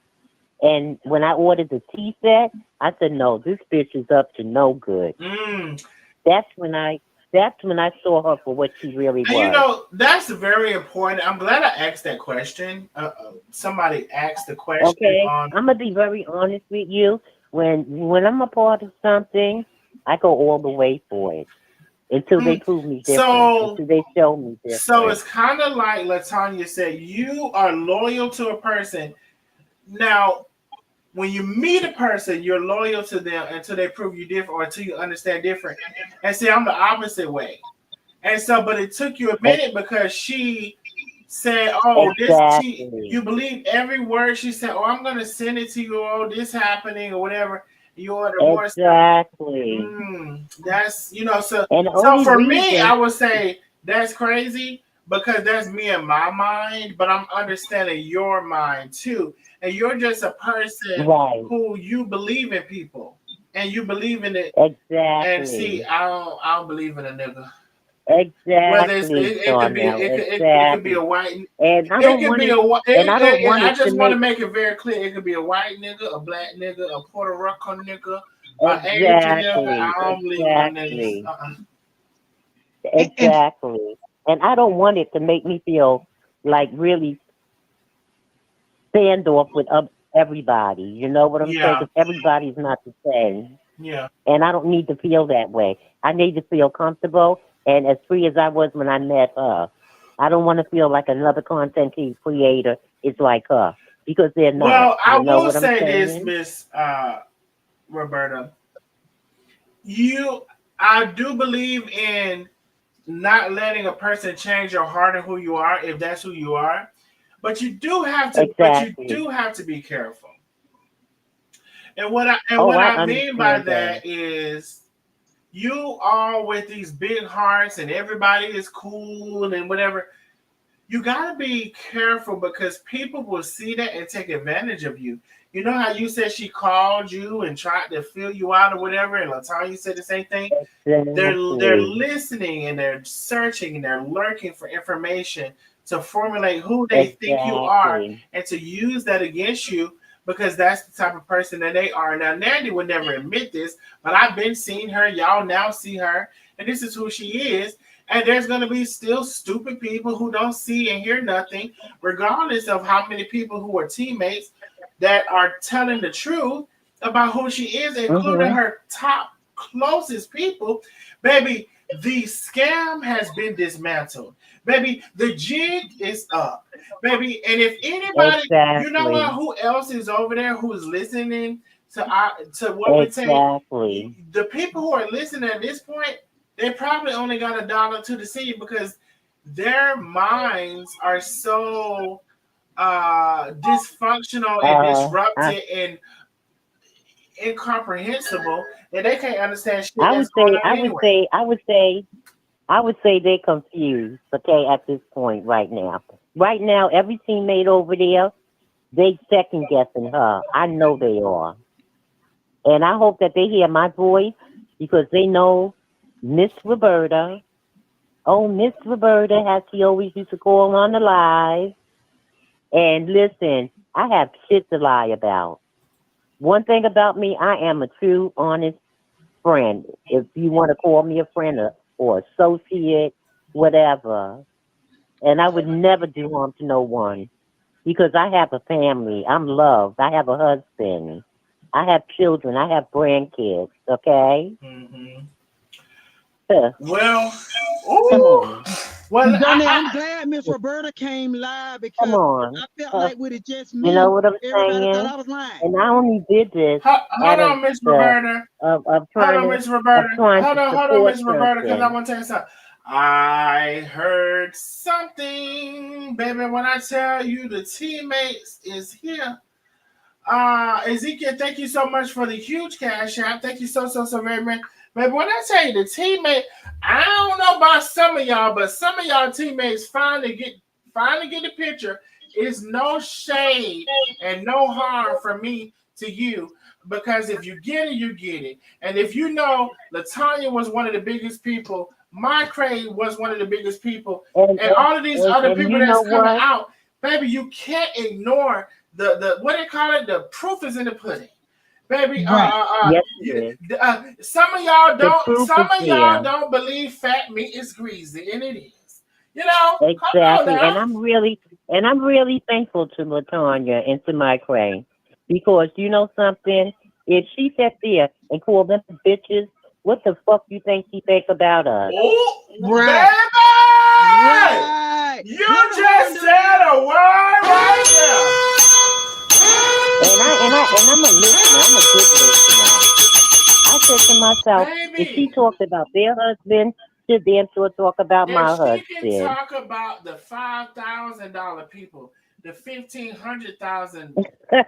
and when I ordered the tea set, I said, no, this bitch is up to no good. Mm. That's when I, that's when I saw her for what she really And was. that's very important. I'm glad I asked that question. Somebody asked the question Okay, on. I'm gonna be very honest with you. When I'm a part of something, I go all the way for it until they Mm. prove me different, So, until they show me so different. it's kind of like Latanya said. You are loyal to a person. Now, when you meet a person, you're loyal to them until they prove you different or until you understand different. And see, I'm the opposite way. And so, but it took you a Ex- minute because she said, "Oh, this she Exactly, you believe every word she said. Oh, I'm gonna send it to you. Oh, this happening or whatever. You order more stuff. exactly. That's So And the so only for me, I reason, would say that's crazy because that's me and my mind. But I'm understanding your mind too, and you're just a person right? who you believe in people and you believe in it. And see, Exactly, I don't believe in a nigga. Whether exactly, it could be Darnell. it could be a Exactly. white And I it don't could want be it. a whi- And I don't want I it to just want to make make it very clear. It could be a white nigga, a black nigga, a Puerto Rico nigga, a Asian nigga. I exactly, don't believe in no niggas. exactly, And exactly. And I don't want it to make me feel like really standoff with everybody. You know what I'm saying? Yeah, Because everybody's not the same. yeah. And I don't need to feel that way. I need to feel comfortable and as free as I was when I met her. I don't want to feel like another content creator is like her because they're not. Well, I You know will what I'm say this, saying? Miss Roberta. You, I do believe in not letting a person change your heart and who you are if that's who you are. But you Exactly. do have to be careful. And Oh, what I I mean by understand that. that is you all with these big hearts and everybody is cool and whatever. You gotta be careful because people will see that and take advantage of you. You know how you said she called you and tried to fill you out or whatever, and Latanya said the same thing. They're Exactly. listening and they're searching and they're lurking for information to formulate who they think you are Exactly. and to use that against you because that's the type of person that they are. Now Nandy would never admit this, but I've been seeing her. Y'all now see her, and this is who she is. And there's gonna be still stupid people who don't see and hear nothing, regardless of how many people who are teammates that are telling the truth about who she is, including Mhm. her top closest people. Baby, the scam has been dismantled. Baby, the jig is up. Baby, and if anybody, you know what, Exactly. who else is over there who is listening to what we say? Exactly. The people who are listening at this point, they probably only got $1 to the city because their minds are so dysfunctional and I disrupted and incomprehensible that they can't understand shit I that's would going say on I would anyway. say I would say I would say they're confused. Okay, at this point right now. Right now, every teammate over there, they second guessing her. I know they are. And I hope that they hear my voice because they know Miss Roberta. Oh, Miss Roberta, as she always used to call on the live. And listen, I have shit to lie about. one thing about me, I am a true, honest friend. If you want to call me a friend or associate, whatever. And I would never do harm to no one because I have a family. I'm loved. I have a husband. I have children. I have grandkids. Okay. Mm-hmm. Huh. Well, Come ooh, on. well, Darnell, I'm glad Miss Roberta came live Come because on. I felt like with it just You know me, what I'm everybody thought saying? I was lying. And I only did this hold out of on, Miss the Roberta. of Hold trying on, to Miss Roberta. Hold on, support Miss Roberta, because I something. want to tell you something. I heard something, baby. When I tell you the teammates is here. Ezekiel, thank you so much for the huge cash app. Thank you so very much. Baby, when I tell you the teammate, I don't know about some of y'all, but some of y'all teammates finally get the picture. It's no shade and no harm from me to you. Because if you get it, you get it. And if you know Latanya was one of the biggest people, my Craig was one of the biggest people, and all of these other people you that's know coming what? out, baby, you can't ignore the what they call it, the proof is in the pudding. Baby, Right. Yes, it is. some of y'all The don't proof is there. believe fat meat is greasy, and it is. You know, come on Exactly. now. And I'm really thankful to Latanya and to Mike Ray. Because you know something? If she sat there and called them bitches, what the fuck you think she think about us? Oh, Right. baby! Right. You Hold just on, said a word right And I'm a listener. I'm a good listener. I said to myself, there. if Baby, she talked about their husband, she'll damn sure talk about if my she can husband. talk about the $5,000 people, the 1,500,000,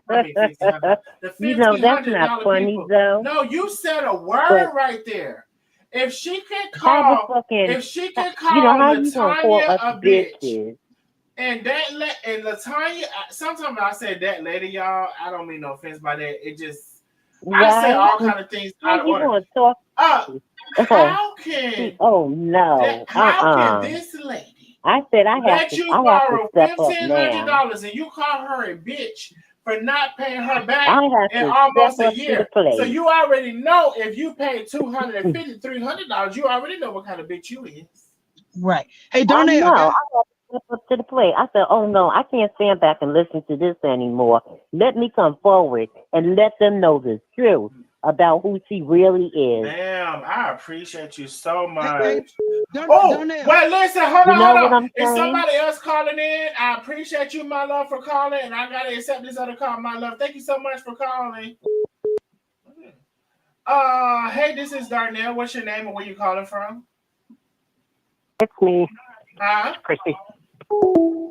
I mean 1,500, the You know, that's not $1,500 funny people. though. No, you said a But word right there. If she can how the call, fucking, if she can you know, call how you gonna call Latanya us a bitch, bitches? and and Latanya, sometimes I say that lady, y'all. I don't mean no offense by that. It just I say Right? all kind of things How out of you order. gonna talk? Uh, Oh, how can oh no. this lady I said let you I have to borrow step up now. $1,500 and you call her a bitch for not paying her back I have in to step almost a up to the year? So plate. you already know if you pay $250, $300, you already know what kind of bitch you is. Right. Hey, I Darnell, know. guys. I have to step up to the plate. I said, oh no, I can't stand back and listen to this anymore. Let me come forward and let them know the truth about who she really is. Ma'am, I appreciate you so Hey, much. Oh, Darnell. well, listen, hold You on, know hold what on. I'm Is saying? somebody else calling in? I appreciate you, my love, for calling, and I gotta accept this other call, my love. Thank you so much for calling. Hey, this is Darnell. What's your name and where you calling from? It's me, Huh? Chrissy.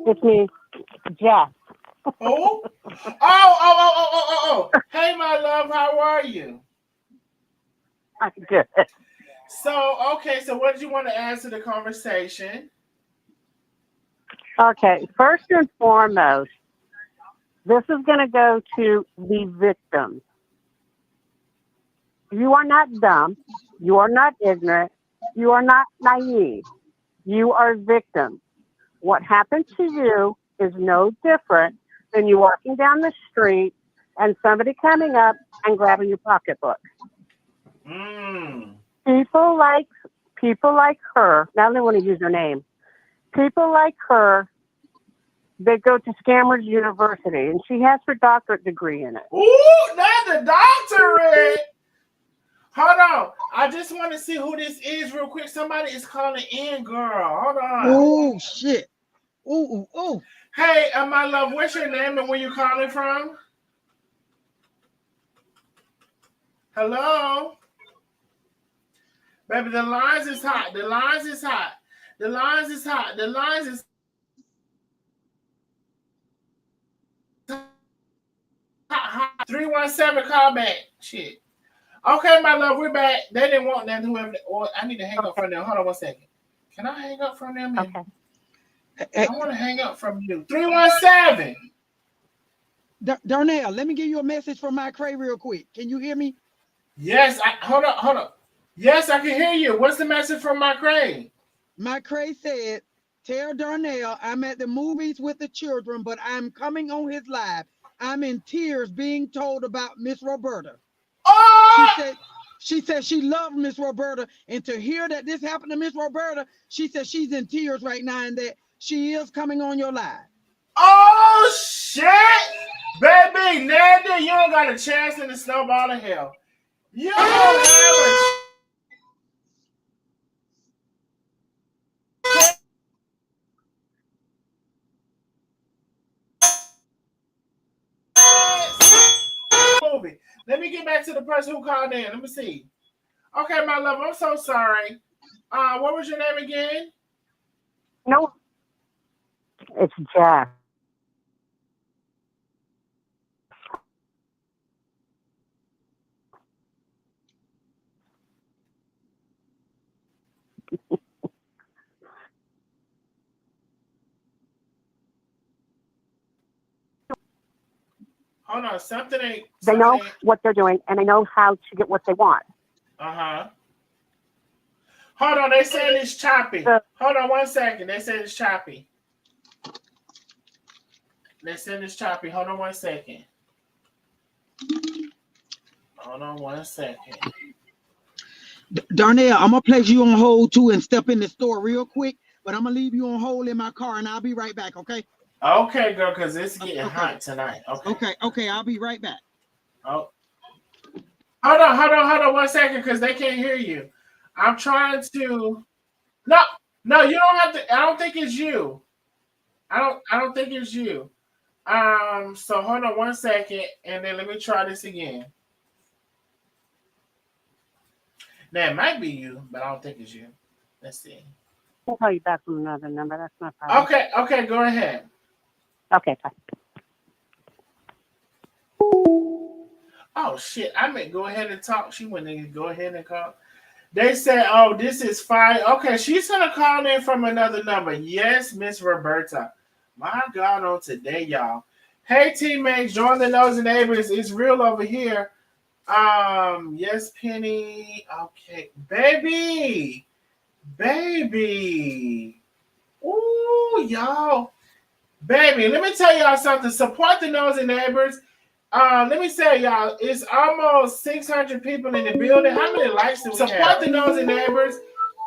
It's me, Jeff. Oh? Oh. Hey, my love, how are you? I'm good. So, okay, so what did you want to add to the conversation? Okay, first and foremost, this is going to go to the victims. You are not dumb. You are not ignorant. You are not naive. You are victims. What happened to you is no different than you walking down the street and somebody coming up and grabbing your pocketbook. Mm. People like her. Now they want to use her name. People like her. They go to Scammers University, and she has her doctorate degree in it. Ooh, not the doctorate. Hold on. I just want to see who this is real quick. Somebody is calling in, girl. Hold on. Oh shit. Oh. Hey, my love, what's your name and where you calling from? Hello? Baby, the lines is hot. The lines is hot. The lines is hot. The lines is hot. 317 call back. Shit. Okay, my love, we're back. They didn't want that. Whoever. Or I need to hang up from them. Hold on 1 second. Can I hang up from them? Okay. Hey, I want to hang up from you. 317. Darnell, let me give you a message from my Cray real quick. Can you hear me? Yes, hold up. Yes, I can hear you. What's the message from my Cray? My Cray said, tell Darnell I'm at the movies with the children, but I'm coming on his live. I'm in tears being told about Miss Roberta. Oh! She said she loved Miss Roberta, and to hear that this happened to Miss Roberta, she said she's in tears right now, and that she is coming on your live. Oh shit! Baby, Nandy, you don't got a chance in the snowball of hell. You don't have a movie. Let me get back to the person who called in. Let me see. Okay, my love, I'm so sorry. What was your name again? No, it's Jack. Hold on, something ain't. They know what they're doing, and they know how to get what they want. Uh-huh. Hold on, they saying it's choppy. Hold on 1 second. They said it's choppy. They said it's choppy. Hold on 1 second. Hold on 1 second. Darnell, I'm gonna place you on hold too and step in the store real quick, but I'm gonna leave you on hold in my car and I'll be right back, okay? Okay, girl, because it's getting hot tonight. Okay, I'll be right back. Oh. Hold on 1 second, because they can't hear you. I'm trying to. No, you don't have to. I don't think it's you. I don't think it's you. So hold on 1 second, and then let me try this again. Now it might be you, but I don't think it's you. Let's see. I'll call you back from another number. That's not problem. Okay, go ahead. Okay, fine. Oh shit! I meant go ahead and talk. She went in. Go ahead and call. They said, "Oh, this is fine." Okay, she's gonna call in from another number. Yes, Miss Roberta. My God, on today, y'all. Hey, teammates, join the nosy neighbors. It's real over here. Yes, Penny. Okay, baby. Ooh, y'all. Baby, let me tell y'all something. Support the nosy neighbors. Let me say, y'all, it's almost 600 people in the building. How many likes do we have? Support the nosy neighbors.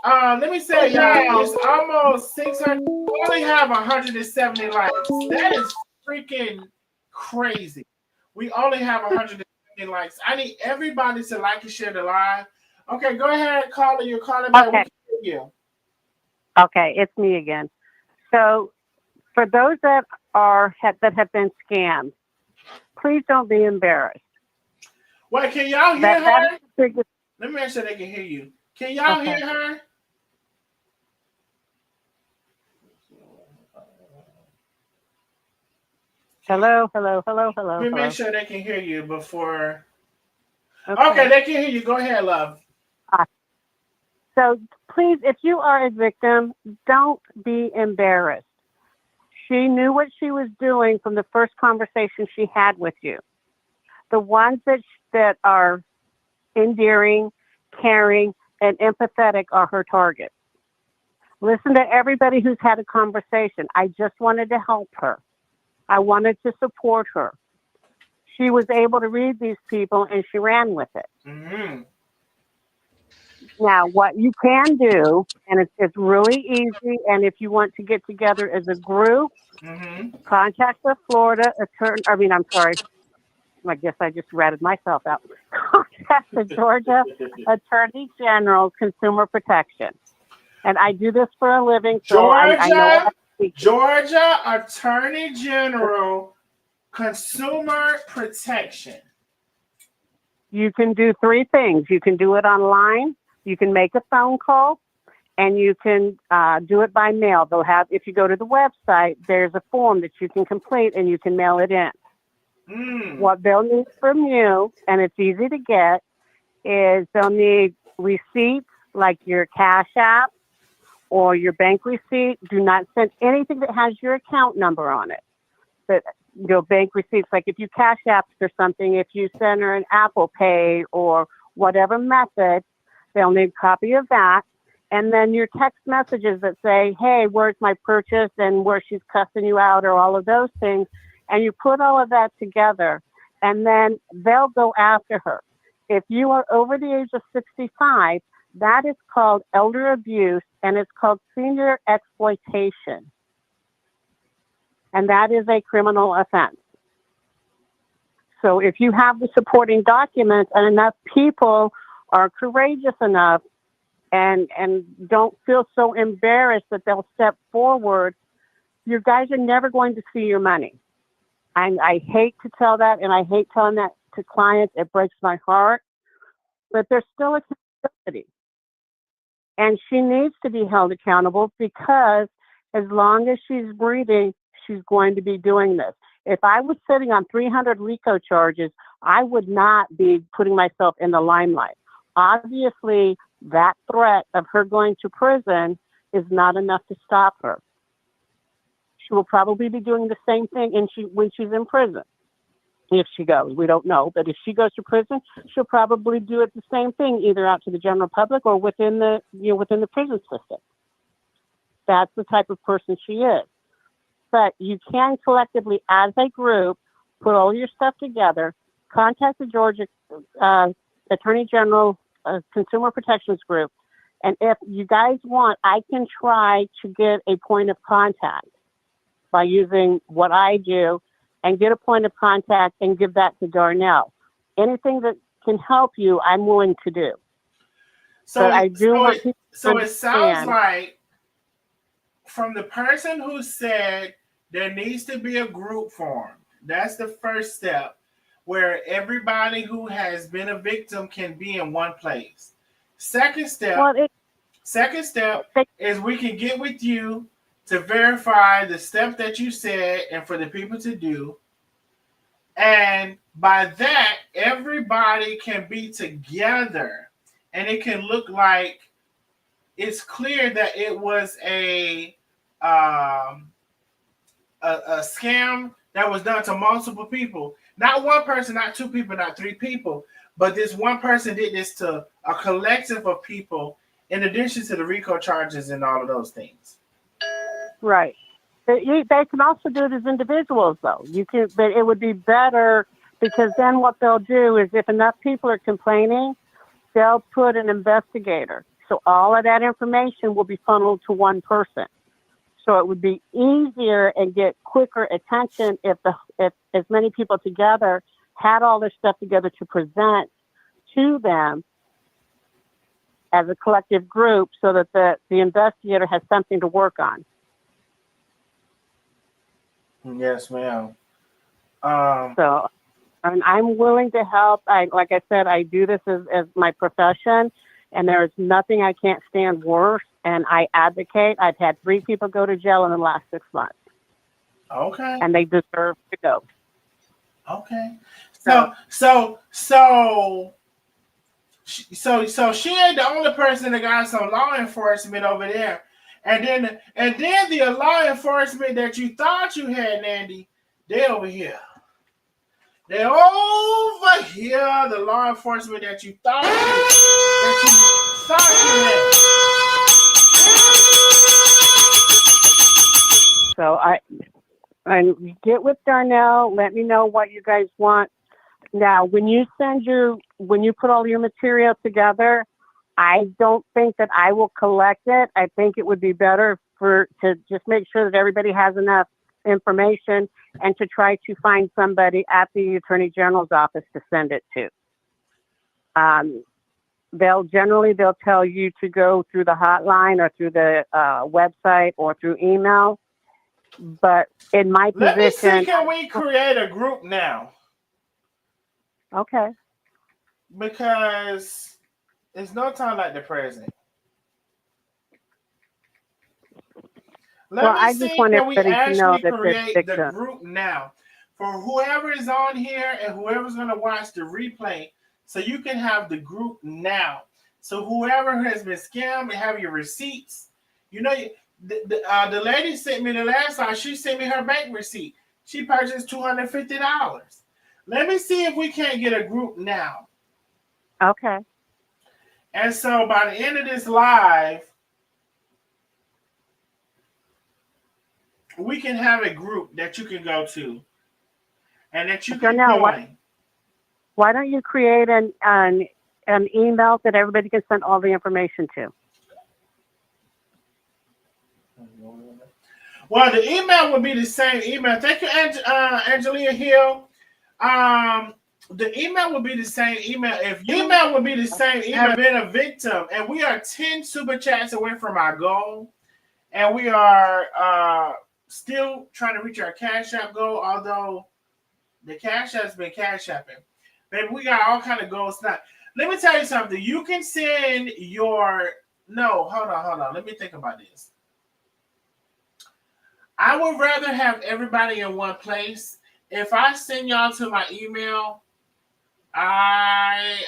Let me say, y'all, it's almost 600. We only have 170 likes. That is freaking crazy. We only have 170 likes. I need everybody to like and share the live. Okay, go ahead, caller. You're calling back. Okay. We can hear you. Okay, it's me again. So, for those that have been scammed, please don't be embarrassed. Wait, can y'all hear her? Biggest... Let me make sure they can hear you. Can y'all hear her? Hello. Let me make sure they can hear you before. Okay, they can hear you. Go ahead, love. So please, if you are a victim, don't be embarrassed. She knew what she was doing from the first conversation she had with you. The ones that are endearing, caring, and empathetic are her targets. Listen to everybody who's had a conversation. I just wanted to help her. I wanted to support her. She was able to read these people and she ran with it. Mm-hmm. Now, what you can do, and it's really easy, and if you want to get together as a group, contact the Florida attorney. I guess I just ratted myself out. Contact the Georgia Attorney General Consumer Protection. And I do this for a living, so I know what I'm speaking. Georgia Attorney General Consumer Protection. You can do three things. You can do it online. You can make a phone call, and you can do it by mail. They'll have, if you go to the website, there's a form that you can complete, and you can mail it in. What they'll need from you, and it's easy to get, is they'll need receipts like your Cash App or your bank receipt. Do not send anything that has your account number on it. But bank receipts, like if you Cash App or something, if you send her an Apple Pay or whatever method, they'll need a copy of that. And then your text messages that say, hey, where's my purchase and where she's cussing you out or all of those things, And you put all of that together, and then they'll go after her. If you are over the age of 65, that is called elder abuse, and it's called senior exploitation. And that is a criminal offense. So if you have the supporting documents and enough people are courageous enough and don't feel so embarrassed that they'll step forward, you guys are never going to see your money. I hate to tell that, and I hate telling that to clients. It breaks my heart. But there's still accountability. And she needs to be held accountable because as long as she's breathing, she's going to be doing this. If I was sitting on 300 RICO charges, I would not be putting myself in the limelight. Obviously, that threat of her going to prison is not enough to stop her. She will probably be doing the same thing when she's in prison. If she goes, we don't know. But if she goes to prison, she'll probably do it the same thing, either out to the general public or within the prison system. That's the type of person she is. But you can collectively, as a group, put all your stuff together, contact the Georgia Attorney General Consumer Protections Group, and if you guys want, I can try to get a point of contact by using what I do and get a point of contact and give that to Darnell. Anything that can help you, I'm willing to do. So I do want people to it sounds like from the person who said there needs to be a group formed, that's the first step, where everybody who has been a victim can be in one place. Second step is we can get with you to verify the steps that you said and for the people to do. And by that, everybody can be together and it can look like it's clear that it was a scam that was done to multiple people. Not one person, not two people, not three people, but this one person did this to a collective of people in addition to the RICO charges and all of those things. Right. They can also do it as individuals, though. But it would be better because then what they'll do is if enough people are complaining, they'll put an investigator. So all of that information will be funneled to one person. So it would be easier and get quicker attention if as many people together had all this stuff together to present to them as a collective group so that the investigator has something to work on. Yes, ma'am. So and I'm willing to help. Like I said, I do this as my profession, and there is nothing I can't stand worse. And I advocate. I've had 3 people go to jail in the last 6 months. Okay. And they deserve to go. Okay. So she ain't the only person that got some law enforcement over there. And then the law enforcement that you thought you had, Nandy, they over here. They over here, the law enforcement that you thought you had. So I get with Darnell. Let me know what you guys want. Now, when you put all your material together, I don't think that I will collect it. I think it would be better to just make sure that everybody has enough information and to try to find somebody at the Attorney General's office to send it to. They'll tell you to go through the hotline or through the website or through email. But in my position, let me see, can we create a group now? Okay. Because it's no time like the present. I just want everybody to know that create the group now for whoever is on here and whoever's going to watch the replay, so you can have the group now. So whoever has been scammed and have your receipts, the lady sent me the last time. She sent me her bank receipt. She purchased $250. Let me see if we can't get a group now. Okay. And so by the end of this live, we can have a group that you can go to and that you can Darnell, join. why don't you create an email that everybody can send all the information to? Well, the email will be the same email. Thank you, Angelia Hill. The email will be the same email. If you have been a victim, and we are 10 super chats away from our goal, and we are still trying to reach our Cash App goal, although the Cash App's been Cash Apping. Baby, we got all kind of goals now. Let me tell you something. You can send your... No, hold on. Let me think about this. I would rather have everybody in one place. If I send y'all to my email, I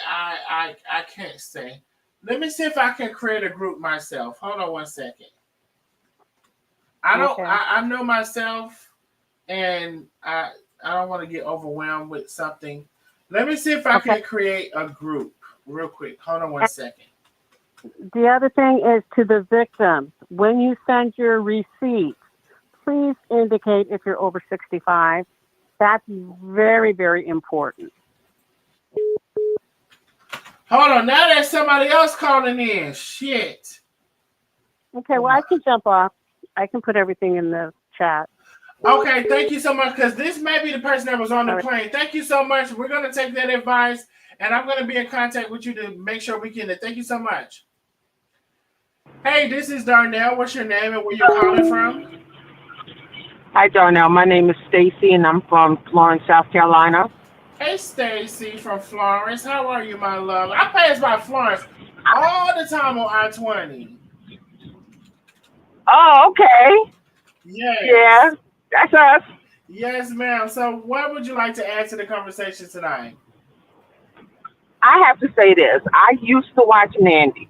can't say. Let me see if I can create a group myself. Hold on one second. I know myself, and I don't want to get overwhelmed with something. Let me see if I can create a group real quick. Hold on one second. The other thing is to the victims. When you send your receipt, please indicate if you're over 65. That's very, very important. Hold on. Now there's somebody else calling in. Shit. Okay, well, I can jump off. I can put everything in the chat. Okay, thank you so much, because this may be the person that was on the plane. Thank you so much. We're going to take that advice, and I'm going to be in contact with you to make sure we can. Thank you so much. Hey, this is Darnell. What's your name and where you're calling from? Hi, Darnell. My name is Stacy, and I'm from Florence, South Carolina. Hey, Stacy from Florence. How are you, my love? I pass by Florence all the time on I-20. Oh, okay. Yes. Yeah, that's us. Yes, ma'am. So what would you like to add to the conversation tonight? I have to say this. I used to watch Nandy.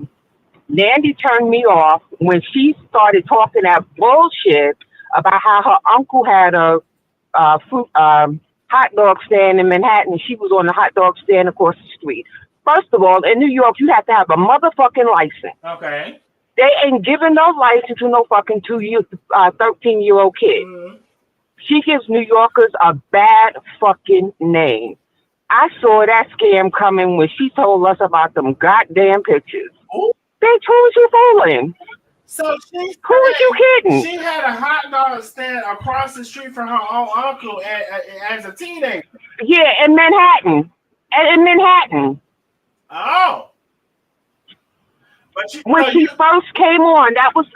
Nandy turned me off when she started talking that bullshit about how her uncle had a hot dog stand in Manhattan, and she was on the hot dog stand across the street. First of all, in New York, you have to have a motherfucking license. Okay. They ain't giving no license to no fucking 13-year-old kid. Mm-hmm. She gives New Yorkers a bad fucking name. I saw that scam coming when she told us about them goddamn pictures. Ooh. Bitch, who was you fooling? So who was you kidding? She had a hot dog stand across the street from her own uncle as a teenager. Yeah, in Manhattan. In Manhattan. Oh. But when she first came on, that was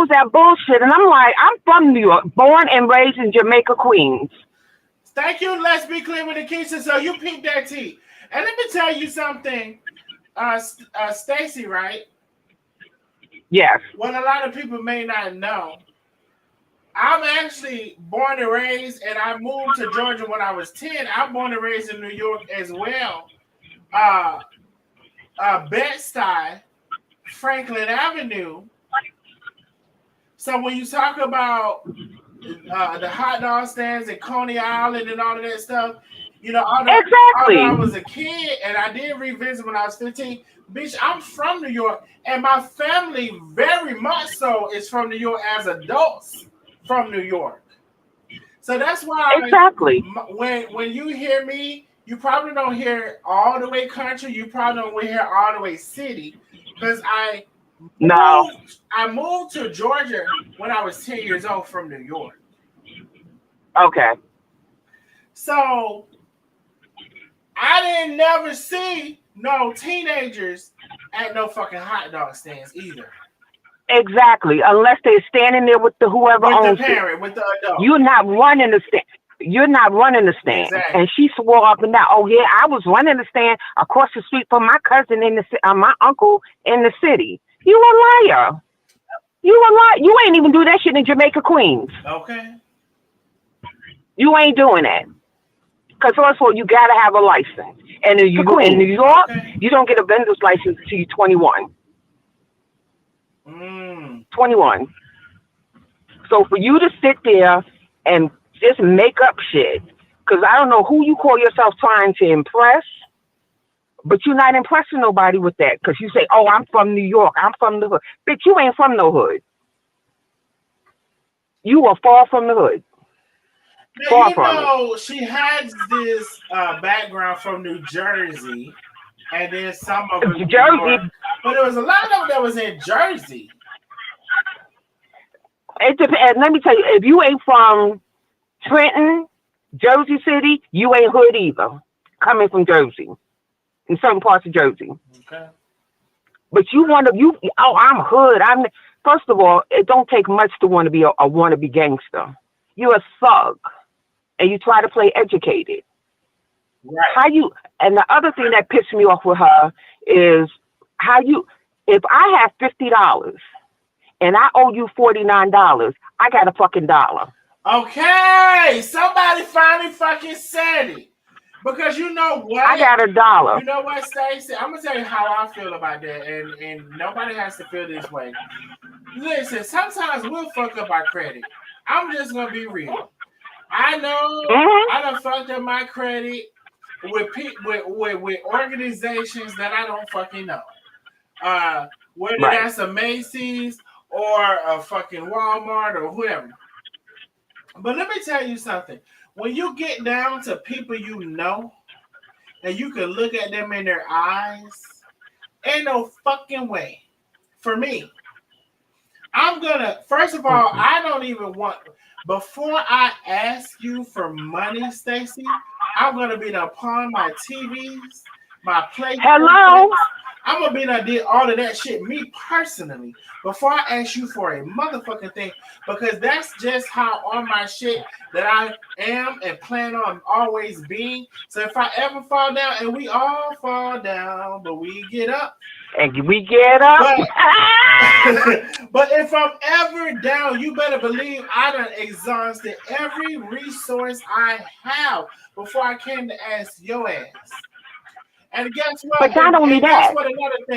that bullshit. And I'm like, I'm from New York, born and raised in Jamaica, Queens. Thank you. Let's be clear with the Keisha. So you peeped that tea. And let me tell you something, Stacy, right? Yes. What a lot of people may not know, I'm actually born and raised, and I moved to Georgia when I was 10. I'm born and raised in New York as well. Bed-Stuy, Franklin Avenue. So when you talk about the hot dog stands in Coney Island and all of that stuff, you know, although I was a kid and I did revisit when I was 15, bitch, I'm from New York, and my family very much so is from New York as adults from New York. So that's why when you hear me, you probably don't hear all the way country, you probably don't hear all the way city, because I moved to Georgia when I was 10 years old from New York. Okay. So I didn't never see no teenagers at no fucking hot dog stands either. Exactly. Unless they're standing there with whoever owns the parent, with the adult. You're not running the stand. You're not running the stand. Exactly. And she swore up and down, oh yeah, I was running the stand across the street from my cousin in my uncle in the city. You a liar. You a liar. You ain't even do that shit in Jamaica, Queens. Okay. You ain't doing that. Because first of all, you gotta have a license. And in New York, you don't get a vendor's license until you're 21. 21. So for you to sit there and just make up shit, because I don't know who you call yourself trying to impress, but you're not impressing nobody with that. Because you say, oh, I'm from New York. I'm from the hood. Bitch, you ain't from no hood. You are far from the hood. Now, Far from it. she had this background from New Jersey, and then some of it New York, Jersey, but there was a lot of it that was in Jersey. it depends. Let me tell you, if you ain't from Trenton, Jersey City, you ain't hood either. Coming from Jersey, in certain parts of Jersey. Okay. But I'm hood. First of all, it don't take much to want to be a wannabe gangster. You're a thug, and you try to play educated. Right. And the other thing that pissed me off with her is if I have $50 and I owe you $49, I got a fucking dollar. Okay, somebody finally fucking said it. Because you know what? I got a dollar. You know what, Stacey? I'm gonna tell you how I feel about that, and nobody has to feel this way. Listen, sometimes we'll fuck up our credit. I'm just gonna be real. I know I done fucked up my credit with organizations that I don't fucking know. Whether that's a Macy's or a fucking Walmart or whoever. But let me tell you something. When you get down to people you know, and you can look at them in their eyes, ain't no fucking way. For me, first of all, I don't even want, before I ask you for money, Stacey, I'm gonna be to pawn my TVs, my PlayStation. Hello? I'm gonna be done did all of that shit, me personally, before I ask you for a motherfucking thing, because that's just how on my shit that I am and plan on always being. So if I ever fall down, and we all fall down, but we get up. And we get up. But if I'm ever down, you better believe I done exhausted every resource I have before I came to ask your ass. And guess what? But not only that,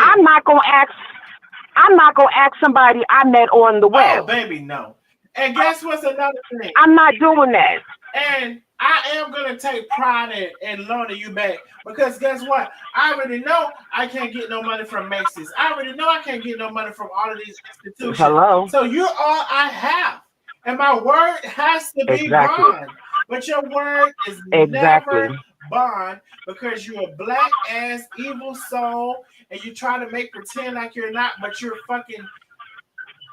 I'm not gonna ask somebody I met on the web. Oh, baby, no. And guess what's another thing? I'm not doing that. And I am gonna take pride in loaning you back, because guess what? I already know I can't get no money from Macy's. I already know I can't get no money from all of these institutions. Hello. So you're all I have, and my word has to be bond. But your word is never bond, because you're a black ass evil soul, and you try to pretend like you're not, but you're fucking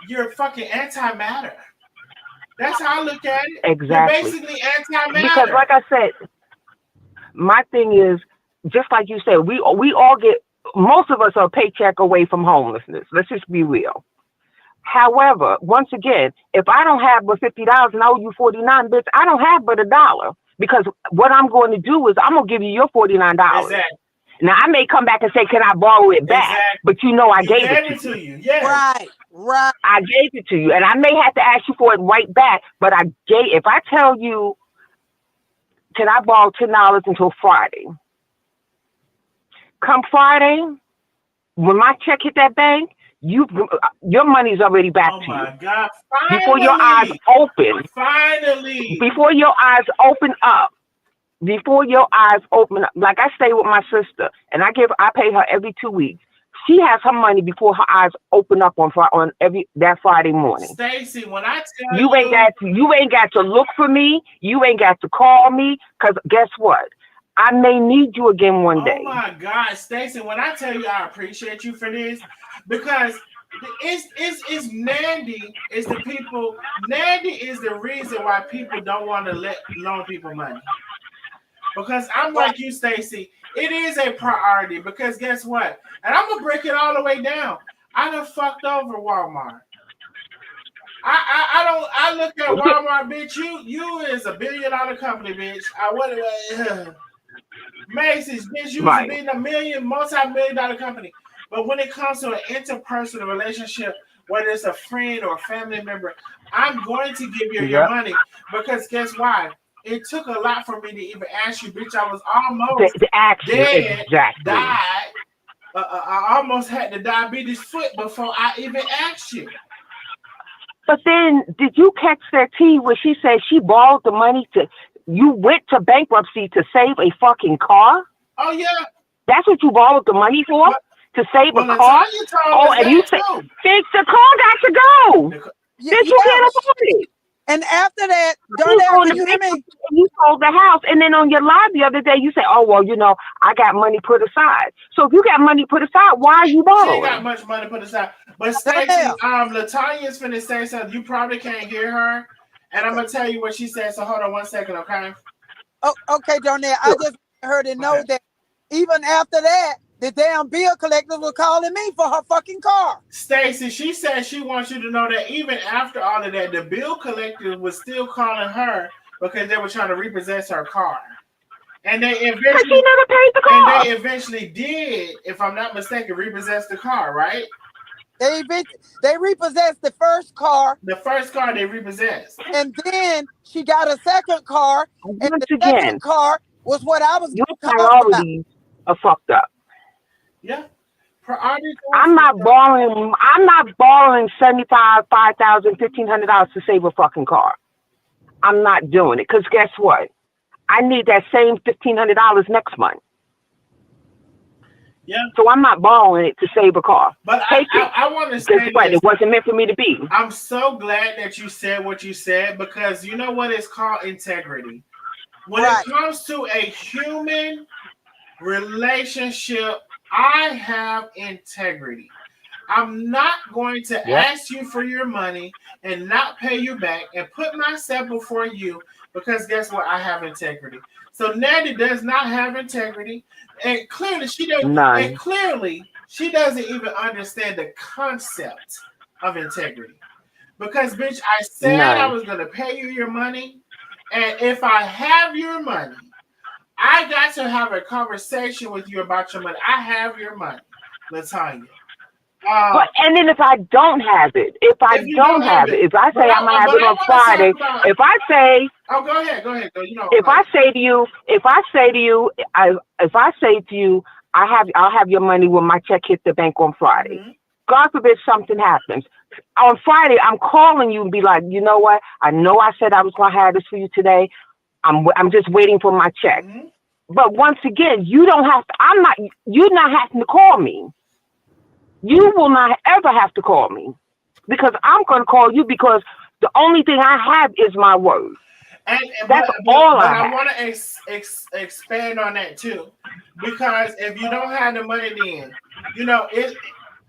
antimatter. That's how I look at it. Exactly. You're basically antimatter. Because like I said, my thing is, just like you said, we all get, most of us are a paycheck away from homelessness. Let's just be real. However, once again, if I don't have but $50 and I owe you $49, bitch, I don't have but $1, because what I'm going to do is I'm going to give you your $49. Exactly. Now, I may come back and say, can I borrow it back? Exactly. But you know I gave it to you. Yeah. Right. I gave it to you, and I may have to ask you for it right back, but if I tell you, can I borrow $10 until Friday? Come Friday, when my check hit that bank, your money's already back to you. Oh my God! Finally, before your eyes open. Finally. Before your eyes open up. Like I stay with my sister, and I pay her every 2 weeks. She has her money before her eyes open up on that Friday morning. Stacey, when I tell you ain't got to look for me. You ain't got to call me, because guess what? I may need you again one day. Oh my God, Stacey, when I tell you I appreciate you for this, because it's Nandy is the people. Nandy is the reason why people don't want to loan people money. Because I'm like you, Stacey. It is a priority, because guess what? And I'm gonna break it all the way down. I done fucked over Walmart. I look at Walmart, bitch. You is $1 billion company, bitch. Macy's, bitch. You was being a multi-million-dollar company. But when it comes to an interpersonal relationship, whether it's a friend or a family member, I'm going to give you your money, because guess why? It took a lot for me to even ask you, bitch. I was almost dead, died. I almost had the diabetes foot before I even asked you. But then, did you catch that tea where she said she borrowed the money you went to bankruptcy to save a fucking car? Oh, yeah. That's what you borrowed the money for? To save a car? Oh, and you said, the car got to go. Bitch, you can't afford it. And after that, You Darnell, can you hear me? You sold the house, and then on your live the other day, you say, "Oh well, I got money put aside." So if you got money put aside, why are you She ain't got borrowing? much money put aside. But Stacey, Darnell. Latanya's finna say something. You probably can't hear her. And I'm gonna tell you what she said. So hold on 1 second, okay? Oh, okay, Darnell. I just heard her know that even after that, the damn bill collectors were calling me for her fucking car. Stacey, she said she wants you to know that even after all of that, the bill collector was still calling her because they were trying to repossess her car. And they eventually she never paid the car. And they eventually did, if I'm not mistaken, repossess the car, right? They repossessed the first car. The first car they repossessed. And then she got a second car. And Once the again, second car was what I was your talking about. priorities are fucked up. Yeah. Priorities. I'm not borrowing $75,000, $5,000, $1,500 to save a fucking car. I'm not doing it because guess what? I need that same $1,500 next month. Yeah. So I'm not borrowing it to save a car. But I want to say it wasn't meant for me to be. I'm so glad that you said what you said because you know what it's called? Integrity. When it comes to a human relationship, I have integrity. I'm not going to ask you for your money and not pay you back and put myself before you because guess what? I have integrity. So Nandy does not have integrity, and clearly she doesn't. None. And clearly she doesn't even understand the concept of integrity. Because bitch, I said I was gonna pay you your money, and if I have your money, I got to have a conversation with you about your money. I have your money, Latanya. And then if I don't have it, if I say I'm gonna have it on Friday, if I say, oh, go ahead. If I say to you, I'll have your money when my check hits the bank on Friday. Mm-hmm. God forbid something happens. On Friday, I'm calling you and be like, you know what? I know I said I was gonna have this for you today. I'm just waiting for my check. Mm-hmm. But once again, you're not having to call me. You will not ever have to call me because I'm going to call you because the only thing I have is my word. That's all I have. I want to expand on that too, because if you don't have the money, then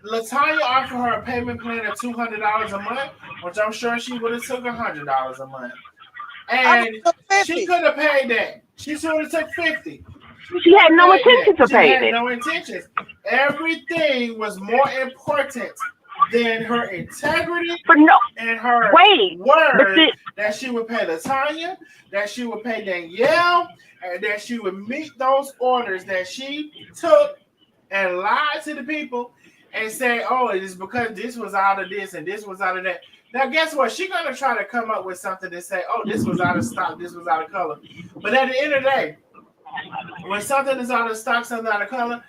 Latanya offered her a payment plan of $200 a month, which I'm sure she would have took $100 a month, and she could have paid that. She should have took $50. She had no intention to pay it. She had no intentions. Everything was more important than her integrity and her word that she would pay Latanya, that she would pay Danielle, and that she would meet those orders that she took and lied to the people and say, oh, it is because this was out of this and this was out of that. Now, guess what? She's going to try to come up with something to say, oh, this was out of stock, this was out of color. But at the end of the day, when something is out of stock, something out of color,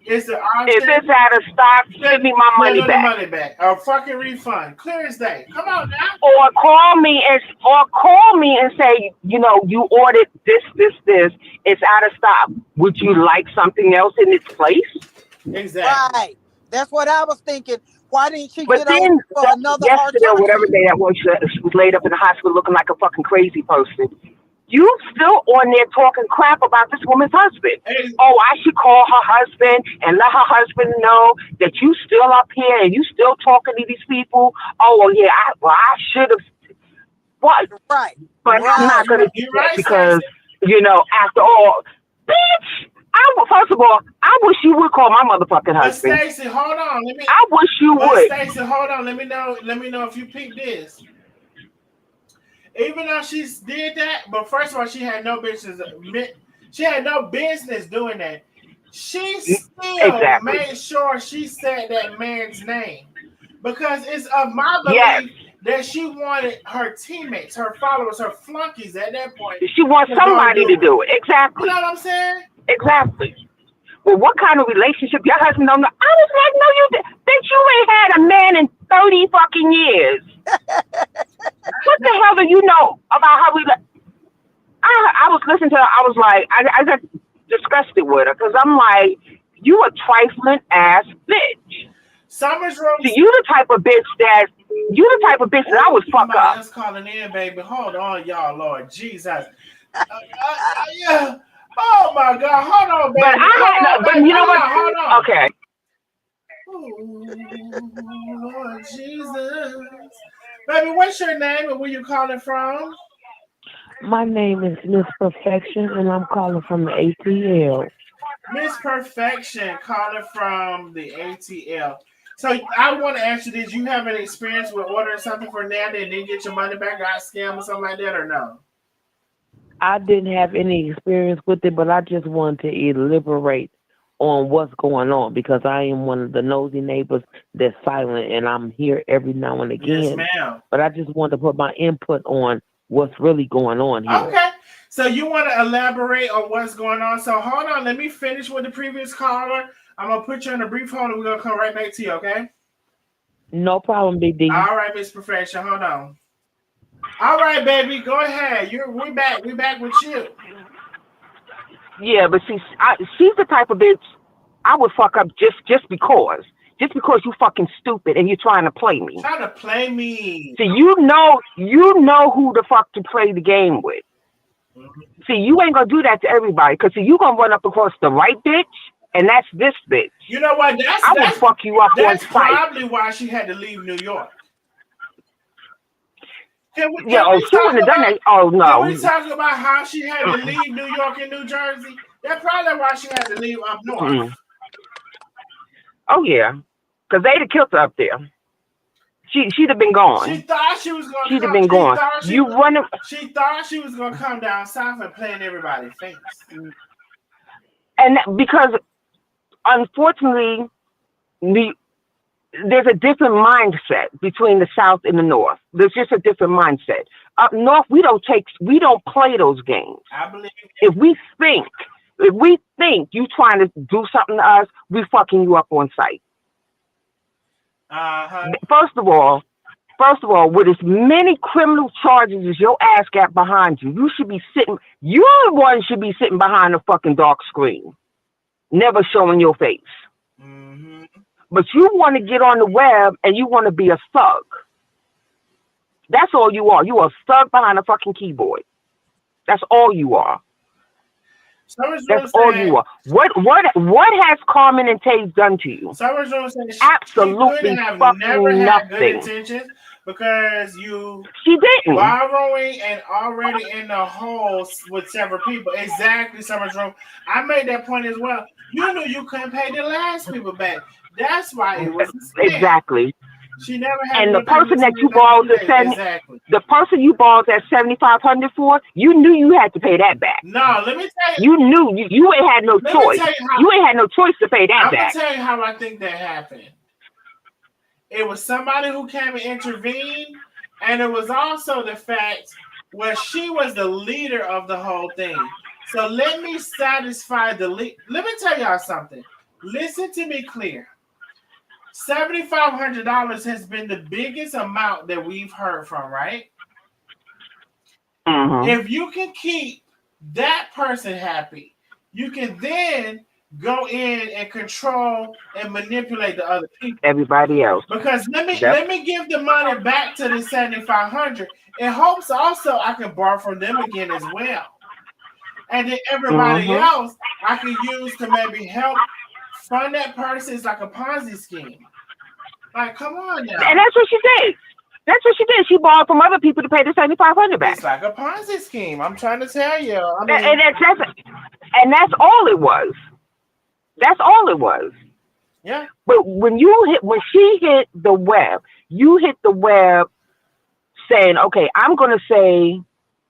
if it's out of stock, send me my money back. Money back. A fucking refund. Clear as day. Come on now. Or call me and say, you ordered this. It's out of stock. Would you like something else in its place? Exactly. Right. That's what I was thinking. Why didn't she get over for another yesterday or whatever day that was, she was laid up in the hospital looking like a fucking crazy person. You still on there talking crap about this woman's husband. Oh, I should call her husband and let her husband know that you still up here and you still talking to these people. Oh, well, yeah, I should have. What? Right. But I'm not going to do that because, after all, bitch, first of all, I wish you would call my motherfucking husband. Stacey, hold on. I wish you would. Stacey, hold on. Let me know if you peep this. Even though she did that, but first of all, she had no business. She had no business doing that. She still made sure she said that man's name because it's of my belief that she wanted her teammates, her followers, her flunkies at that point. She wants somebody to do it. Exactly. You know what I'm saying? Exactly. Well, what kind of relationship your husband don't know? I was like, no, you did. Bitch, you ain't had a man in 30 fucking years. What the hell do you know about how we? I was listening to her. I was like, I got disgusted with her because I'm like, you a trifling ass bitch. Summer's Rose. So you the type of bitch that You the type of bitch that I would fuck up. Else calling in, baby. Hold on, y'all, Lord Jesus. Yeah. Oh my God. Hold on, baby. But but you know what? Hold on. Okay. Oh, Lord Jesus. Baby, what's your name and where you calling from? My name is Miss Perfection, and I'm calling from the ATL. Miss Perfection calling from the ATL. So I want to ask you, did you have an experience with ordering something for Nandy and then get your money back, got scammed or something like that, or no? I didn't have any experience with it, but I just wanted to elaborate on what's going on because I am one of the nosy neighbors that's silent, and I'm here every now and again. Yes, ma'am. But I just want to put my input on what's really going on here. Okay. So you want to elaborate on what's going on. So hold on. Let me finish with the previous caller. I'm going to put you on a brief hold and we're going to come right back to you, okay? No problem, BD. All right, Miss Perfection. Hold on. All right, baby. Go ahead. We back. We back with you. Yeah, but see, she's the type of bitch I would fuck up just because. Just because you fucking stupid and you're trying to play me. Trying to play me. See, you know who the fuck to play the game with. Mm-hmm. See, you ain't gonna do that to everybody, because you gonna run up across the right bitch, and that's this bitch. You know what? I would fuck you up on sight. That's probably why she had to leave New York. She wouldn't have done that. Oh, no. Can we talk about how she had to leave New York and New Jersey? That's probably why she had to leave up north. Mm-hmm. Oh, yeah. Because they'd have killed her up there. She'd have been gone. She thought she was going to She'd have been gone. She thought she was going to come down south and play in everybody's face. And because, unfortunately, there's a different mindset between the South and the North. There's just a different mindset. Up North, we don't play those games. I believe if we think you trying to do something to us, we fucking you up on sight. First of all, with as many criminal charges as your ass got behind you, you're the one should be sitting behind a fucking dark screen, never showing your face. Mm-hmm. But you want to get on the web and you want to be a thug. That's all you are. You are a thug behind a fucking keyboard. That's all you are. That's all you are. What has Carmen and Taze done to you? Absolutely fucking nothing. Because she didn't borrowing and already in the hole with several people. Exactly, Summer's Room. I made that point as well. You knew you couldn't pay the last people back. That's why it was exactly. She never had. And the person that you borrowed the person you borrowed that $7,500 for, you knew you had to pay that back. No, let me tell you. You knew you ain't had no choice. You ain't had no choice to pay that back. I'm gonna tell you how I think that happened. It was somebody who came and intervened, and it was also the fact where she was the leader of the whole thing. So let me satisfy the lead. Let me tell y'all something. Listen to me clear. $7,500 has been the biggest amount that we've heard from, right? Mm-hmm. If you can keep that person happy, you can then go in and control and manipulate the other people. Everybody else. Because let me give the money back to the $7,500 in hopes also I can borrow from them again as well. And then everybody else I can use to maybe help fund that person. Is like a Ponzi scheme. Like, come on now. And that's what she did. That's what she did. She borrowed from other people to pay the $7,500 back. It's like a Ponzi scheme. I'm trying to tell you. And that's all it was. That's all it was. Yeah. But when she hit the web, you hit the web saying, "Okay, I'm gonna say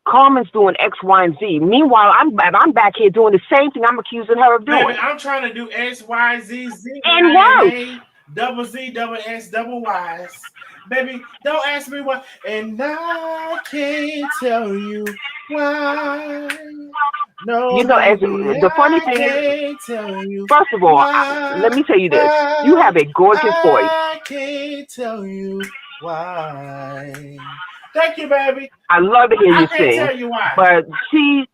Carmen's doing X, Y, and Z." Meanwhile, I'm back here doing the same thing I'm accusing her of doing. Baby, I'm trying to do X, Y, Z, Z, and Y, double Z, double S, double Y's. Baby, don't ask me why, and I can't tell you why. No, you know, the funny thing is, first of all, let me tell you this: you have a gorgeous voice. I can't tell you why. Thank you, baby. I love to hear you sing. I can't tell you why. But she,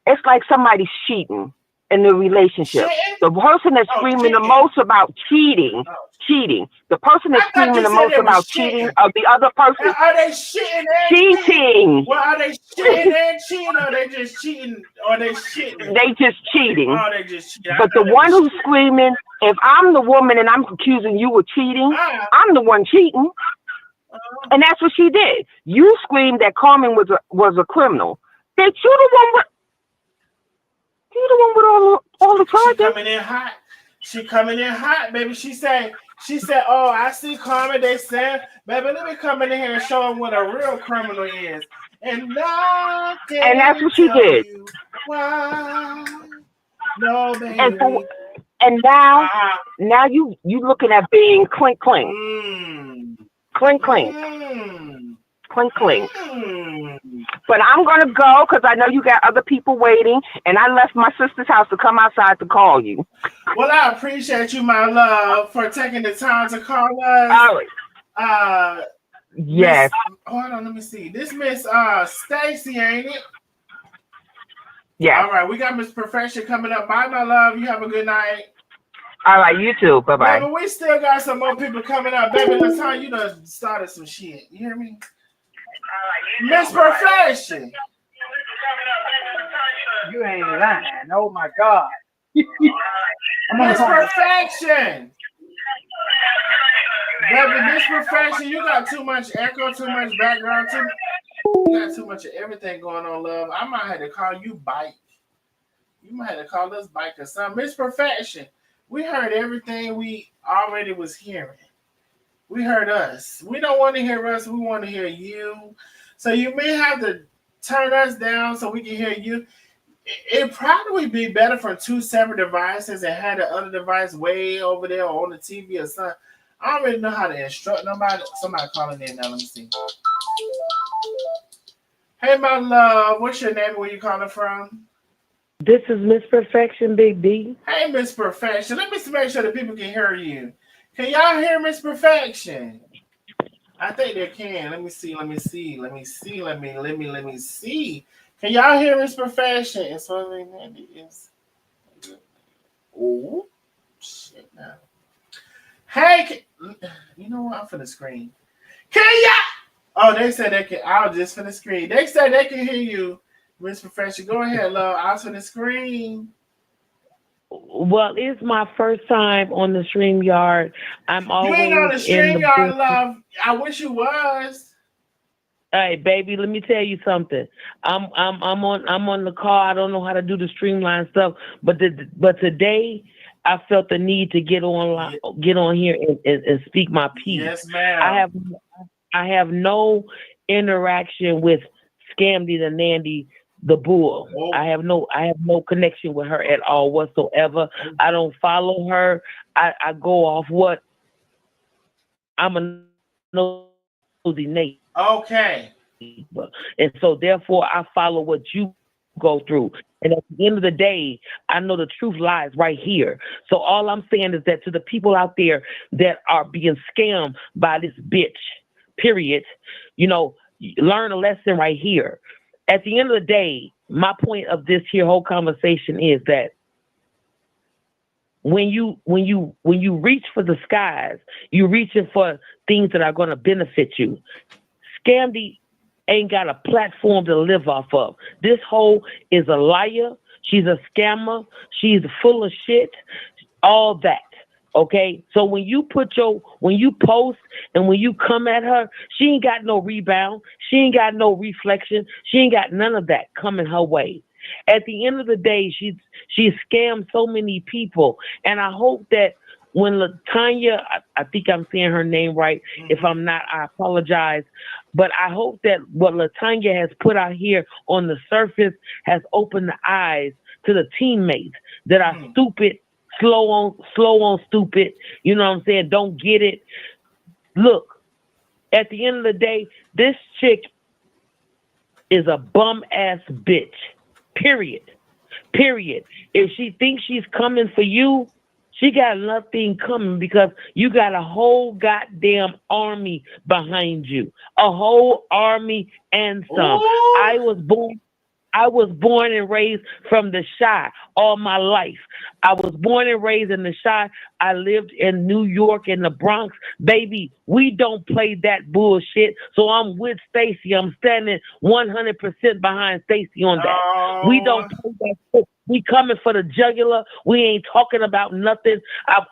it's like somebody's cheating. in the relationship. The person that's screaming the most about cheating. The person that's screaming the most about cheating of the other person. Are they shitting and cheating? Well, are they shitting and cheating, or they just cheating, or they shitting? They just cheating. Oh, they just cheating. But the one who's screaming, if I'm the woman and I'm accusing you of cheating, I'm the one cheating. And that's what she did. You screamed that Carmen was a criminal. That you're the one with all the charges. She coming in hot, baby. She said, oh, I see Carmen. They said, baby, let me come in here and show them what a real criminal is. And that's what she did. Why? No, baby. And now you looking at being clink clink. Clink clink. Clink clink. But I'm gonna go because I know you got other people waiting, and I left my sister's house to come outside to call you. Well, I appreciate you, my love, for taking the time to call us. Yes. Hold on, let me see. This Miss Stacy, ain't it? Yeah. All right, we got Miss Perfection coming up. Bye, my love. You have a good night. All right, you too. Bye bye. Baby, we still got some more people coming up. Baby, let's tell you done started some shit. You hear me? Miss Perfection. You ain't lying. Oh my God. Miss Perfection. Baby, Miss Perfection, you got too much echo, too much background, you got too much of everything going on, love. I might have to call you Bike. You might have to call us Bike or something. Miss Perfection, we heard everything we already was hearing. We heard us. We don't want to hear us. We want to hear you. So you may have to turn us down so we can hear you. It'd probably be better from two separate devices and have the other device way over there on the TV or something. I don't really know how to instruct nobody. Somebody calling in now. Let me see. Hey, my love. What's your name? Where you calling from? This is Miss Perfection, Big D. Hey, Miss Perfection. Let me make sure that people can hear you. Can y'all hear Miss Perfection? I think they can. Let me see. Let me see. Can y'all hear Miss Perfection? And so Nandy is. Oh, shit now. Hey, you know what? I'm finna screen. Can y'all? Oh, they said they can. I was just finna screen. They said they can hear you, Miss Perfection. Go ahead, love. I was finna screen. Well, it's my first time on the StreamYard. I'm always you ain't on the StreamYard, love. I wish you was. Hey, baby, let me tell you something. I'm on the call. I don't know how to do the streamline stuff, but today I felt the need to get on here and speak my piece. Yes, ma'am. I have no interaction with Scamdy the Nandy the Bull. Whoa. I have no connection with her at all whatsoever. I don't follow her. I go off what I'm a nosy Nate. Okay. And so therefore I follow what you go through. And at the end of the day, I know the truth lies right here. So all I'm saying is that to the people out there that are being scammed by this bitch, period, learn a lesson right here. At the end of the day, my point of this here whole conversation is that when you reach for the skies, you're reaching for things that are going to benefit you. Scamdy ain't got a platform to live off of. This hoe is a liar. She's a scammer. She's full of shit. All that. Okay? So when you post and when you come at her, she ain't got no rebound. She ain't got no reflection. She ain't got none of that coming her way. At the end of the day, she's scammed so many people. And I hope that when LaTanya, I think I'm saying her name right. If I'm not, I apologize. But I hope that what LaTanya has put out here on the surface has opened the eyes to the teammates that are stupid, slow on stupid. You know what I'm saying? Don't get it. Look, at the end of the day, this chick is a bum ass bitch. Period. If she thinks she's coming for you, she got nothing coming because you got a whole goddamn army behind you. A whole army and some. Ooh. I was born I was born and raised from the Chi all my life. I was born and raised in the Chi. I lived in New York in the Bronx. Baby, we don't play that bullshit. So I'm with Stacy. I'm standing 100% behind Stacy on that. We don't Oh, play that shit. We coming for the jugular. We ain't talking about nothing.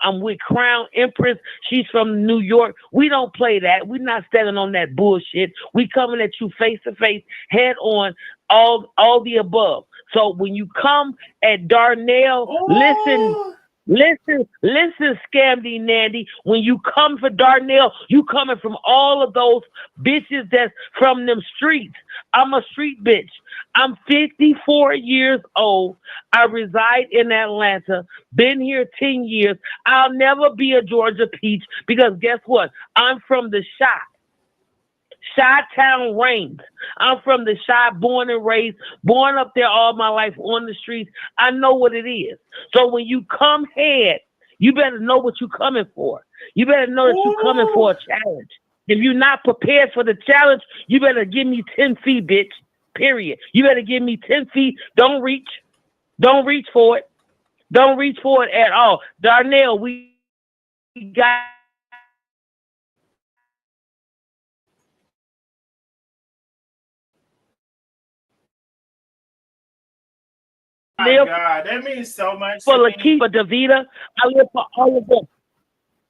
I'm with Crown Empress. She's from New York. We don't play that. We're not standing on that bullshit. We coming at you face to face, head on, all the above. So when you come at Darnell, listen, oh, listen, Scamdy Nandy. When you come for Darnell, you coming from all of those bitches that's from them streets. I'm a street bitch. I'm 54 years old. I reside in Atlanta. Been here 10 years. I'll never be a Georgia peach because guess what? I'm from the Chi. Chi-Town reigns. I'm from the Chi, born and raised, born up there all my life on the streets. I know what it is. So when you come head, you better know what you're coming for. You better know that you're coming for oh. a challenge. If you're not prepared for the challenge, you better give me 10 feet, bitch. Period. You better give me 10 feet. Don't reach. Don't reach for it. Don't reach for it at all. Darnell, we got My live God, that means so much for to me. Lakeith, for Davita. I live for all of them.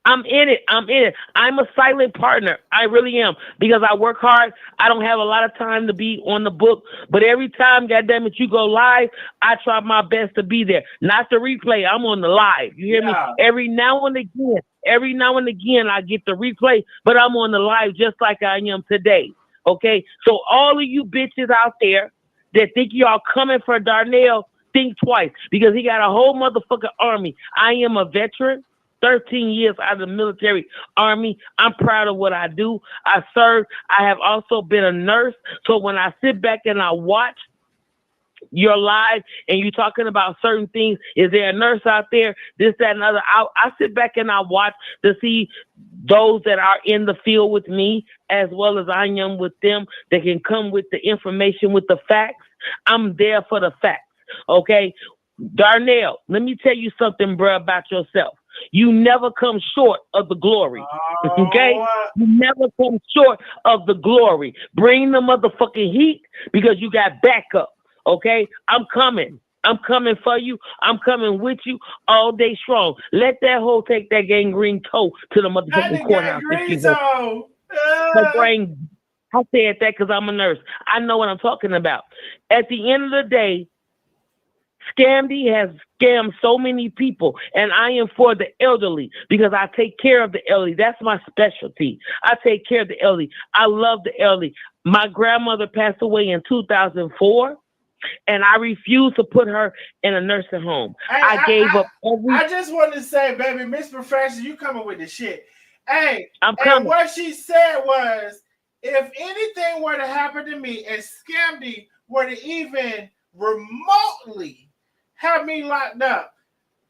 I'm in it. I'm in it. I'm a silent partner. I really am because I work hard. I don't have a lot of time to be on the book, but every time, goddamn it, you go live, I try my best to be there. Not the replay. I'm on the live. You hear me? Yeah. Every now and again, I get the replay, but I'm on the live just like I am today. Okay. So all of you bitches out there that think y'all coming for Darnell, think twice because he got a whole motherfucking army. I am a veteran. 13 years out of the military army. I'm proud of what I do. I serve. I have also been a nurse. So when I sit back and I watch your live and you talking about certain things, is there a nurse out there? This, that, and other. I sit back and I watch to see those that are in the field with me as well as I am with them that can come with the information, with the facts. I'm there for the facts. Okay? Darnell, let me tell you something, bro, about yourself. You never come short of the glory. Okay? Oh, You never come short of the glory. Bring the motherfucking heat because you got backup. Okay? I'm coming. I'm coming for you. I'm coming with you all day strong. Let that hoe take that gangrene toe to the not the motherfucking courthouse if you want. Gangrito. Her brain, I said that because I'm a nurse. I know what I'm talking about. At the end of the day, Scamdy has scammed so many people, and I am for the elderly because I take care of the elderly. That's my specialty. I take care of the elderly. I love the elderly. My grandmother passed away in 2004, and I refused to put her in a nursing home. Hey, I gave up every. I just want to say, baby, Miss Professor, you coming with the shit. Hey, I'm and coming. what she said was, if anything were to happen to me and Scamdy were to even remotely have me locked up,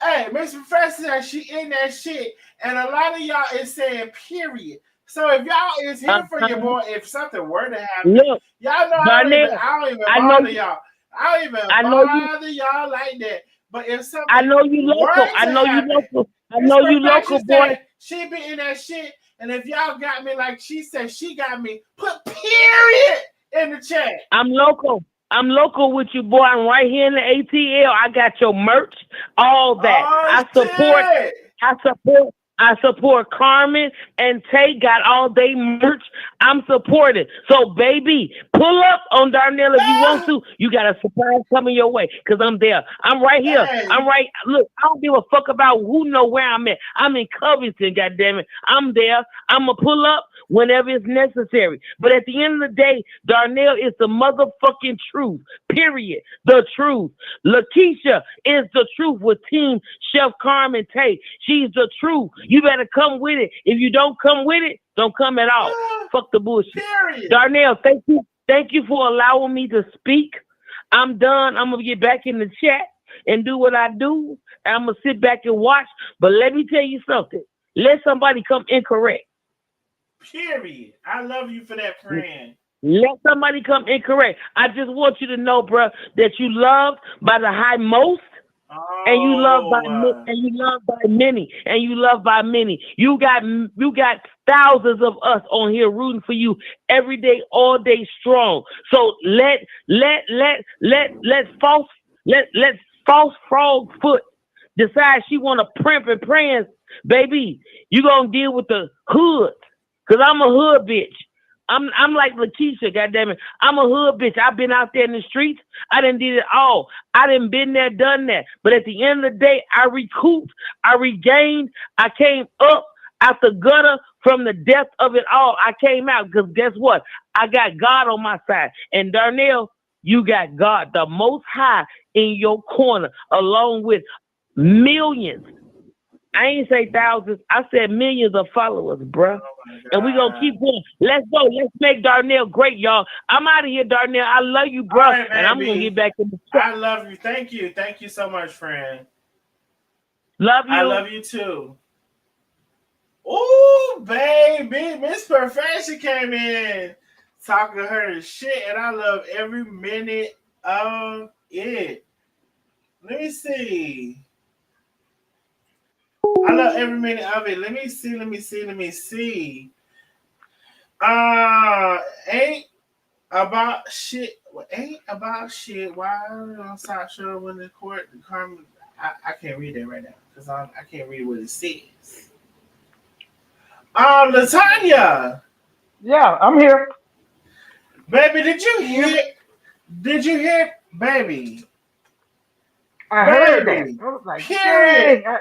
hey, Miss Professor, she in that shit, and a lot of y'all is saying period. So if y'all is here for your boy, if something were to happen, Look, y'all know Darnell, I don't even I know bother you. y'all. I don't even I know you. bother y'all like that. But if I something know you local. were I to know you happen, local. I Miss know you local, Perfection boy. said she be in that shit. And if y'all got me like she said she got me, put period in the chat. I'm local. I'm local with you, boy. I'm right here in the ATL. I got your merch, all that. Oh I support. shit! I support. I support Carmen and Tay. Got all day merch. I'm supported. So, baby, pull up on Darnell if you want to. You got a surprise coming your way because I'm there. I'm right here. Hey, I'm right. Look, I don't give a fuck about who know where I'm at. I'm in Covington. Goddamn it, I'm there. I'm gonna pull up whenever it's necessary. But at the end of the day, Darnell is the motherfucking truth. Period. The truth. Lakeisha is the truth with Team Chef Carmen Tate. She's the truth. You better come with it. If you don't come with it, don't come at all. Fuck the bullshit. period. Darnell, thank you. Thank you for allowing me to speak. I'm done. I'm gonna get back in the chat and do what I do. And I'm gonna sit back and watch. But let me tell you something. Let somebody come incorrect. Period. I love you for that, friend. Let somebody come incorrect. I just want you to know, bro, that you loved by the high most, and you love by Oh, and you love by many, and you love by many. You got thousands of us on here rooting for you every day, all day strong. So let false frog foot decide she want to primp and prance, baby. You gonna deal with the hood, cause I'm a hood bitch. I'm like Lakeisha, goddammit. I'm a hood bitch. I've been out there in the streets. I done did it all. I done been there, done that. But at the end of the day, I recouped, I regained, I came up out the gutter from the depth of it all. I came out because guess what? I got God on my side. And Darnell, you got God, the most high, in your corner, along with millions. I ain't say thousands. I said millions of followers, bruh. oh my And we gonna God. keep going. Let's go. Let's make Darnell great, y'all. I'm out of here, Darnell. I love you, All bruh. right, And I'm gonna get baby. back in the chat. I love you. Thank you. Thank you so much, friend. Love I you. love you too. Ooh, baby. Miss Perfection came in talking her shit, and I love every minute of it. Let me see. I love every minute of it. Let me see. Let me see. Let me see. Ain't about shit. Ain't about shit. Why on South Shore when the court the Carmen? I can't read that right now because I can't read what it says. Latanya, Yeah, I'm here. baby, did you Can you hear me? hear? Did you hear, baby? I heard that. Baby. I was like, Period. dang.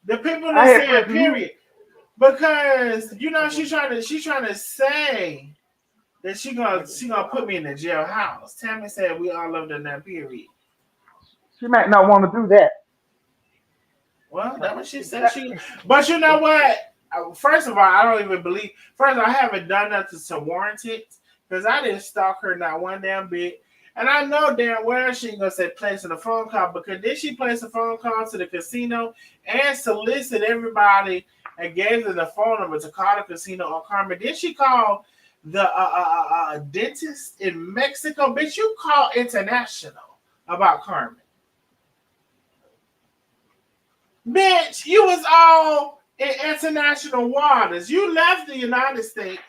The people I that had saying pressed mute. period because she's trying to say that she gonna put me in the jailhouse. Tammy said we all loved in that period. She might not want to do that. Well, that's what she said. But you know what? First of all, I don't even believe. First, I haven't done nothing to warrant it because I didn't stalk her not one damn bit. And I know damn well she ain't gonna say placing a phone call because did she place a phone call to the casino and solicit everybody and gave them the phone number to call the casino on Carmen? Did she call the dentist in Mexico? Bitch, you call international about Carmen. Bitch, you was all in international waters. You left the United States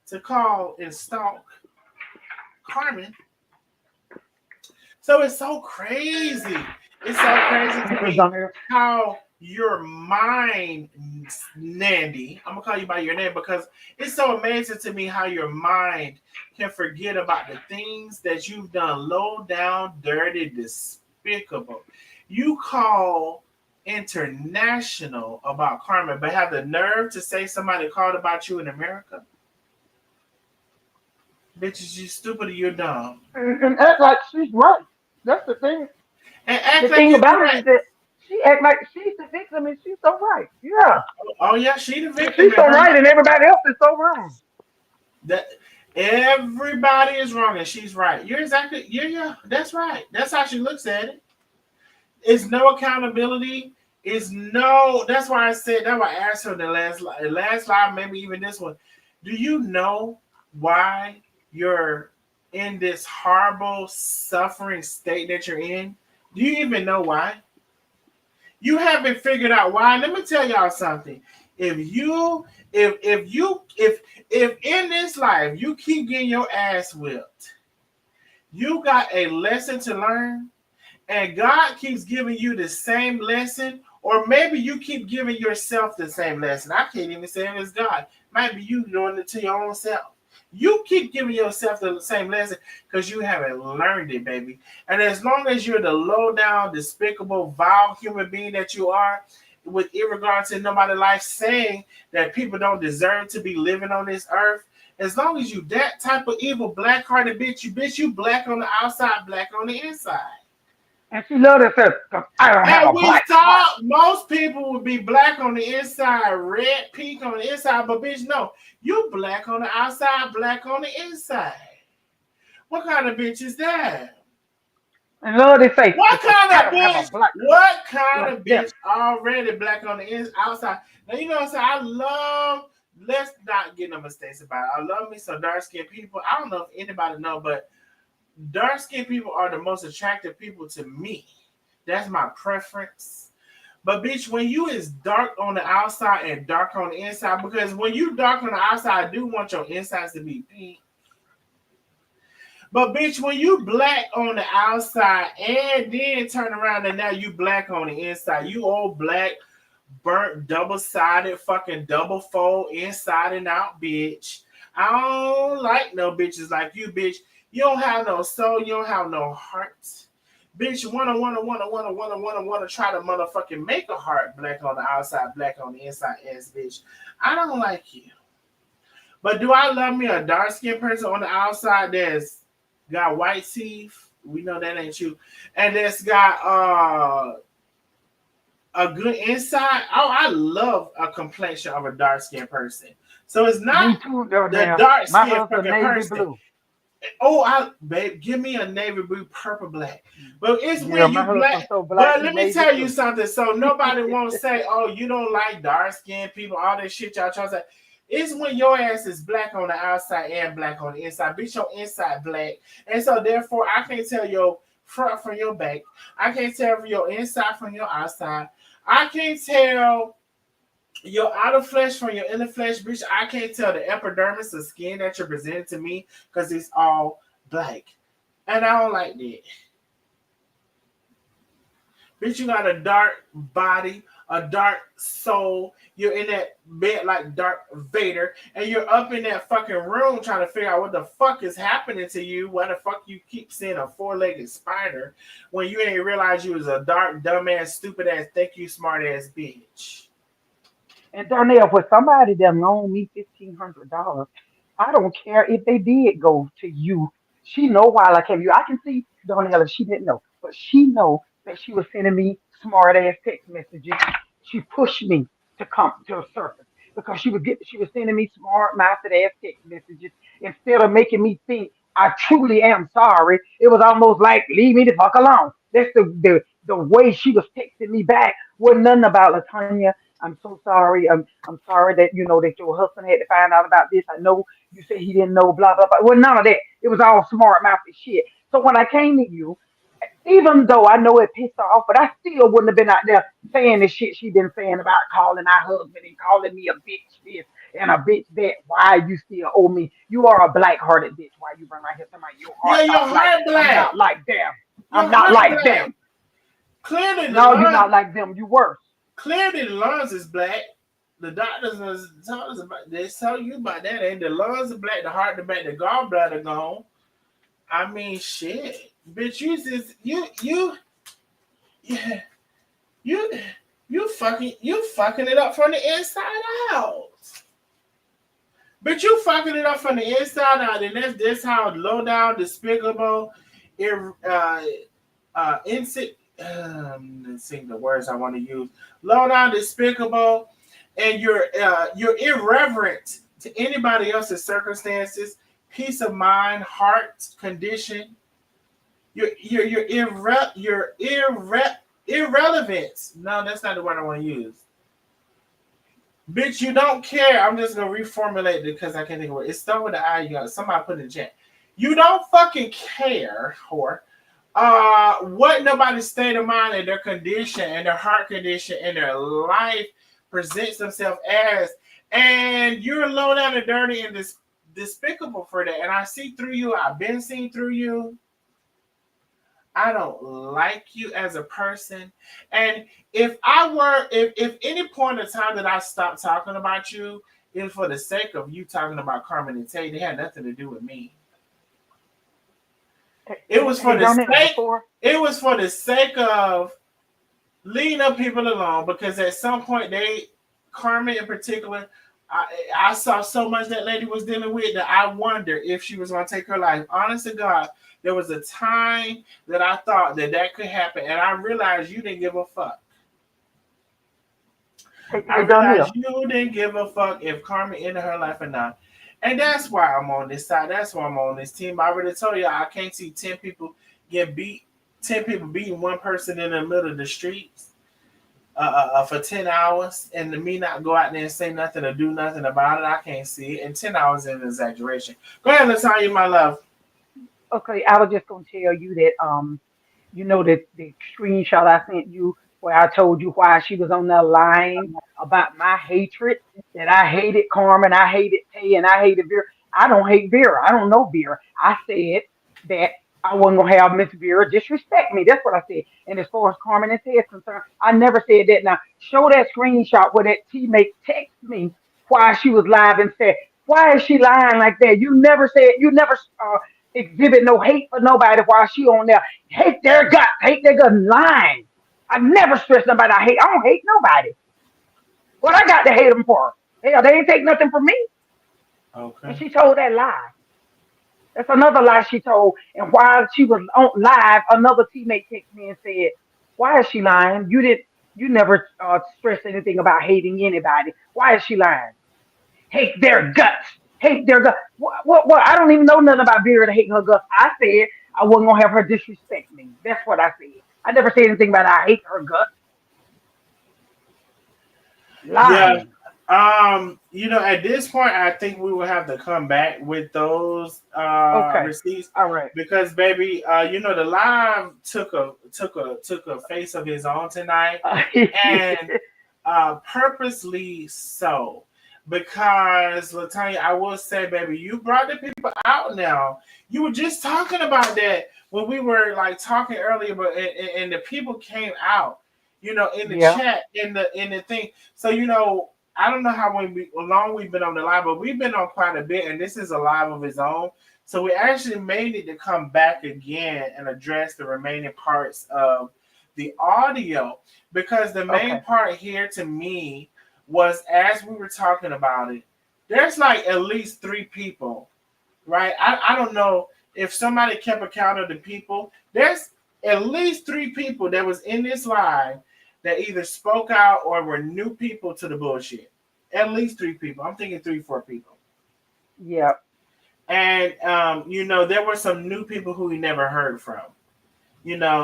to call and stalk Carmen. So it's so crazy. It's so crazy to Because me I'm here. how your mind, Nandy, I'm gonna call you by your name because it's so amazing to me how your mind can forget about the things that you've done low down, dirty, despicable. You call international about Carmen, but have the nerve to say somebody called about you in America? Bitches, you stupid or you're dumb. And act like she's right. That's the thing. And The act like thing you're about it is correct. that she act like she's the victim and she's so right. Yeah. Oh yeah, she the And victim she's in so her right mind. and everybody else is so wrong. That everybody is wrong and she's right. You're exactly yeah, that's right. That's how she looks at it. It's no accountability. It's no. That's why I said that. Why I asked her the last live, maybe even this one. Do you know why you're in this horrible suffering state that you're in? Do you even know why? You haven't figured out why. Let me tell y'all something. If you if in this life you keep getting your ass whipped, you got a lesson to learn, and God keeps giving you the same lesson, or maybe you keep giving yourself the same lesson. I can't even say it as God. Maybe you doing it to your own self. You keep giving yourself the same lesson because you haven't learned it, baby. And as long as you're the low down, despicable, vile human being that you are, with irregard to nobody life saying that people don't deserve to be living on this earth, as long as you that type of evil, black-hearted bitch, you black on the outside, black on the inside. And she loved herself because I don't have And a we black heart. thought most people would be black on the inside, red, pink on the inside, but bitch, no. You black on the outside, black on the inside. What kind of bitch is that? And love they say What because kind I of don't have a bitch? black heart What kind like of them. bitch already black on the outside? Now you know what I'm saying. I love let's not get no mistakes about it. I love me some dark skinned people. I don't know if anybody know, but dark skinned people are the most attractive people to me. That's my preference. But bitch, when you is dark on the outside and dark on the inside, because when you dark on the outside, I do want your insides to be pink. But bitch, when you black on the outside and then turn around and now you black on the inside, you old black, burnt, double-sided, fucking double fold, inside and out, bitch. I don't like no bitches like you, bitch. You don't have no soul, you don't have no heart. Bitch, wanna try to motherfucking make a heart black on the outside, black on the inside, ass bitch. I don't like you. But do I love me a dark skinned person on the outside that's got white teeth? We know that ain't you. And that's got a good inside. Oh, I love a complexion of a dark skinned person. So it's Me not too, the Darnell. dark My skinned husband fucking navy person. blue. Oh, babe, give me a navy blue, purple, black. But it's Yeah, when my you black. husband's so black, But he let me navy tell you blue. something. So nobody won't say, "Oh, you don't like dark skinned people." All that shit y'all try to say. It's when your ass is black on the outside and black on the inside. Bitch, your inside black, and so therefore I can't tell your front from your back. I can't tell your inside from your outside. I can't tell your outer flesh from your inner flesh, bitch. I can't tell the epidermis, the skin that you're presenting to me, because it's all black. And I don't like that. Bitch, you got a dark body, a dark soul. You're in that bed like Darth Vader, and you're up in that fucking room trying to figure out what the fuck is happening to you. Why the fuck you keep seeing a four-legged spider when you ain't realize you was a dark, dumbass, stupid ass, think you smart ass bitch. And Darnell, for somebody that loaned me $1,500, I don't care if they did go to you. She know why I came to you. I can see Darnell if she didn't know, but she know that she was sending me smart ass text messages. She pushed me to come to the surface because she was sending me smart mouthed ass text messages instead of making me think I truly am sorry. It was almost like leave me the fuck alone. That's the way she was texting me back. Wasn't nothing about Latanya. I'm so sorry. I'm sorry that you know that your husband had to find out about this. I know you said he didn't know, blah blah blah. Well, none of that. It was all smart mouthy shit. So when I came to you, even though I know it pissed her off, but I still wouldn't have been out there saying the shit she been saying about calling our husband and calling me a bitch this and a bitch that. Why you still owe me? You are a black hearted bitch. Why you run right here talking about your Yeah, heart your not like heart I'm black. not like them. Your I'm not heart like black. them. Clearly the No, you're lungs, not like them. You worse. clearly the lungs is black. The doctors tell us about. They tell you about that. And the lungs are black. The heart the black. The gallbladder gone. I mean, shit, bitch. You just yeah, you you fucking it up from the inside out. But you fucking it up from the inside out, and that's how low down, despicable, ir, let's see the words I want to use. Low down, despicable, and you're irreverent to anybody else's circumstances, peace of mind, heart condition. You're irrelevant. No, that's not the word I want to use. Bitch, you don't care. I'm just gonna reformulate it because I can't think of it. It's starting with the I. You got somebody put in the chat. You don't fucking care, whore. What nobody's state of mind and their condition and their heart condition and their life presents themselves as, and you're low down and dirty and despicable for that. And I see through you. I've been seen through you. I don't like you as a person. And if any point of time that I stopped talking about you, it was for the sake of you talking about Carmen and Tay. They had nothing to do with me. It was for Hey, the Darnell, sake. before It was for the sake of leading up people along because at some point Carmen in particular, I saw so much that lady was dealing with that I wonder if she was going to take her life. Honest to God, there was a time that I thought that could happen, and I realized you didn't give a fuck. I hey realized Darnell, you didn't give a fuck if Carmen ended her life or not. And that's why I'm on this side. That's why I'm on this team. I already told you I can't see 10 people get beat, 10 people beating one person in the middle of the streets. for 10 hours, and to me not go out there and say nothing or do nothing about it, I can't see it. And 10 hours is an exaggeration. Go ahead, Latanya, my love. Okay, I was just gonna tell you that you know that the screenshot I sent you where I told you why she was on that line about my hatred, that I hated Carmen, I hated Tay, and I hated Vera. I don't hate Vera. I don't know Vera. I said that I wasn't gonna have Miss Vera disrespect me. That's what I said. And as far as Carmen and Tay is concerned, I never said that. Now show that screenshot where that teammate text me while she was live and said, "Why is she lying like that? You never said. You never exhibit no hate for nobody while she on there. Hate their guts, lying. I never stress nobody I hate. I don't hate nobody. What I got to hate them for? Hell, they ain't take nothing from me." And Okay. she told that lie. That's another lie she told. And while she was on live, another teammate texted me and said, "Why is she lying? You never stressed anything about hating anybody. Why is she lying? Hate their guts. Hate their guts. What? I don't even know nothing about Vera to hate her guts. I said I wasn't gonna have her disrespect me. That's what I said. I never said anything about I hate her guts. Yeah. Lying. At this point, I think we will have to come back with those Okay. receipts All right. because, baby, the live took a face of his own tonight, and purposely so. Because Latanya, I will say, baby, you brought the people out now. You were just talking about that when we were like talking earlier, but and the people came out, in the Yeah. chat, in the thing. So I don't know long we've been on the live, but we've been on quite a bit, and this is a live of its own. So we actually may need to come back again and address the remaining parts of the audio because the main Okay. part here to me was as we were talking about it, there's like at least three people, right? I don't know if somebody kept account of the people. There's at least three people that was in this live that either spoke out or were new people to the bullshit. At least three people. I'm thinking three, four people. Yeah. And there were some new people who we never heard from.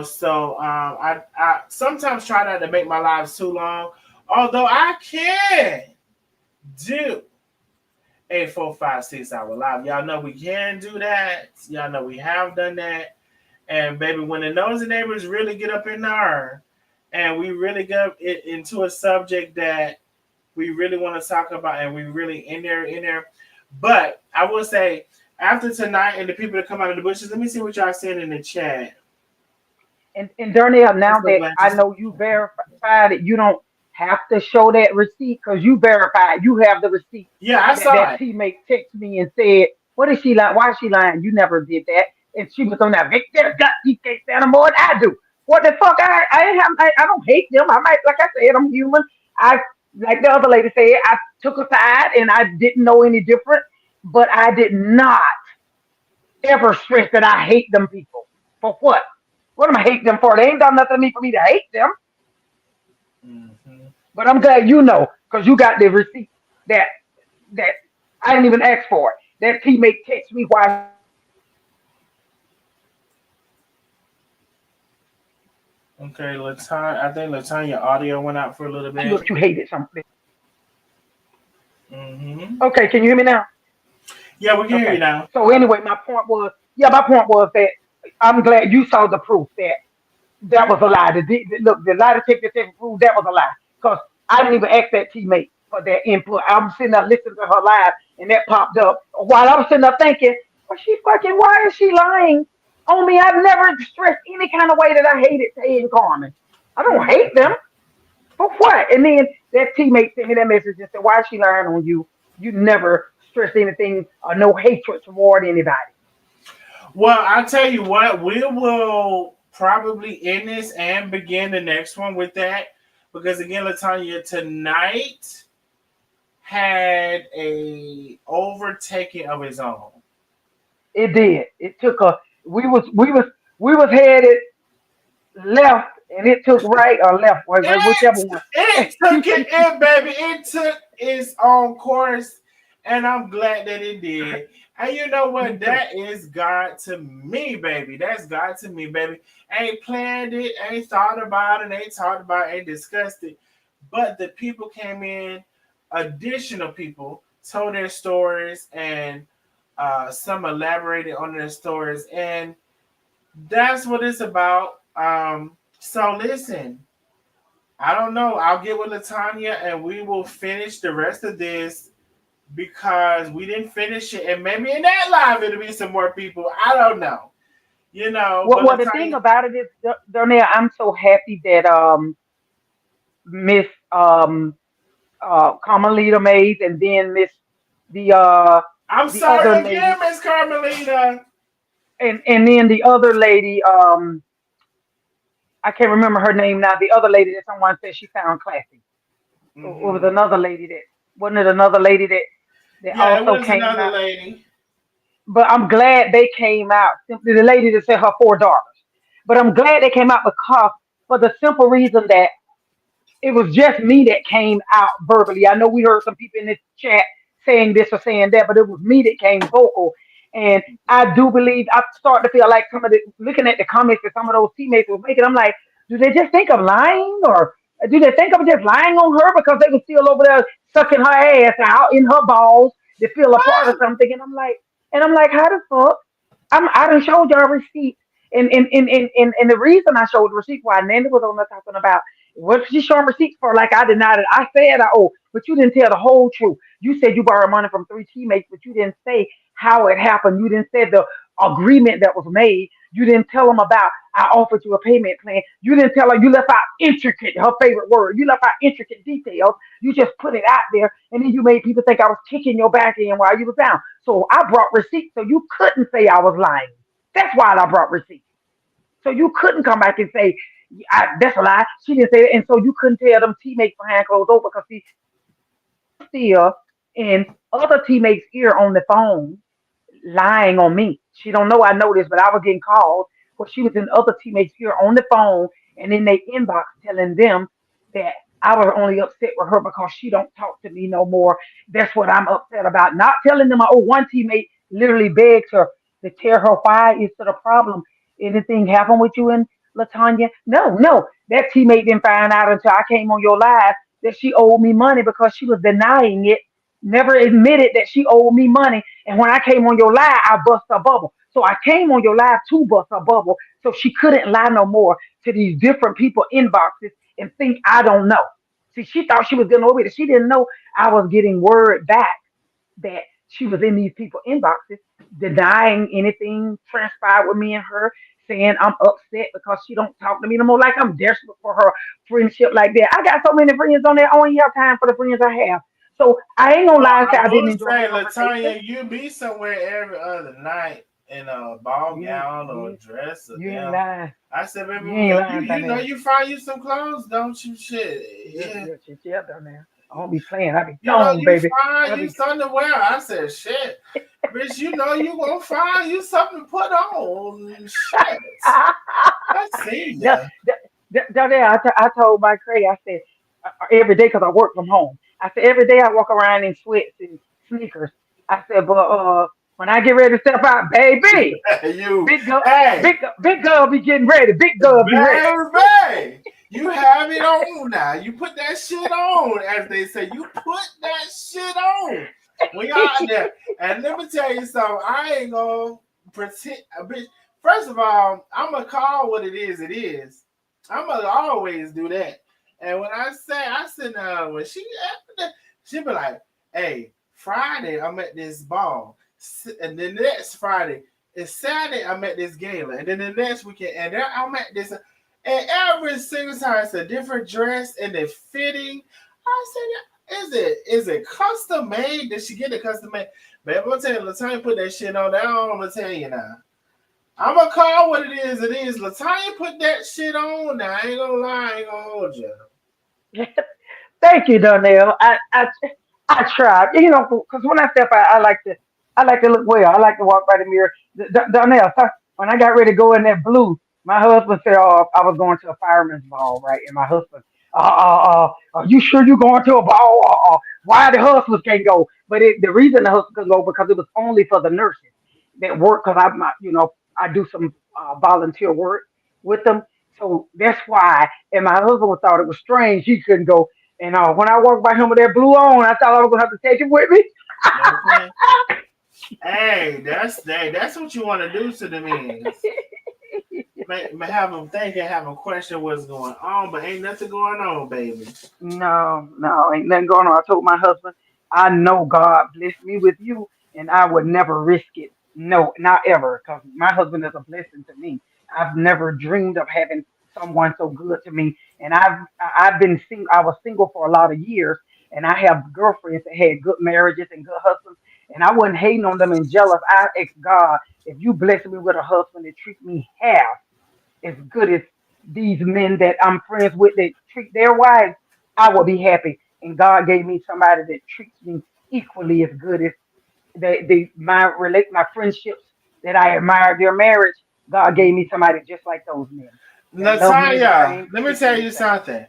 So I sometimes try not to make my lives too long, although I can do a 4, 5, 6 hour live. Y'all know we can do that. Y'all know we have done that. And baby, when the nosy neighbors really get up in there and we really get into a subject that we really want to talk about and we really in there. But I will say, after tonight and the people that come out of the bushes, let me see what y'all saying in the chat. And Darnell, I'm now so that glad I know you verified it, you don't have to show that receipt because you verified. You have the receipt Yeah, I that saw that it. teammate texted me and said, "What is she lying? Why is she lying? You never did that." And she was on that Victor gut. He can't stand them more than I do. What the fuck? I don't hate them. I might, like I said, I'm human. I like the other lady said, I took a side and I didn't know any different, but I did not ever stress that I hate them people. For what? What am I hate them for? They ain't done nothing to me for me to hate them. Mhm. But I'm glad you know, because you got the receipt that that I didn't even ask for it. That teammate texted me why she was lying on you. You never Okay, Latanya. I think Latanya audio went out for a little bit. you hated something. Hmm. Okay, can you hear me now? Yeah, we can hear you Okay. now. So anyway, my point was that I'm glad you saw the proof that that was a lie. Look, the lie detector test proved that was a lie. Because I didn't even ask that teammate for their input. I'm sitting there listening to her live, and that popped up. While I was sitting there thinking, well, why is she lying on me? I've never stressed any kind of way that I hated Tay and Carmen. I don't hate them. For what? And then that teammate sent me that message and said, why is she lying on you? You never stressed anything or no hatred toward anybody. Well, I'll tell you what, we will probably end this and begin the next one with that. Because again, Latanya, tonight had a overtaking of his own. It did. It took a we was headed left and it took right or left, whichever one. It took it in, baby. It took its own course, and I'm glad that it did. And you know Me what? too. That is God to me, baby. That's God to me, baby. Ain't planned it, ain't thought about it, ain't talked about it, ain't discussed it. But the people came in, additional people told their stories, and some elaborated on their stories. And that's what it's about. So listen, I don't know. I'll get with Latanya and we will finish the rest of this because we didn't finish it. And maybe in that live it'll be some more people. I don't know. Well, But well, the thing Latanya, about it is, Donnell, I'm so happy that Miss Carmelita Mays and then Miss the uh I'm the other sorry again, lady Miss Carmelita. and then the other lady I can't remember her name now. The other lady that someone said she found classy. Or was Hmm. another lady that wasn't it another lady that Yeah, it also was came another out. lady. But I'm glad they came out. Simply the lady that said her four daughters. But I'm glad they came out because for the simple reason that it was just me that came out verbally. I know we heard some people in this chat saying this or saying that, but it was me that came vocal. And I do believe I start to feel like some of the looking at the comments that some of those teammates were making. I'm like, do they just think I'm lying, or do they think I'm just lying on her because they were still over there sucking her ass out in her balls to feel a part of something? And I'm like, how the fuck? I done showed y'all receipts. And the reason I showed the receipt why Nanda was on there talking about what she showing receipts for, like I denied it. I said I owe, but you didn't tell the whole truth. You said you borrowed money from three teammates, but you didn't say how it happened. You didn't say the agreement that was made. You didn't tell them about I offered you a payment plan. You didn't tell her, you left out intricate, her favorite word. You left out intricate details. You just put it out there, and then you made people think I was kicking your back in while you was down. So I brought receipts, so you couldn't say I was lying. That's why I brought receipts. So you couldn't come back and say, that's a lie. She didn't say that. And so you couldn't tell them teammates behind closed doors because see, she was still in other teammates' ear on the phone lying on me. She don't know I know this, but I was getting calls where she was in other teammates here on the phone and in their inbox telling them that I was only upset with her because she don't talk to me no more. That's what I'm upset about. Not telling them, oh, one teammate literally begged her to tell her why is the problem. Anything happened with you and Latanya? No, no. That teammate didn't find out until I came on your live that she owed me money because she was denying it, never admitted that she owed me money. And when I came on your live, I bust her bubble. So I came on your live to bust her bubble. So she couldn't lie no more to these different people inboxes and think I don't know. See, she thought she was getting away with it. She didn't know I was getting word back that she was in these people inboxes denying anything transpired with me and her, saying I'm upset because she don't talk to me no more, like I'm desperate for her friendship like that. I got so many friends on there, I only have time for the friends I have. So I ain't gonna Well, lie and say I I didn't will enjoy the say, conversation. Latanya, you be somewhere every other night in a ball You ain't gown or a you, dress or you ain't damn. lying. I said, baby, You ain't you lying, you know Donnell. you find you some clothes, don't you? Shit, yeah. Yeah, Donnell. I don't be playing. I be You know gone, you baby. I find you be something to wear. I said, shit, bitch. You know you gonna find you something to put on. Shit, I see the, ya. I told my Craig, I said, every day because I work from home. I said, every day I walk around in sweats and sneakers. I said, but when I get ready to step out, baby, You, big girl, hey, big girl be getting ready. Big girl be ready. baby, you have it on now. You put that shit on, as they say. You put that shit on when y'all out there. And let me tell you something. I ain't gonna pretend. Bitch. First of all, I'm gonna call what it is. It is. I'm gonna always do that. And when I said, when she be like, "Hey, Friday I'm at this ball, and then next Friday." It's Saturday, I'm at this gala, and then the next weekend, and then I'm at this, and every single time it's a different dress and the fitting. I said, is it custom made? Did she get it custom made? Babe, I'm gonna tell you, Latanya put that shit on. That's all I'm gonna tell you now. I'm gonna call what it is. It is. Latanya put that shit on. Now I ain't gonna lie, I ain't gonna hold you. Thank you, Donnell. I try. You know, because when I step out, I like to look well. I like to walk by the mirror. Donnell, when I got ready to go in that blue, my husband said, "Oh, I was going to a fireman's ball, right?" And my husband Are you sure you're going to a ball? Why the hustlers can't go? But the reason the hustlers couldn't go because it was only for the nurses that work. Because I do some volunteer work with them, so that's why. And my husband thought it was strange he couldn't go. And when I walked by him with that blue on, I thought I was gonna have to take it with me. Okay. That's what you want to do to the men. May have them think and have them question what's going on, but ain't nothing going on, baby. No, no, ain't nothing going on. I told my husband, I know God blessed me with you, and I would never risk it. No, not ever, because my husband is a blessing to me. I've never dreamed of having someone so good to me, and I've been single. I was single for a lot of years, and I have girlfriends that had good marriages and good husbands, and I wasn't hating on them and jealous. I asked God, if you bless me with a husband that treat me half as good as these men that I'm friends with that treat their wives, I will be happy. And God gave me somebody that treats me equally as good as my friendships that I admire their marriage. God gave me somebody just like those men that love me the Natalia, same, let me treat me tell the you same. something.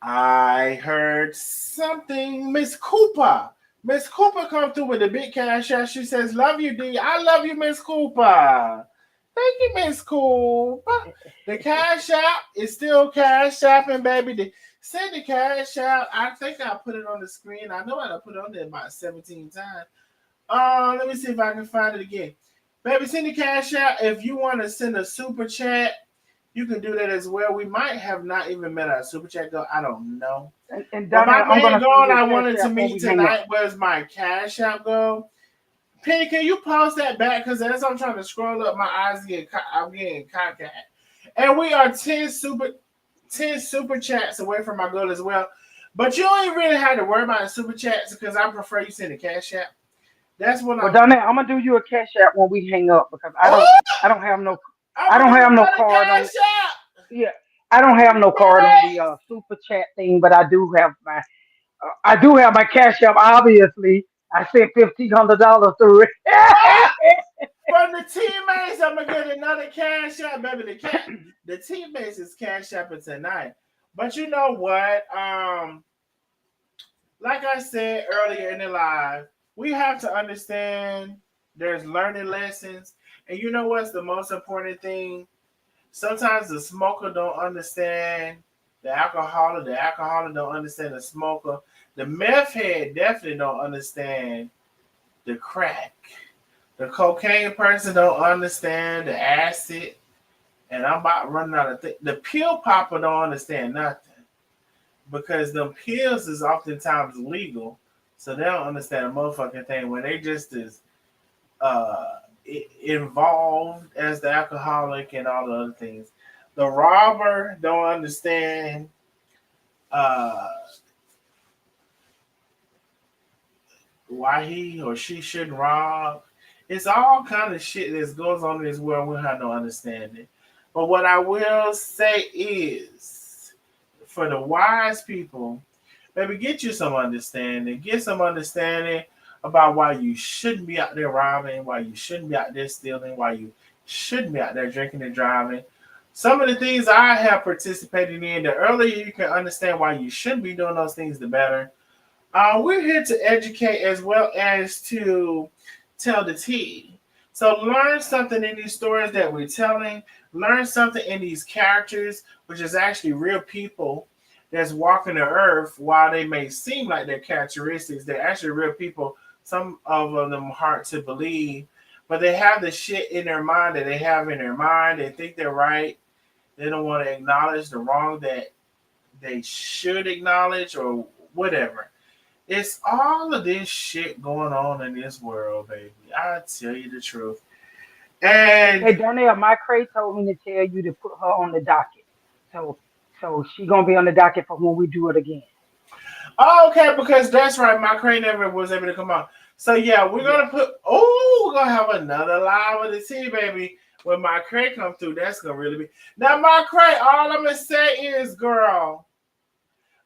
I heard something. Miss Cooper. Miss Cooper come through with a big cash out. She says, "Love you, D. I love you, Miss Cooper." Thank you, Miss Cooper. The cash app is still cash apping, baby. Send the cash out. I think I put it on the screen. I know I done put it on there about 17 times. Let me see if I can find it again. Baby, send the cash out. If you want to send a super chat, you can do that as well. We might have not even met our super chat girl. I don't know. And But my Donnell, I'm main gonna send goal you a I cash wanted to app when meet we hang up. tonight was my cash app goal. Penny, can you post that back? Because as I'm trying to scroll up, my eyes I'm getting cockeyed. And we are 10 super chats away from my goal as well. But you don't even really have to worry about the super chats because I prefer you send a cash app. That's what Well, I'm. Donnell, I'm gonna do you a cash app when we hang up because Oh, I don't have no I'm I gonna don't give have no another card on. cash app. Yeah, I don't have no card on the super chat thing, but I do have my cash app. Obviously, I sent $1,500 through it. Oh, from the teammates, I'm gonna get another cash app, baby. The teammates is cash apping tonight. But you know what? Like I said earlier in the live, we have to understand there's learning lessons. And you know what's the most important thing? Sometimes the smoker don't understand the alcoholic don't understand the smoker. The meth head definitely don't understand the crack. The cocaine person don't understand the acid. And I'm about running out of things. The pill popper don't understand nothing because them pills is oftentimes legal, so they don't understand a motherfucking thing when they just as involved as the alcoholic and all the other things. The robber don't understand uh, why he or she shouldn't rob. It's all kind of shit that goes on in this world we have no understanding. But what I will say is, for the wise people, maybe get you some understanding. Get some understanding about why you shouldn't be out there robbing, why you shouldn't be out there stealing, why you shouldn't be out there drinking and driving. Some of the things I have participated in, the earlier you can understand why you shouldn't be doing those things, the better. We're here to educate as well as to tell the tea. So learn something in these stories that we're telling. Learn something in these characters, which is actually real people that's walking the earth. While they may seem like their characteristics, they're actually real people. Some of them hard to believe, but they have the shit in their mind that they have in their mind. They think they're right. They don't want to acknowledge the wrong that they should acknowledge or whatever. It's all of this shit going on in this world, baby. I tell you the truth. And Hey, Donnell, my crate told me to tell you to put her on the docket. So, so she gonna be on the docket for when we do it again. oh, okay, because that's right, my crane never was able to come on. So yeah, we're Yeah. gonna we're gonna have another live with the tea, baby. When my crate come through, that's gonna really be now my crate. All I'm gonna say is, girl,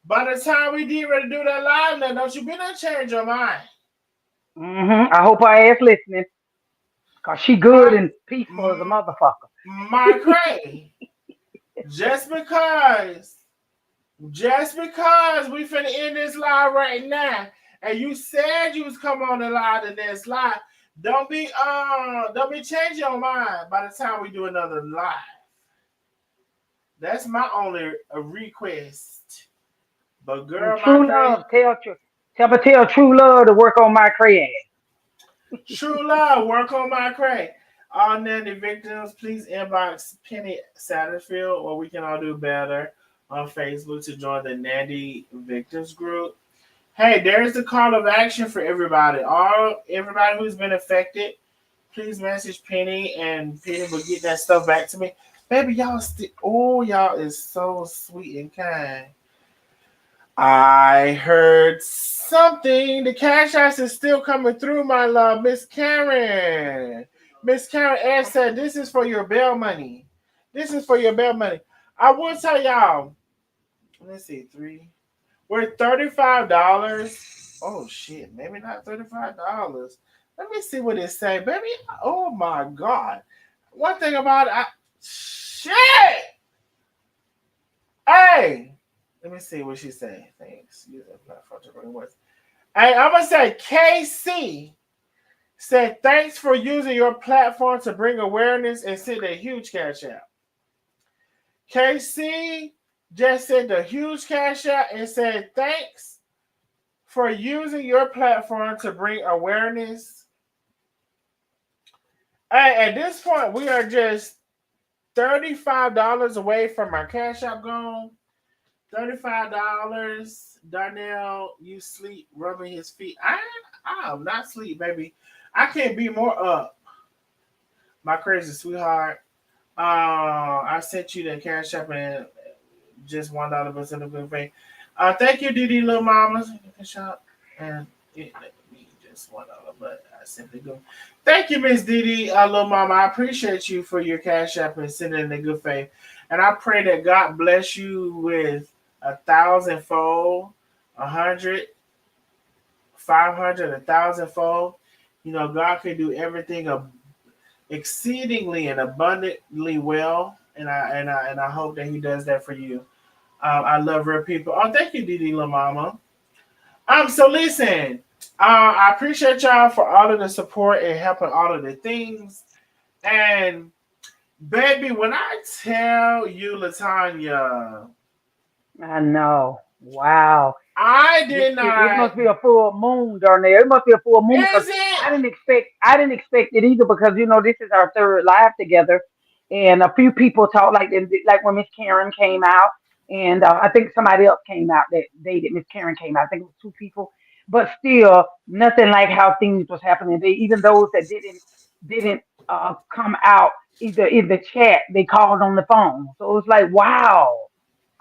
by the time we get ready to do that live, now don't you be done change your mind. I hope her ass listening, cause she good My and peaceful as a motherfucker. my crate. Just because. Just because we finna end this live right now, and you said you was coming on the live the next live, don't be changing your mind by the time we do another live. That's my only request. But And girl, my true crazy love, tell true love to work on my crayon. true love, work on my crazy. All Nandy victims, please inbox Penny Satterfield, or we can all do better on Facebook to join the Nandy victims group. Hey, there's the call of action for everybody. Everybody who's been affected, please message Penny, and Penny will get that stuff back to me. Baby, y'all is so sweet and kind. I heard something. The cash ass is still coming through, my love. Miss Karen. Miss Karen S said, this is for your bail money. This is for your bail money. I will tell y'all. Let's see, we're $35. Oh shit, maybe not $35. Let me see what it say, baby. Oh my god. One thing about it, shit. Hey, let me see what she say. Thanks. Use that platform to bring words. Hey, I'm gonna say KC said thanks for using your platform to bring awareness and send a huge cash out. KC just sent a huge cash out and said thanks for using your platform to bring awareness. Hey, at this point, we are just $35 away from our cash out gone. $35. Darnell, you sleep rubbing his feet. I am not sleep, baby. I can't be more up. My crazy sweetheart. I sent you the cash app and just $1 was in the good thing. Thank you, Didi, little mama. Shop and it let me just $1, but I simply go. Thank you, Miss Didi, little mama. I appreciate you for your cash app and sending in the good faith, and I pray that God bless you with 1,000-fold, 100, 500, 1,000-fold. You know, God can do everything exceedingly and abundantly well, and I hope that He does that for you. I love real people. Oh, thank you, Didi La Mama. So listen, I appreciate y'all for all of the support and helping all of the things. And baby, when I tell you, Latanya, I know. Wow. I It, did it, it not. must be a full moon, Darnell. It must be a full moon because Is it? I didn't expect it either because this is our third live together, and a few people talk like when Miss Karen came out, and I think somebody else came out that dated Miss Karen came out. I think it was two people, but still nothing like how things was happening. Even those that didn't come out either in the chat, they called on the phone. So it was like wow,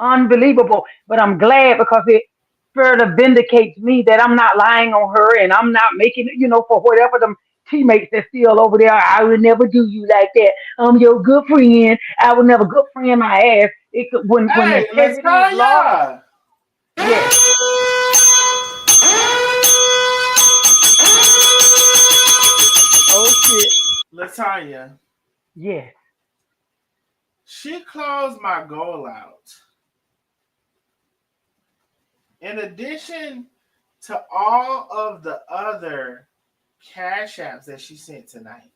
unbelievable. But I'm glad because it further vindicates me that I'm not lying on her and I'm not making it, for whatever them teammates that's still over there. I would never do you like that. I'm your good friend. I would never good friend my ass. It could when Hey, integrity is lost. Latanya. Yes, oh shit. Latanya. Yes. She closed my goal out. In addition to all of the other cash apps that she sent tonight.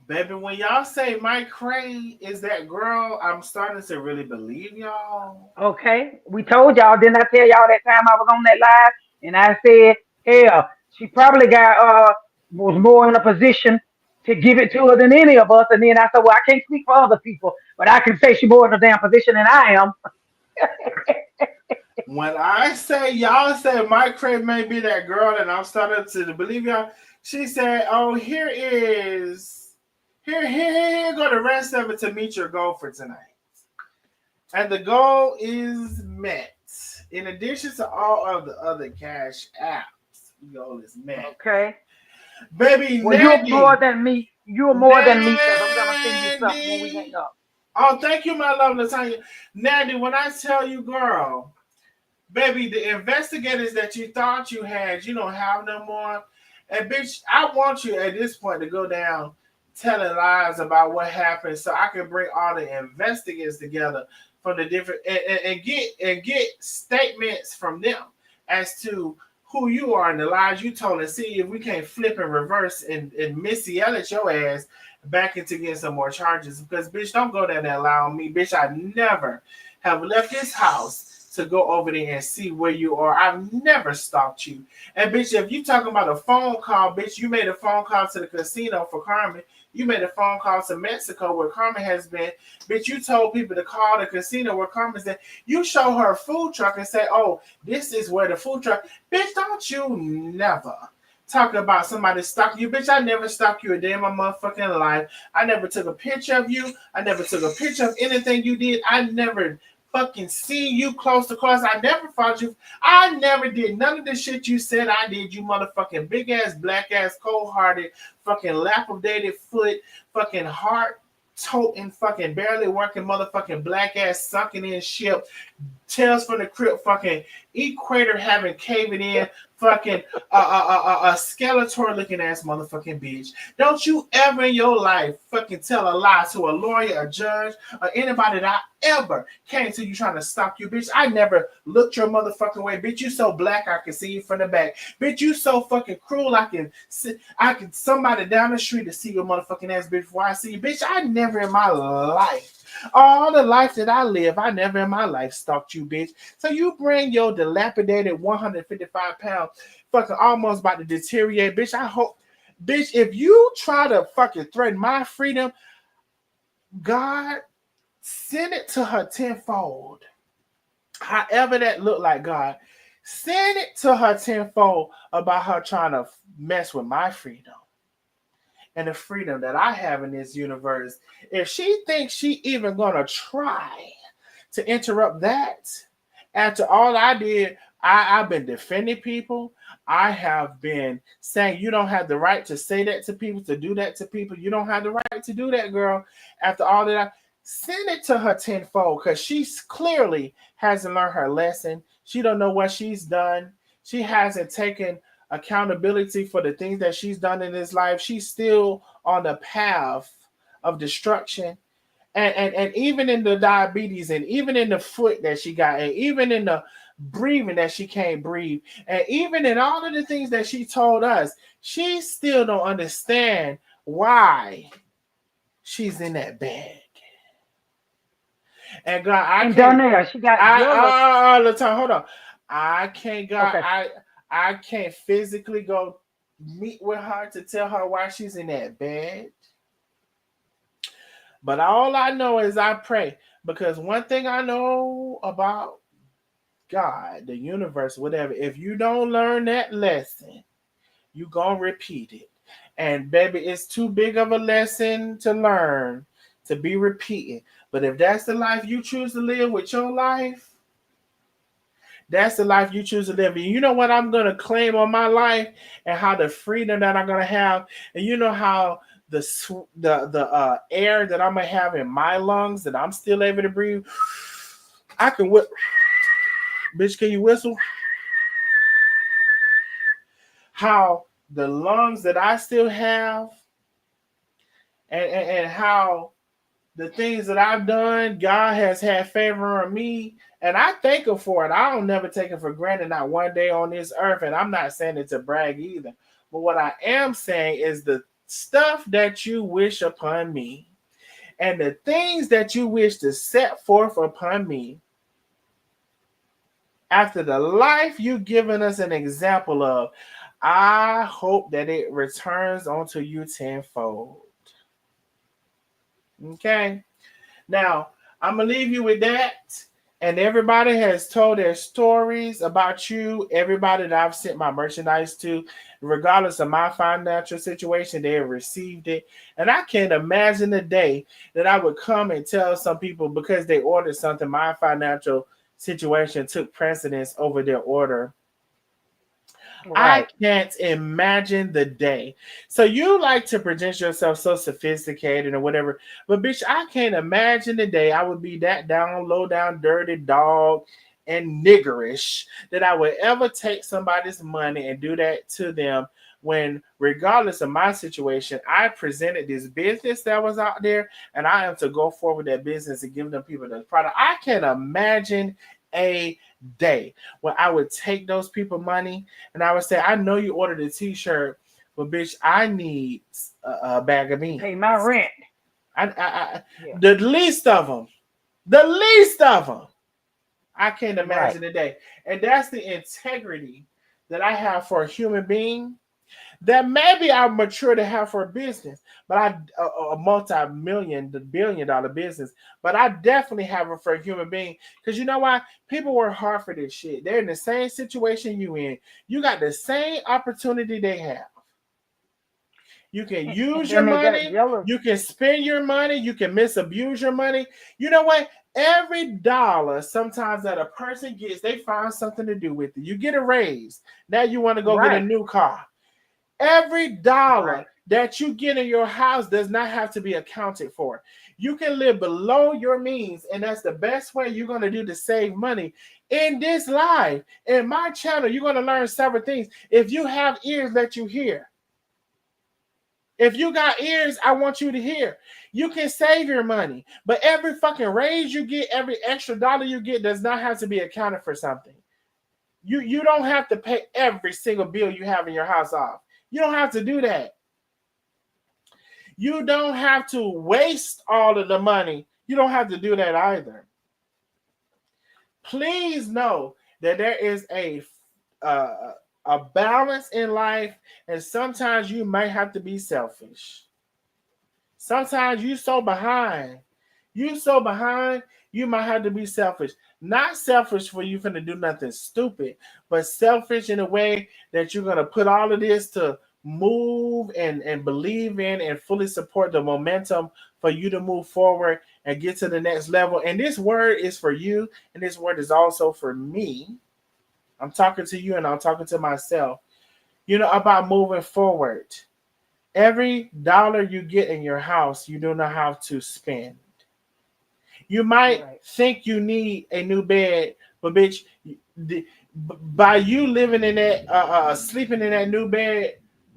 Baby, when y'all say Mike Cray is that girl, I'm starting to really believe y'all. Okay. We told y'all, didn't I tell y'all that time I was on that live? And I said, hell, she probably was more in a position to give it to her than any of us. And then I said, well, I can't speak for other people, but I can say she's more in a damn position than I am. When I say y'all say Mike Cray may be that girl, and I'm starting to believe y'all, she said, oh, here go the rest of it to meet your goal for tonight. And the goal is met. In addition to all of the other cash apps, the goal is met. Okay. Baby Well, you're more Nandy. than me. You're more than me because I'm going to send you something when we hang Nandy. up. Oh, thank you, my love, Latanya. Nandy, when I tell you, girl, baby, the investigators that you thought you had, you don't have no more. And bitch, I want you at this point to go down telling lies about what happened so I can bring all the investigators together from the different and get statements from them as to who you are and the lies you told, and see if we can't flip and reverse and Missy yell at your ass back into getting some more charges. Because bitch, don't go down there and lie on me. Bitch, I never have left this house to go over there and see where you are. I've never stalked you. And bitch, if you talking about a phone call, bitch, you made a phone call to the casino for Carmen. You made a phone call to Mexico where Carmen has been. Bitch, you told people to call the casino where Carmen's at. You show her a food truck and say, oh, this is where the food truck. Bitch, don't you never talk about somebody stalking you. Bitch, I never stalked you a day in my motherfucking life. I never took a picture of you. I never took a picture of anything you did. I never fucking see you close to close. I never followed you. I never did none of the shit you said I did, you motherfucking big ass, black ass, cold hearted, fucking lapidated foot, fucking heart toting, fucking barely working motherfucking black ass sunken in ship, Tales from the Crypt, fucking equator having caving in, fucking a Skeletor looking ass motherfucking bitch. Don't you ever in your life fucking tell a lie to a lawyer, a judge, or anybody that I ever came to you trying to stop you, bitch. I never looked your motherfucking way, bitch. You so black I can see you from the back, bitch. You so fucking cruel I can somebody down the street to see your motherfucking ass, bitch. Before I see you, bitch. I never in my life. All the life that I live, I never in my life stalked you, bitch. So you bring your dilapidated 155-pound fucking almost about to deteriorate, bitch. I hope, bitch, if you try to fucking threaten my freedom, God, send it to her tenfold. However that look like, God, send it to her tenfold about her trying to mess with my freedom and the freedom that I have in this universe. If she thinks she even gonna try to interrupt that, after all I did, I've been defending people. I have been saying you don't have the right to say that to people, to do that to people. You don't have the right to do that, girl. After all that, send it to her tenfold, because she clearly hasn't learned her lesson. She don't know what she's done. She hasn't taken accountability for the things that she's done in this life. She's still on the path of destruction. And even in the diabetes, and even in the foot that she got, and even in the breathing that she can't breathe, and even in all of the things that she told us, she still don't understand why she's in that bag. And God, I And can't. Darnell, she got jealous. All the time. Hold on. I can't, God. Okay. I can't physically go meet with her to tell her why she's in that bed. But all I know is I pray, because one thing I know about God, the universe, whatever, if you don't learn that lesson, you gonna repeat it. And baby, it's too big of a lesson to learn to be repeating. But if that's the life you choose to live with your life, that's the life you choose to live. And you know what I'm going to claim on my life, and how the freedom that I'm going to have. And you know how the air that I'm going to have in my lungs, that I'm still able to breathe. I can whip. Bitch, can you whistle? How the lungs that I still have, and how the things that I've done, God has had favor on me, and I thank Him for it. I don't never take it for granted, not one day on this earth. And I'm not saying it to brag either. But what I am saying is the stuff that you wish upon me, and the things that you wish to set forth upon me, after the life you've given us an example of, I hope that it returns onto you tenfold. Okay? Now, I'm going to leave you with that. And everybody has told their stories about you. Everybody that I've sent my merchandise to, regardless of my financial situation, they have received it. And I can't imagine the day that I would come and tell some people, because they ordered something, my financial situation took precedence over their order. I Right. can't imagine the day. So you like to present yourself so sophisticated or whatever, but bitch, I can't imagine the day I would be that down, low down, dirty dog and niggerish that I would ever take somebody's money and do that to them when, regardless of my situation, I presented this business that was out there, and I am to go forward with that business and give them people the product. I can imagine a day when I would take those people money and I would say, I know you ordered a t-shirt, but bitch, I need a bag of beans. Pay my rent. Yeah. The least of them. I can't imagine a day. And that's the integrity that I have for a human being that maybe I'm mature to have for a business, but a multi-million, billion-dollar business, but I definitely have it for a human being. Because you know why? People work hard for this shit. They're in the same situation you in. You got the same opportunity they have. You can use your money. You can spend your money. You can misabuse your money. You know what? Every dollar sometimes that a person gets, they find something to do with it. You get a raise. Now you want to go get a new car. Every dollar that you get in your house does not have to be accounted for. You can live below your means, and that's the best way you're going to do to save money in this life. In my channel, you're going to learn several things. If you have ears, let you hear. If you got ears, I want you to hear. You can save your money, but every fucking raise you get, every extra dollar you get does not have to be accounted for something. You don't have to pay every single bill you have in your house off. You don't have to do that. You don't have to waste all of the money. You don't have to do that either. Please know that there is a balance in life, and sometimes you might have to be selfish. Sometimes you so behind, you might have to be selfish. Not selfish for you finna do nothing stupid, but selfish in a way that you're gonna put all of this to move and believe in and fully support the momentum for you to move forward and get to the next level. And this word is for you, and this word is also for me. I'm talking to you and I'm talking to myself, about moving forward. Every dollar you get in your house, you don't know how to spend. You might think you need a new bed, but bitch, by you living in that, sleeping in that new bed,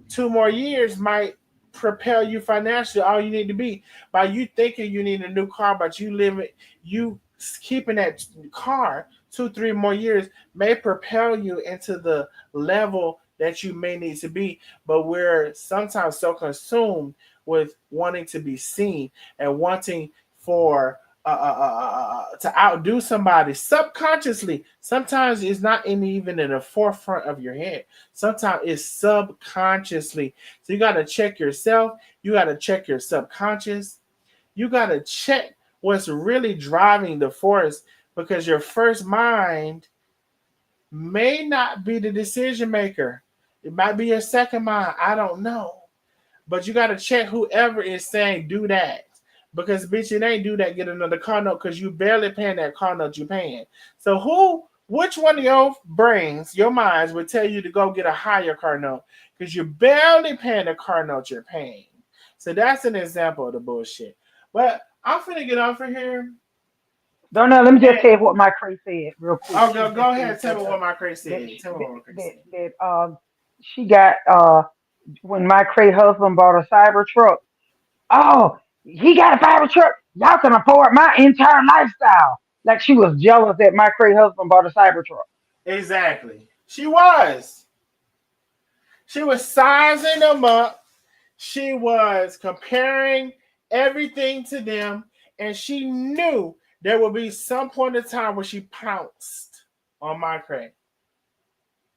2 more years might propel you financially. All you need to be by you thinking you need a new car, but you keeping that car 2-3 more years may propel you into the level that you may need to be. But we're sometimes so consumed with wanting to be seen and wanting for to outdo somebody subconsciously. Sometimes it's not even in the forefront of your head. Sometimes it's subconsciously. So you got to check yourself. You got to check your subconscious. You got to check what's really driving the force, because your first mind may not be the decision maker. It might be your second mind. I don't know. But you got to check whoever is saying do that. Because, bitch, it ain't do that, get another car note, because you barely paying that car note you're paying. So which one of your brains, your minds, would tell you to go get a higher car note? Because you're barely paying the car note you're paying. So that's an example of the bullshit. But I'm finna get off of here. Darnell, let me just tell you what my Cray said real quick. Oh, go ahead. Tell me what my Cray said. She got, when my Cray husband bought a cyber truck. Oh, he got a cyber truck. Y'all can afford my entire lifestyle. Like she was jealous that my Cray husband bought a cyber truck. Exactly. She was sizing them up. She was comparing everything to them, and she knew there would be some point in time where she pounced on my Cray.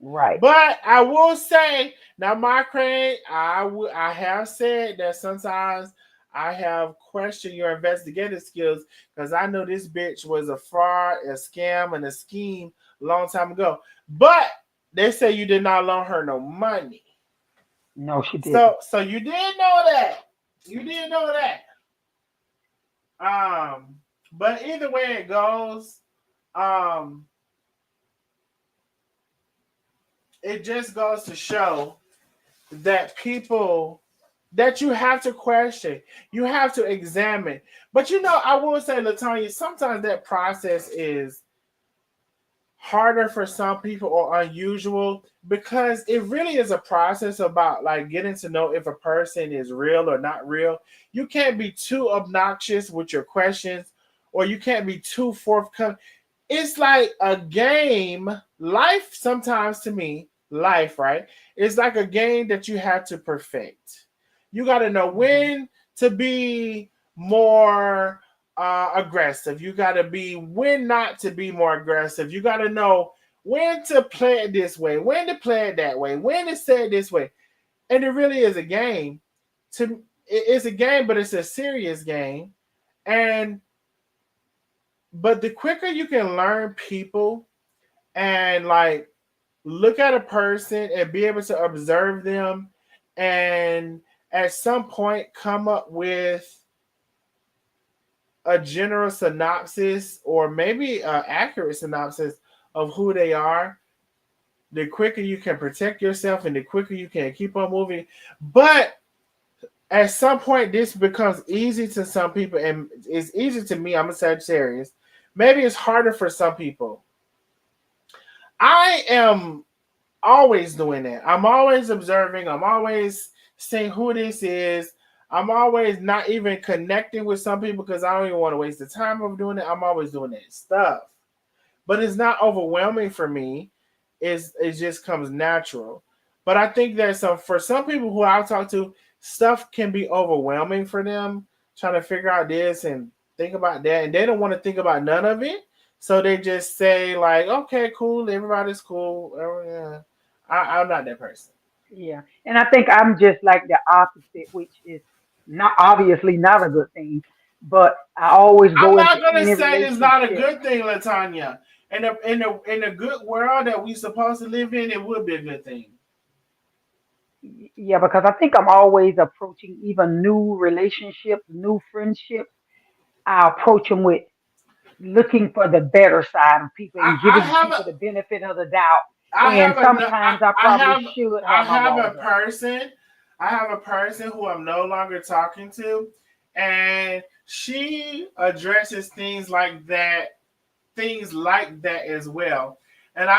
Right. But I will say, now my Cray, I have said that sometimes I have questioned your investigative skills, because I know this bitch was a fraud, a scam, and a scheme a long time ago. But they say you did not loan her no money. No, she didn't. So you did know that. You did know that. But either way it goes, it just goes to show that that you have to question, you have to examine. But I will say, LaTonya, sometimes that process is harder for some people or unusual because it really is a process about like getting to know if a person is real or not real. You can't be too obnoxious with your questions or you can't be too forthcoming. It's like a game. Life sometimes to me, life, right? It's like a game that you have to perfect. You got to know Mm-hmm. when to be more aggressive. You got to be when not to be more aggressive. You got to know when to play it this way, when to play it that way, when to say it this way. And it really is a game. It's a game, but it's a serious game. And but the quicker you can learn people and like look at a person and be able to observe them and at some point come up with a general synopsis or maybe an accurate synopsis of who they are, the quicker you can protect yourself and the quicker you can keep on moving. But at some point, this becomes easy to some people, and it's easy to me. I'm a Sagittarius. Maybe it's harder for some people. I am always doing that. I'm always observing. I'm always seeing who this is. I'm always not even connecting with some people because I don't even want to waste the time of doing it. I'm always doing that stuff. But it's not overwhelming for me. It just comes natural. But I think that for some people who I talk to, stuff can be overwhelming for them, trying to figure out this and think about that, and they don't want to think about none of it. So they just say like, "Okay, cool, everybody's cool." Yeah. I'm not that person. Yeah. And I think I'm just like the opposite, which is not obviously not a good thing. But I always I'm go into not gonna any say it's not a relationship. good thing, Latanya. In a good world that we supposed to live in, it would be a good thing. Yeah, because I think I'm always approaching even new relationships, new friendships. I approach them with looking for the better side of people and I giving have people a the benefit of the doubt. I And have a no- sometimes I I probably have should I have my have a walls up. person I have a person who I'm no longer talking to, and she addresses things like that as well. And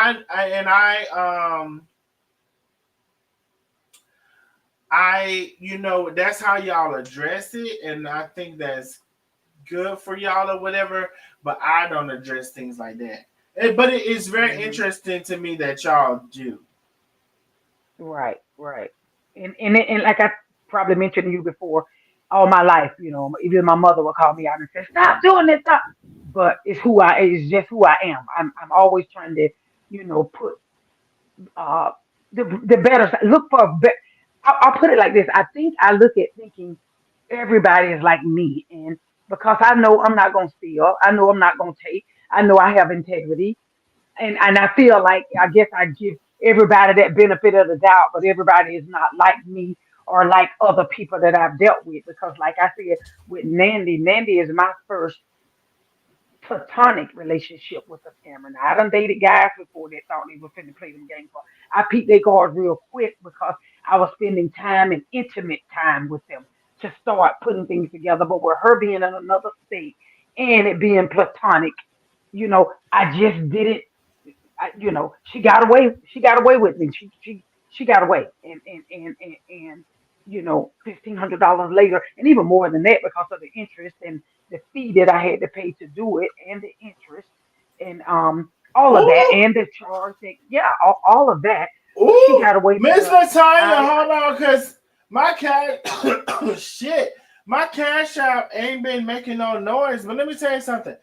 that's how y'all address it, and I think that's good for y'all or whatever. But I don't address things like that. But it is very Hmm. interesting to me that y'all do. Right, right. And like I probably mentioned to you before, all my life, even my mother would call me out and say, "Stop doing this, stop." But it's just who I am. I'm always trying to, put uh the better side. Look for a better. I'll put it like this. I think I look at thinking everybody is like me, and because I know I'm not gonna steal, I know I'm not gonna take, I know I have integrity, and I feel like I guess I give everybody that benefit of the doubt, but everybody is not like me or like other people that I've dealt with because, like I said, with Nandy, Nandy is my first platonic relationship with a camera. Now, I done dated guys before that thought they were finna play them games, but I peeped their cards real quick because I was spending time and intimate time with them to start putting things together. But with her being in another state and it being platonic, I just didn't. She got away. She got away with me. She got away, and $1,500 later, and even more than that because of the interest and the fee that I had to pay to do it, and the interest, and all of that, Ooh, and the charge. That, yeah, all of that. She ooh, got away, Miss but Latanya, I hold on, cause my cat, shit, my cash app ain't been making no noise. But let me tell you something.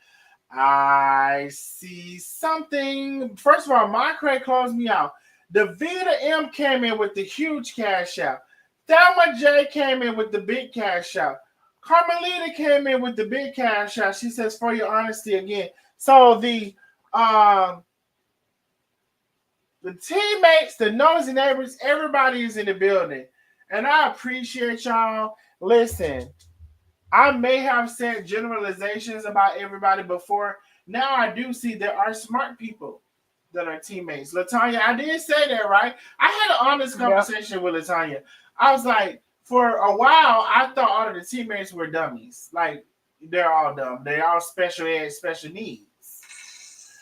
I see something. First of all, my credit closed me out. The Vita M came in with the huge cash out. Thelma J came in with the big cash out. Carmelita came in with the big cash out. She says, "For your honesty again." So um the teammates, the nosy neighbors, everybody is in the building. And I appreciate y'all. Listen, I may have said generalizations about everybody before. Now I do see there are smart people that are teammates. Latanya, I did say that, right? I had an honest Yep. conversation with Latanya. I was like, for a while, I thought all of the teammates were dummies. Like, they're all dumb. They're all special ed, special needs.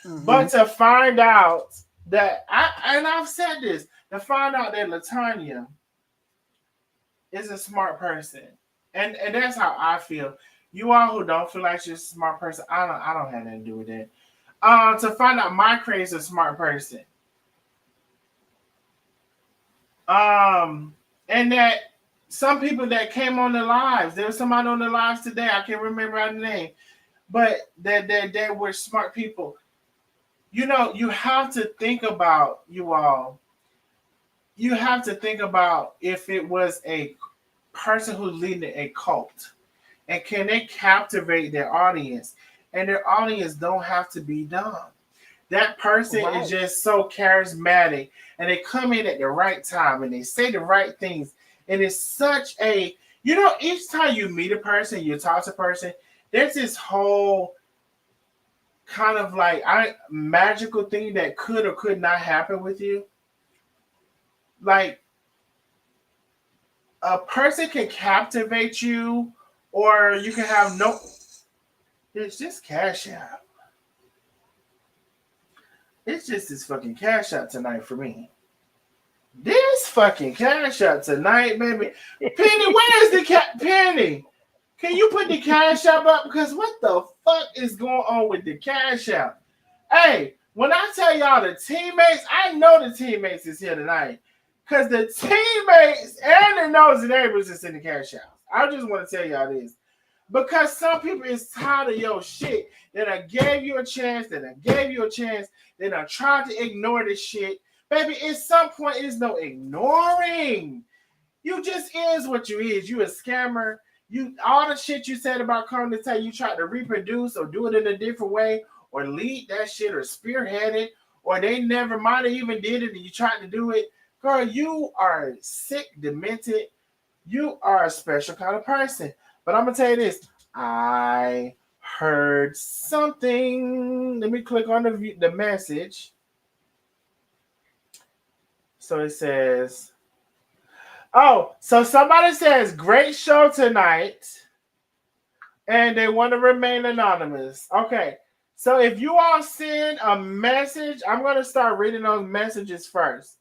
Mm-hmm. But to find out that I've said this, to find out that Latanya is a smart person. And that's how I feel. You all who don't feel like she's a smart person, I don't have nothing to do with that. To find out my is a smart person. And that some people that came on the lives, there was somebody on the lives today, I can't remember her name, but that were smart people. You know, you have to think about, you all, you have to think about if it was a person who's leading a cult and can they captivate their audience, and their audience don't have to be dumb. That person is Right. just so charismatic and they come in at the right time and they say the right things. And it's such a, you know, each time you meet a person, you talk to a person, there's this whole kind of like magical thing that could or could not happen with you. Like a person can captivate you, or you can have no. It's just cash out. It's just this fucking cash out tonight for me. This fucking cash out tonight, baby. Penny, where's the Penny? Can you put the cash app up? Because what the fuck is going on with the cash app? Hey, when I tell y'all the teammates, I know the teammates is here tonight. Because the teammates and the nosy neighbors is in the cash out. I just want to tell y'all this. Because some people is tired of your shit. That I gave you a chance, then I tried to ignore this shit. Baby, at some point, it's no ignoring. You just is what you is. You a scammer. You all the shit you said about coming to tell you tried to reproduce or do it in a different way or lead that shit or spearhead it or they never might have even did it and you tried to do it. Girl, you are sick, demented. You are a special kind of person. But I'm gonna tell you this. I heard something. Let me click on the message. So it says, oh, so somebody says, great show tonight, and they want to remain anonymous. Okay, so if you all send a message, I'm going to start reading those messages first.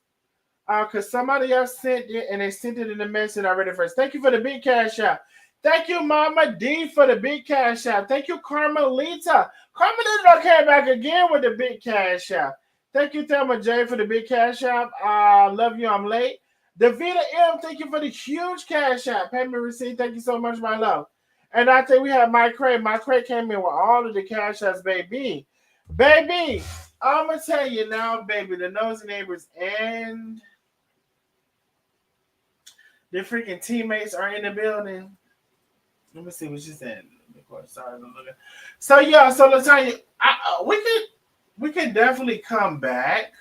Because somebody else sent it, and they sent it in the message I read it first. Thank you for the big cash out. Thank you, Mama D, for the big cash out. Thank you, Carmelita. Carmelita came back again with the big cash out. Thank you, Thelma J, for the big cash out. Love you, I'm late. Davita M, thank you for the huge cash out. Payment receipt, thank you so much, my love. And I think we have Mike Craig. Mike Craig came in with all of the cash outs, baby. Baby, I'm going to tell you now, baby, the nosy neighbors and the freaking teammates are in the building. Let me see what she said. Sorry, I'm looking. So yeah, so Latanya, we could definitely come back.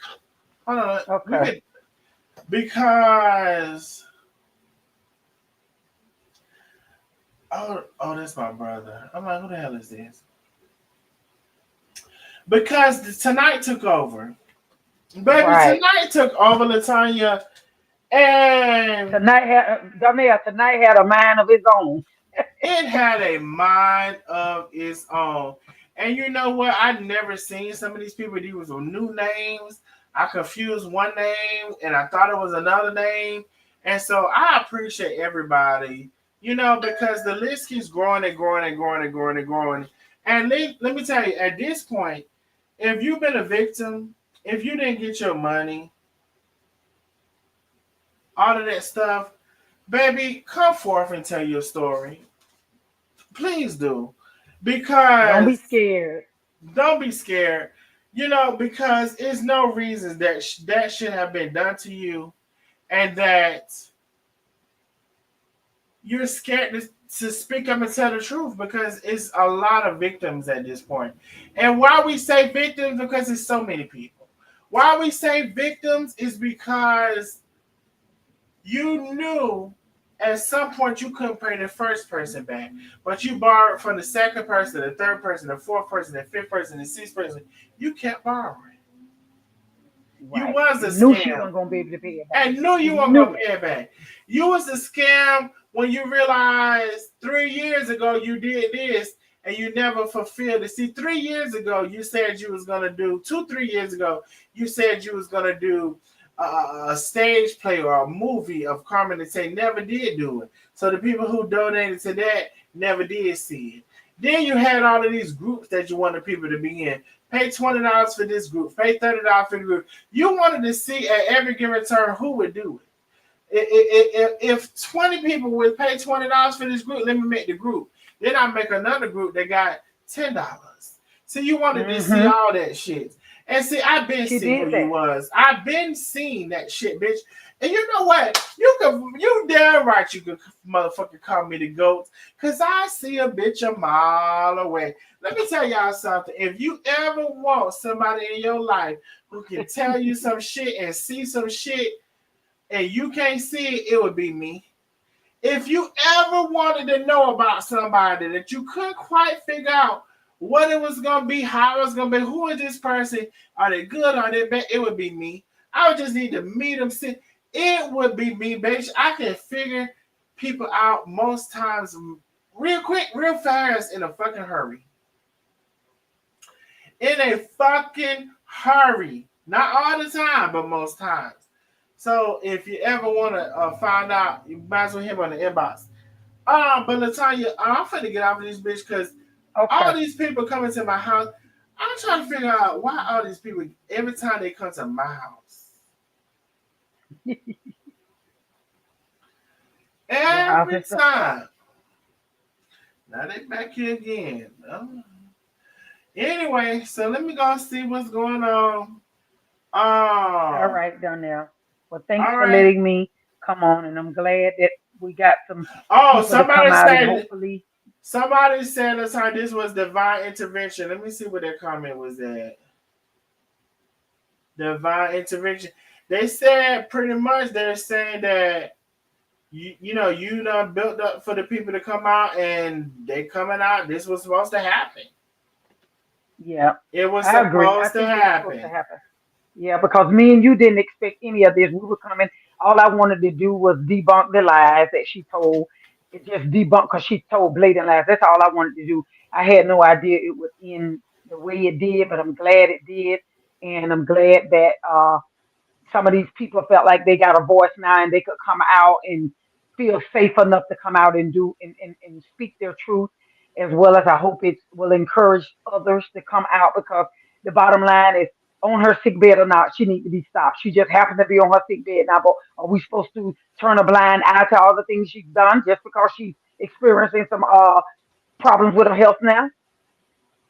Hold on, Okay. because oh, that's my brother. I'm like, who the hell is this? Because tonight took over, baby. Right. Tonight took over, Latanya, and Tonight had a mind of its own. it had a mind of its own. And you know what? I'd never seen some of these people. These were new names. I confused one name and I thought it was another name. And so I appreciate everybody, you know, because the list keeps growing and growing and growing and growing and growing. And let me tell you, at this point, if you've been a victim, if you didn't get your money, all of that stuff, baby, come forth and tell your story. Please do. Don't be Because scared. don't be scared. You know, because it's no reason that that should have been done to you and that you're scared to speak up and tell the truth because it's a lot of victims at this point. And why we say victims, because it's so many people. Why we say victims is because you knew at some point you couldn't pay the first person back, but you borrowed from the second person, the third person, the fourth person, the fifth person, the sixth person. You kept borrowing. You Right. was a You knew she scam wasn't gonna be able to pay it back. and knew You you weren't gonna knew it. pay it back. You was a scam when you realized 3 years ago you did this, and you never fulfilled it. See, 3 years ago, you said you was gonna do 3 years ago, you said you was gonna do a stage play or a movie of Carmen and Tay. Never did do it. So the people who donated to that never did see it. Then you had all of these groups that you wanted people to be in. Pay $20 for this group. Pay $30 for the group. You wanted to see at every given turn who would do it. If 20 people would pay $20 for this group, let me make the group. Then I make another group that got $10. So you wanted to see all that shit. And see, I've been seeing who you was. I've been seeing that shit, bitch. And you know what? You damn right you could motherfucker call me the GOAT. Cause I see a bitch a mile away. Let me tell y'all something. If you ever want somebody in your life who can tell you some shit and see some shit and you can't see it, it would be me. If you ever wanted to know about somebody that you couldn't quite figure out what it was going to be, how it was going to be, who is this person, are they good, are they bad, it would be me. I would just need to meet them. It would be me, bitch. I can figure people out most times real quick, real fast, in a fucking hurry. In a fucking hurry. Not all the time, but most times. So if you ever want to find out, you might as well hit me on the inbox. But Latanya, I'm finna get off of this bitch because all these people coming to my house. I'm trying to figure out why all these people, every time they come to my house. Every time. Now they back here again. Anyway, so let me go see what's going on. All right, Donnell. Well, thanks for letting me come on, and I'm glad that we got some people to come out and hopefully. Somebody said this was divine intervention. Let me see what their comment was at. Divine intervention. They said pretty much they're saying that you done built up for the people to come out and they coming out. This was supposed to happen. Yeah. It was supposed to happen. Yeah, because me and you didn't expect any of this. We were coming. All I wanted to do was debunk the lies that she told. It just debunked because she told blatant lies. That's all I wanted to do. I had no idea it would end the way it did, but I'm glad it did. And I'm glad that some of these people felt like they got a voice now and they could come out and feel safe enough to come out and do and speak their truth, as well as I hope it will encourage others to come out, because the bottom line is, on her sick bed or not, she needs to be stopped. She just happened to be on her sick bed now, but are we supposed to turn a blind eye to all the things she's done just because she's experiencing some problems with her health now?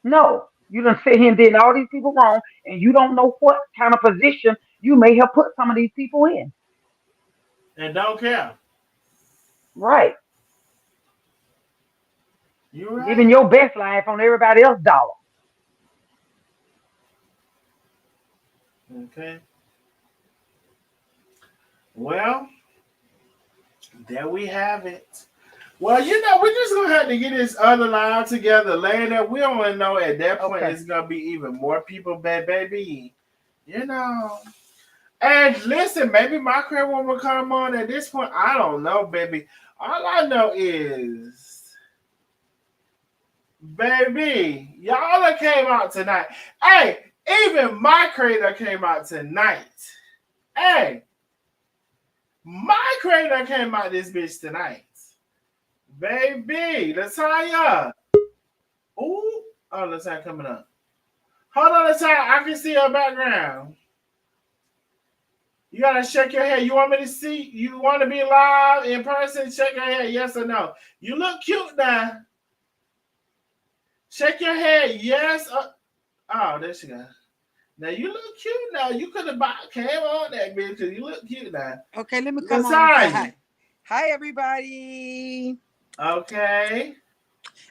No. You done sit here and did all these people wrong, and you don't know what kind of position you may have put some of these people in. And don't care. Right. You're right. Living your best life on everybody else's dollar. Okay. Well, there we have it. Well, we're just gonna have to get this other line together later. We don't want to know at that point it's gonna be even more people, baby. And listen, maybe my crib will come on at this point. I don't know, baby. All I know is, baby, y'all that came out tonight. Hey, even my creator came out tonight. Hey, my creator came out this bitch tonight. Baby, Latanya. Ooh, Latanya coming up. Hold on, Latanya. I can see your background. You gotta shake your head. You want me to see? You want to be live in person? Shake your head, yes or no. You look cute now. Shake your head, yes. There she goes. Now you look cute now. You could have came on that bitch because you look cute now. Okay, let me come on and say hi. Hi, everybody. Okay.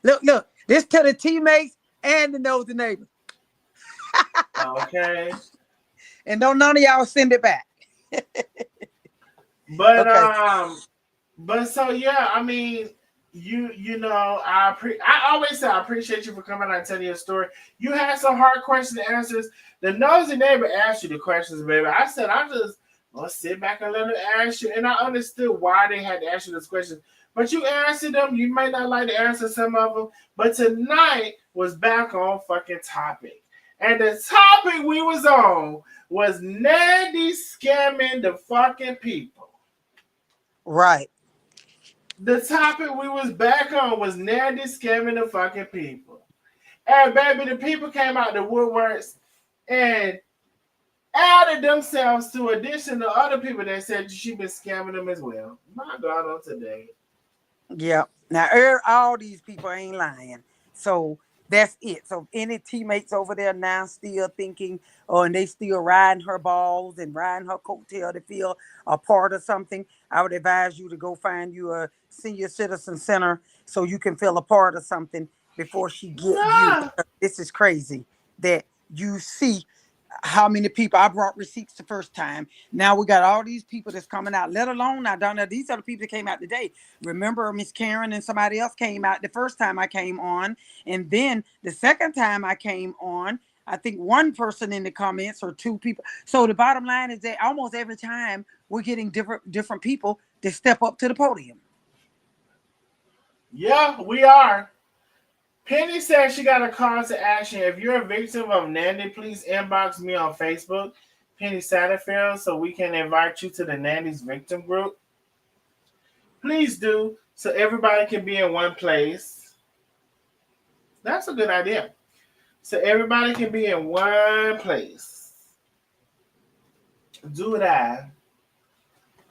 Look. This to the teammates and the nosy neighbors. Okay. And don't none of y'all send it back. But so yeah, I mean, I always say I appreciate you for coming out and telling your story. You had some hard questions and answers. The nosy neighbor asked you the questions, baby. I said I'm just gonna sit back and let her ask you, and I understood why they had to ask you those questions. but you answered them. You might not like to answer some of them, but tonight was back on fucking topic. And the topic we was on was Nandy scamming the fucking people. Right. The topic we was back on was Nandy scamming the fucking people. And baby, the people came out the woodworks and added themselves to addition to other people that said she been scamming them as well. My God, on today. Yeah. Now, all these people ain't lying. So that's it. So any teammates over there now still thinking, oh, and they still riding her balls and riding her coattail to feel a part of something, I would advise you to go find you a senior citizen center so you can feel a part of something before she get you. Yeah. Because this is crazy that you see how many people I brought receipts the first time. Now we got all these people that's coming out, let alone now down there. These are the people that came out today. Remember, Miss Karen and somebody else came out the first time I came on. And then the second time I came on, I think one person in the comments or two people. So the bottom line is that almost every time we're getting different people to step up to the podium. Yeah, we are. Penny says she got a call to action. If you're a victim of Nandy, please inbox me on Facebook, Penny Satterfield, so we can invite you to the Nandy's victim group. Please do, so everybody can be in one place. That's a good idea. So everybody can be in one place. Do that.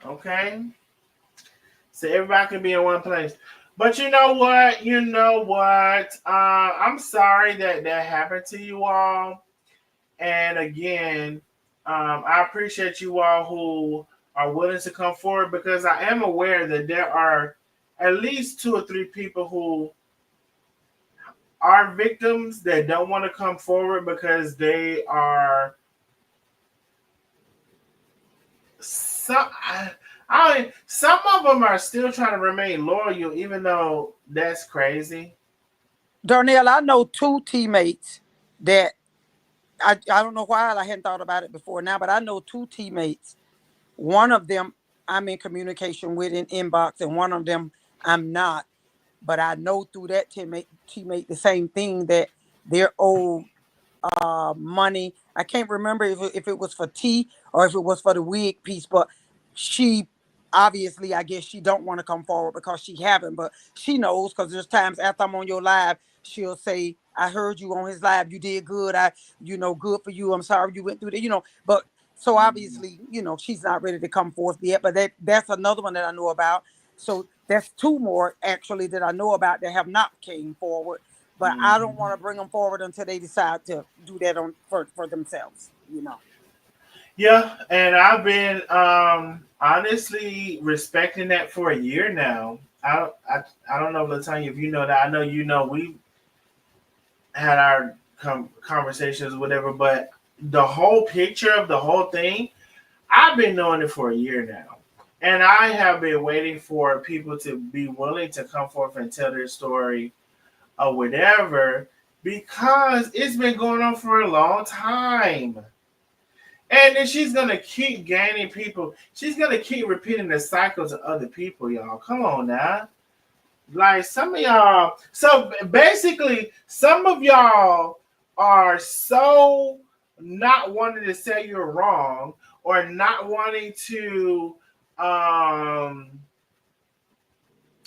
Okay? So everybody can be in one place. But you know what? I'm sorry that happened to you all. And again, I appreciate you all who are willing to come forward because I am aware that there are at least 2 or 3 people who are victims that don't want to come forward because they are some. Some of them are still trying to remain loyal, even though that's crazy. Darnell, I know 2 teammates that I don't know why I hadn't thought about it before now, but I know 2 teammates. One of them I'm in communication with in inbox, and one of them I'm not. But I know through that teammate the same thing, that they're owed money. I can't remember if it was for T or if it was for the wig piece, but she obviously, I guess she don't want to come forward because she haven't, but she knows because there's times after I'm on your live, she'll say, I heard you on his live, you did good. Good for you. I'm sorry you went through that, but so obviously, she's not ready to come forth yet, but that's another one that I know about. So that's 2 more actually that I know about that have not came forward, but I don't want to bring them forward until they decide to do that for themselves. Yeah, and I've been honestly respecting that for a year now. I don't know, Latanya, if you know that. I know we had our conversations, whatever, but the whole picture of the whole thing, I've been knowing it for a year now. And I have been waiting for people to be willing to come forth and tell their story or whatever because it's been going on for a long time. And then she's going to keep gaining people. She's going to keep repeating the cycle to other people, y'all. Come on now. Like some of y'all. So basically, some of y'all are so not wanting to say you're wrong or not wanting to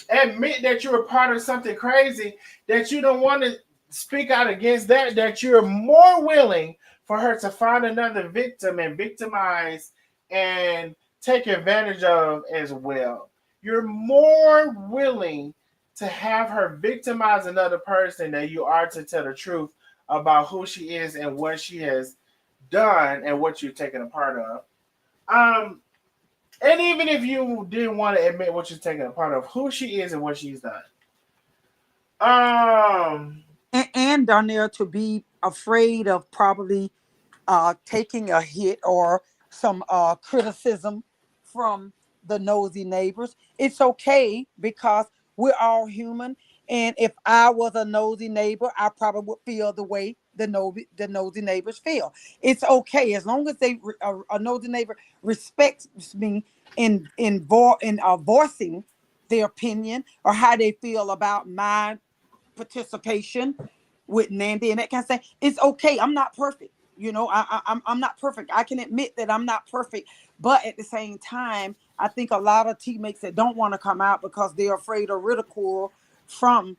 admit that you're a part of something crazy that you don't want to speak out against that you're more willing for her to find another victim and victimize and take advantage of as well. You're more willing to have her victimize another person than you are to tell the truth about who she is and what she has done and what you've taken a part of. And even if you didn't want to admit what you're taking a part of, who she is and what she's done. And Darnell, to be afraid of probably taking a hit or some criticism from the nosy neighbors. It's okay because we're all human. And if I was a nosy neighbor, I probably would feel the way the nosy neighbors feel. It's okay as long as a nosy neighbor respects me in voicing their opinion or how they feel about my participation with Nandy and that kind of thing. It's okay. I'm not perfect. I'm not perfect. I can admit that I'm not perfect, but at the same time, I think a lot of teammates that don't want to come out because they're afraid of ridicule from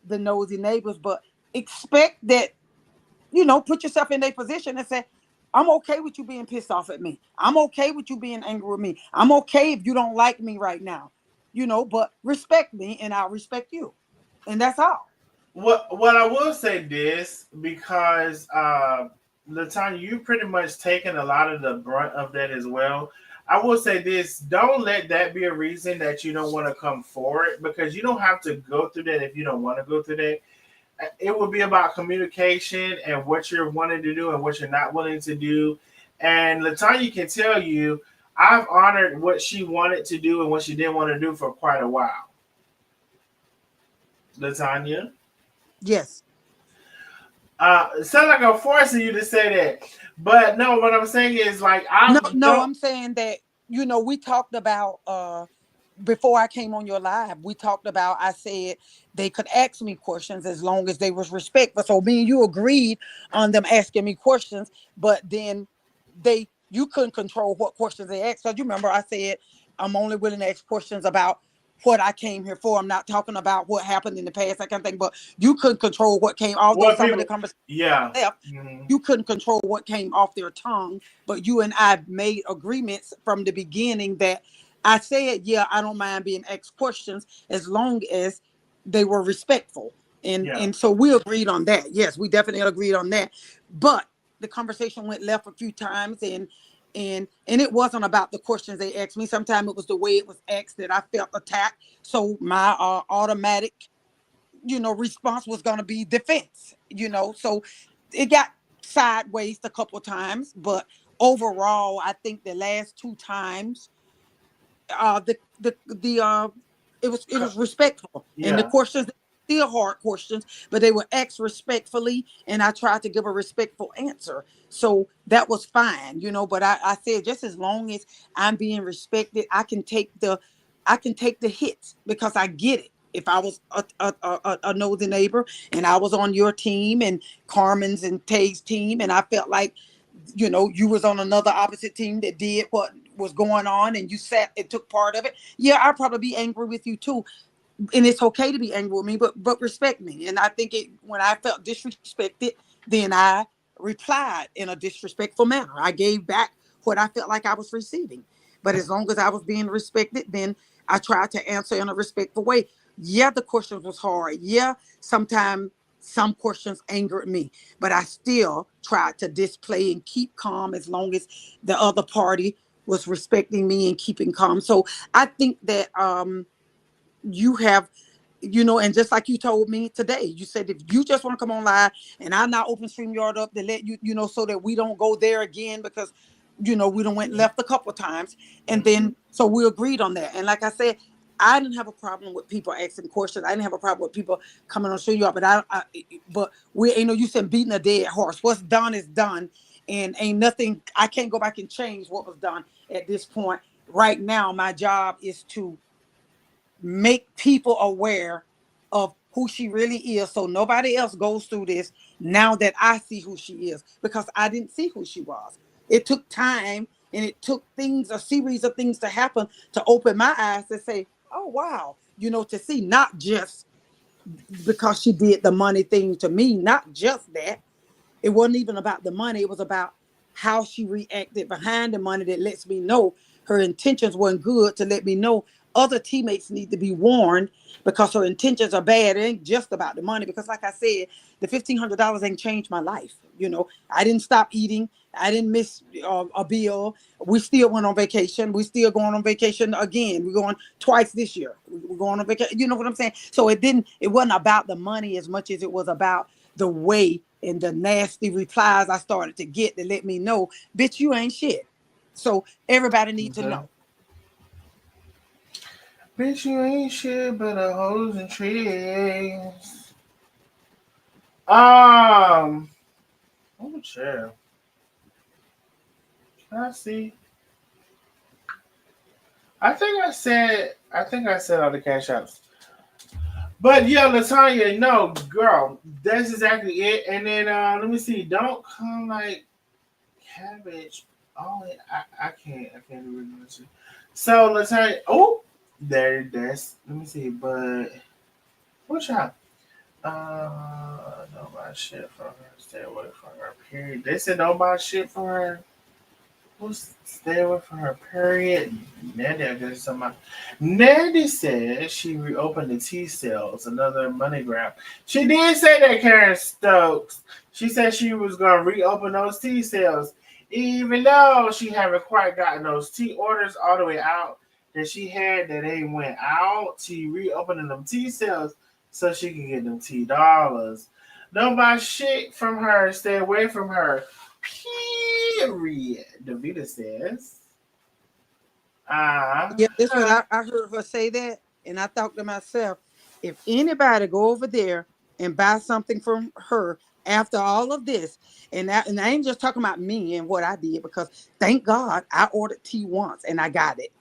the nosy neighbors, but expect that, put yourself in their position and say, I'm okay with you being pissed off at me. I'm okay with you being angry with me. I'm okay if you don't like me right now, but respect me and I'll respect you. And that's all. What I will say this, because Latanya, you pretty much taken a lot of the brunt of that as well. I will say this: don't let that be a reason that you don't want to come forward, because you don't have to go through that if you don't want to go through that. It would be about communication and what you're wanting to do and what you're not willing to do. And Latanya can tell you, I've honored what she wanted to do and what she didn't want to do for quite a while. Latanya. Yes. It sounds like I'm forcing you to say that, but no. What I'm saying is, like, I No, don't. I'm saying that, we talked about before I came on your live, we talked about, I said they could ask me questions as long as they was respectful. So me and you agreed on them asking me questions, but then you couldn't control what questions they asked. So you remember I said I'm only willing to ask questions about what I came here for. I'm not talking about what happened in the past, that kind of thing. But you couldn't control what came, although What some of the people? conversations Yeah. left, Mhm. you couldn't control what came off their tongue. But you and I made agreements from the beginning that I said, yeah, I don't mind being asked questions as long as they were respectful. And Yeah. and so we agreed on that. Yes, we definitely agreed on that. But the conversation went left a few times, and it wasn't about the questions they asked me. Sometimes it was the way it was asked that I felt attacked. So my automatic, response was going to be defense. So it got sideways a couple of times, but overall, I think the last two times, the it was respectful, and the Yeah. questions still hard questions, but they were asked respectfully, and I tried to give a respectful answer. So that was fine. But I said, just as long as I'm being respected, I can take the hits because I get it. If I was a nosy neighbor and I was on your team and Carmen's and Tay's team, and I felt like, you was on another opposite team that did what was going on, and you sat and took part of it, yeah, I'd probably be angry with you too. And it's okay to be angry with me, but respect me. And I think when I felt disrespected, then I replied in a disrespectful manner. I gave back what I felt like I was receiving. But as long as I was being respected, then I tried to answer in a respectful way. Yeah, the questions was hard. Yeah, sometimes some questions angered me, but I still tried to display and keep calm as long as the other party was respecting me and keeping calm. So I think that you have, and just like you told me today, you said if you just want to come on live and I not open StreamYard up to let you, so that we don't go there again because, we don't went left a couple of times. And then, so we agreed on that. And like I said, I didn't have a problem with people asking questions. I didn't have a problem with people coming on StreamYard, but we, you said beating a dead horse. What's done is done. And ain't nothing, I can't go back and change what was done at this point. Right now, my job is to make people aware of who she really is, so nobody else goes through this now that I see who she is, because I didn't see who she was. It took time, and it took a series of things to happen to open my eyes to say, oh wow, to see, not just because she did the money thing to me, not just that. It wasn't even about the money. It was about how she reacted behind the money that lets me know her intentions weren't good, to let me know other teammates need to be warned because her intentions are bad. It ain't just about the money, because like I said, the $1,500 ain't changed my life. I didn't stop eating. I didn't miss a bill. We still went on vacation. We still going on vacation again. We're going twice this year. We're going on vacation. You know what I'm saying? So it wasn't about the money as much as it was about the way and the nasty replies I started to get that let me know, bitch, you ain't shit. So everybody need to Okay. know. Bitch, you ain't shit but a hose and trees. Oh, chair. Can I see? I think I said all the cash apps. But yeah, Latanya, no, girl, that's exactly it. And then let me see. Don't come like cabbage. Oh, I can't really mention. So Latanya, oh, there's. Let me see. But what's up? Don't buy shit from her. Stay away from her. Period. They said don't buy shit from her. Who's stay away from her? Period. Nandy, I guess somebody. Nandy said she reopened the T cells. Another money grab. She did say that, Karen Stokes. She said she was gonna reopen those T cells, even though she haven't quite gotten those T orders all the way out that she had that they went out. She reopening them T cells so she can get them T dollars. Don't buy shit from her. Stay away from her. Period. Davita says. Yeah, this one I heard her say that, and I thought to myself, if anybody go over there and buy something from her after all of this, and I ain't just talking about me and what I did, because thank God I ordered tea once and I got it.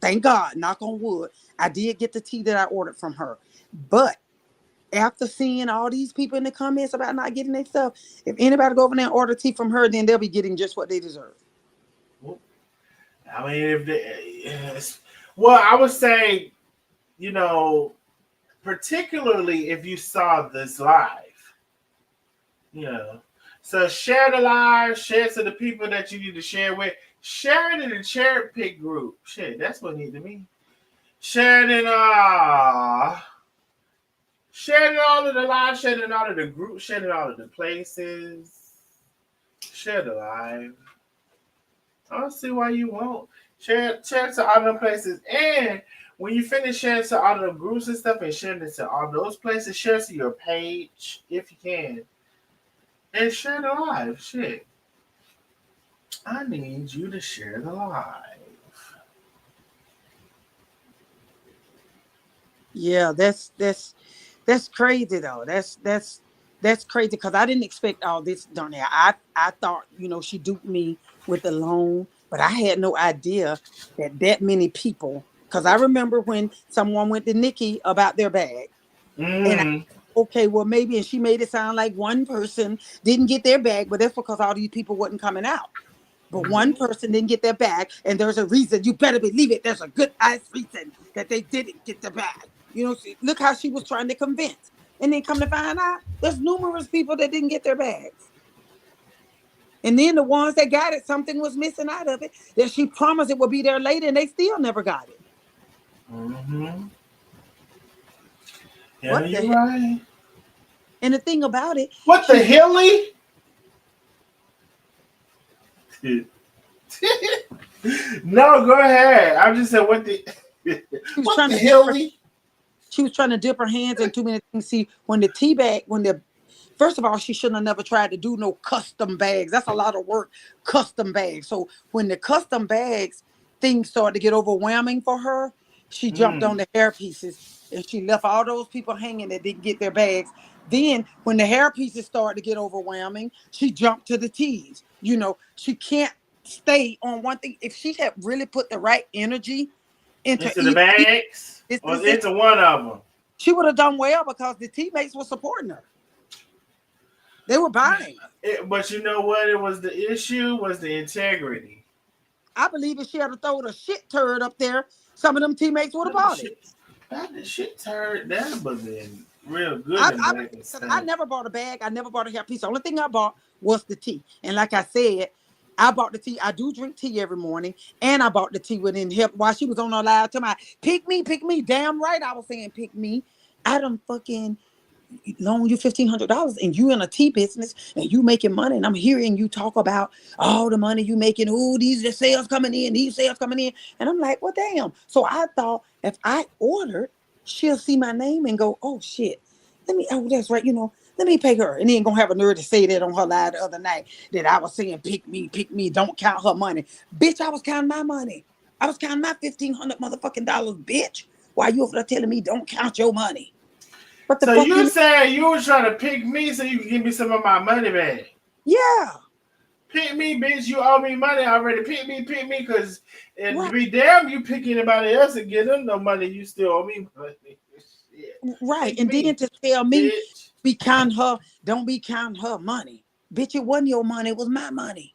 Thank God, knock on wood, I did get the tea that I ordered from her. But after seeing all these people in the comments about not getting their stuff, if anybody go over there and order tea from her, then they'll be getting just what they deserve. I mean, if they, yes. Well, I would say, you know, particularly if you saw this live, you know. So share the live, share to the people that you need to share with. Share it in the cherry pick group. Shit, that's what need to be. Share it in share it all of the live, share it in all of the groups, share it in all of the places. Share the live. I don't see why you won't. Share it to all the places. And when you finish sharing to all the groups and stuff and sharing it to all those places, share it to your page if you can. And share the live. Shit. I need you to share the live. Yeah, that's crazy though. That's crazy because I didn't expect all this done there. I thought, she duped me with the loan, but I had no idea that many people. Because I remember when someone went to Nikki about their bag, and Mm. okay, well maybe, and she made it sound like one person didn't get their bag, but that's because all these people wasn't coming out. But one person didn't get their bag, and there's a reason. You better believe it. There's a good ass reason that they didn't get the bag. Look how she was trying to convince. And then come to find out, there's numerous people that didn't get their bags. And then the ones that got it, something was missing out of it that she promised it would be there later, and they still never got it. Mm-hmm. Yeah, What the you're hell? right. And the thing about it, What the hilly? No, go ahead. I just said what the what the hilly? She was trying to dip her hands in too many things. See, when the tea bag, first of all, she shouldn't have never tried to do no custom bags. That's a lot of work, custom bags. So when the custom bags things started to get overwhelming for her, she jumped on the hair pieces and she left all those people hanging that didn't get their bags. Then when the hair pieces started to get overwhelming, she jumped to the teas. She can't stay on one thing. If she had really put the right energy into the bags or into one of them, she would have done well because the teammates were supporting her. They were buying. But you know what? It was the issue was the integrity. I believe if she had thrown a shit turd up there, some of them teammates would have bought it. That shit turd, that was in real good. I never bought a bag. I never bought a hair piece. The only thing I bought was the tea. And like I said, I bought the tea. I do drink tea every morning. And I bought the tea within help while she was on her live to my pick me. Damn right I was saying pick me. I done fucking loan you $1,500 and you in a tea business and you making money, and I'm hearing you talk about all the money you making. Oh, these are sales coming in, and I'm like, well, damn. So I thought if I ordered, she'll see my name and go, oh shit, that's right, let me pay her. And then gonna have a nerve to say that on her live the other night that I was saying pick me, don't count her money. Bitch, I was counting my money. I was counting my $1,500 motherfucking dollars, bitch. Why you over there telling me don't count your money? So you saying you were trying to pick me so you can give me some of my money back? Yeah. Pick me, bitch. You owe me money already. Pick me, because and Right, be damn you pick anybody else and get them no money. You still owe me money. Shit. right. Pick And then me, to tell me, bitch. be counting her, don't be counting her money. Bitch, it wasn't your money, it was my money.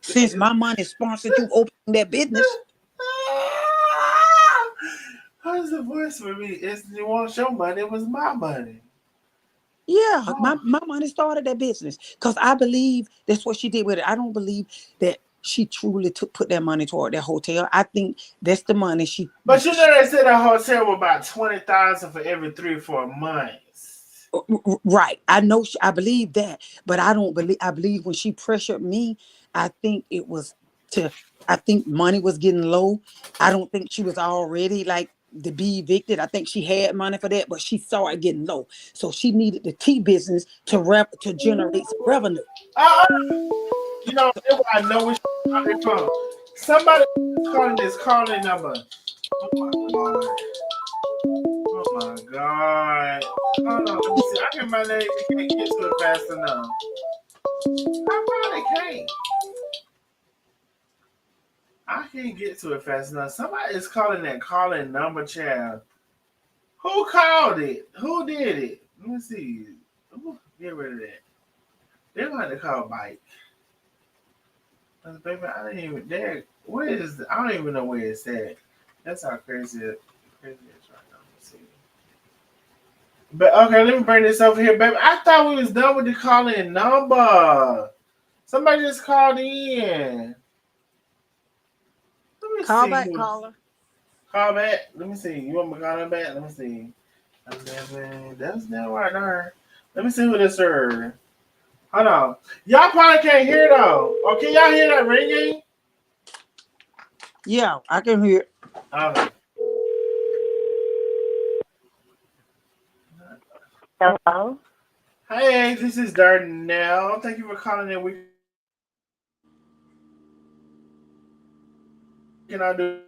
Since my money sponsored you opening that business. How's the voice for me? It's you want your money, it was my money. Yeah, my, Oh. my money started that business. Because I believe that's what she did with it. I don't believe that she truly put that money toward that hotel. I think that's the money she. But you know they said that hotel was about 20,000 for every 3 or 4 months. Right. I know I believe that, but I don't believe I believe when she pressured me, I think it was to I think money was getting low. I don't think she was already like to be evicted. I think she had money for that, but she saw it getting low. So she needed the tea business to generate some revenue. Uh, you know, I know where she from. Somebody calling this calling number. Oh my god. Oh my god. Hold on, let me see. I hear my name. You can't get to it fast enough. I probably can't. I can't get to it fast enough. Somebody is calling that calling number, child. Who called it? Who did it? Let me see. Ooh, get rid of that. They're going to call Mike. Baby, I didn't even there. Where is I don't even know where it's at. That's how crazy it is right now. Let's see. But okay, let me bring this over here, baby. I thought we was done with the calling number. Somebody just called in. Let me Call see back, who. caller. Call back. Let me see. You want me to call him back? Let me see. That's not right there. Let me see who this is. Hold on. Y'all probably can't hear though. Oh, can y'all hear that ringing? Yeah, I can hear it. Okay. Hello? Hey, this is Darnell. Thank you for calling in. We can I do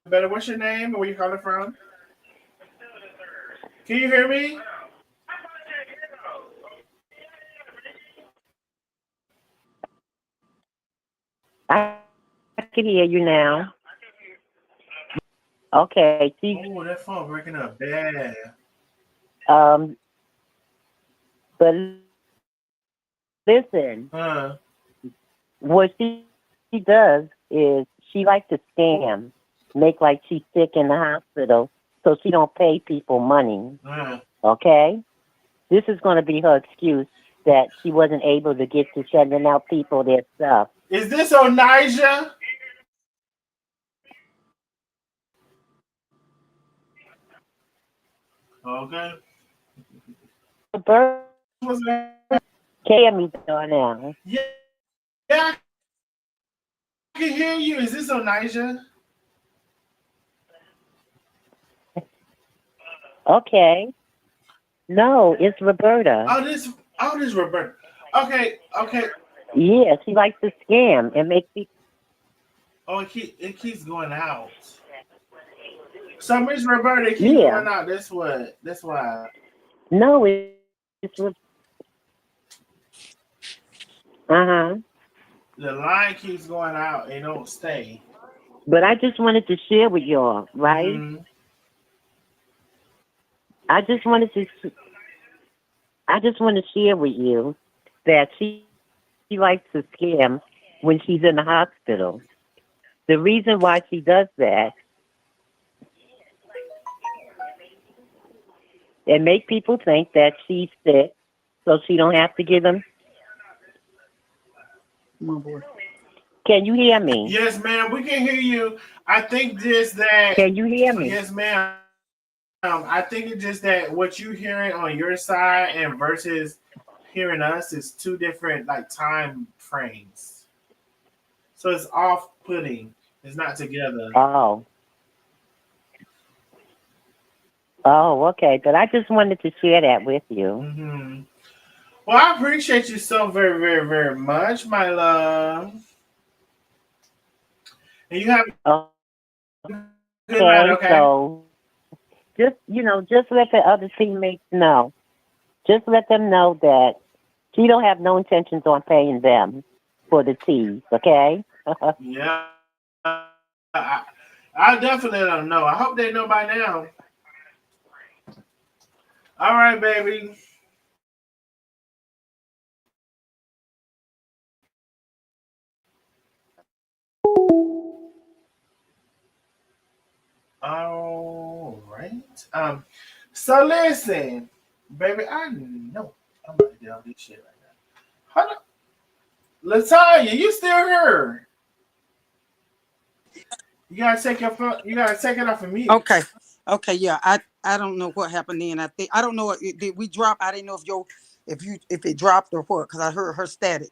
better? What's your name and where you calling from? Can you hear me? I can hear you now. Okay. See, Oh, that phone breaking up bad. um, but listen, what she does is she likes to scam, make like she's sick in the hospital, so she don't pay people money. Okay, this is going to be her excuse that she wasn't able to get to sending out people their stuff. Is this Onija? Okay. Bird What's that? scam me now. Yeah, yeah, I can hear you. Is this Onija? Okay, no, it's Roberta. This Roberta. Okay, okay. Yeah, she likes to scam and make people. Oh, it keeps going out. So Miss Roberta keeps Yeah, going out. That's what. That's why. no, it's uh-huh. The line keeps going out and don't stay. But I just wanted to share with y'all, right? Mm-hmm. I just wanted to, I just want to share with you that she likes to scam when she's in the hospital. The reason why she does that and make people think that she's sick, so she don't have to give them. My boy. Can you hear me? Yes, ma'am. We can hear you. I think just that. Can you hear me? Yes, ma'am. I think it's just that what you hearing on your side and versus hearing us is two different like time frames. So it's off putting. It's not together. Oh, oh, okay. But I just wanted to share that with you. Mm-hmm. Well, I appreciate you so very, very, very much, my love. And you have a good night, Okay, okay? so just let the other teammates know. Just let them know that she don't have no intentions on paying them for the teas. Okay. Yeah. I definitely let them know. I hope they know by now. All right, baby. All right. So listen, baby, I know I'm about to do all this shit right now. Hold up. Latanya, you still here? You gotta take your phone. You gotta take it off of mute. Okay. Okay. Yeah. I don't know what happened then. I don't know. Did we drop? I didn't know if it dropped or what, because I heard her static.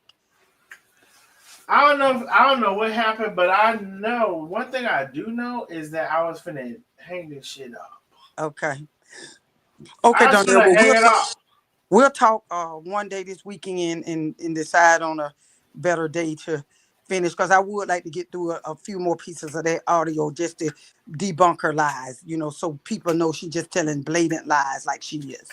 I don't know what happened, but I know one thing I do know is that I was finna hang this shit up. Okay. Okay, I was Donnell. finna Well, hang it up. we'll talk one day this weekend and decide on a better day to finish, because I would like to get through a few more pieces of that audio just to debunk her lies, so people know she's just telling blatant lies like she is.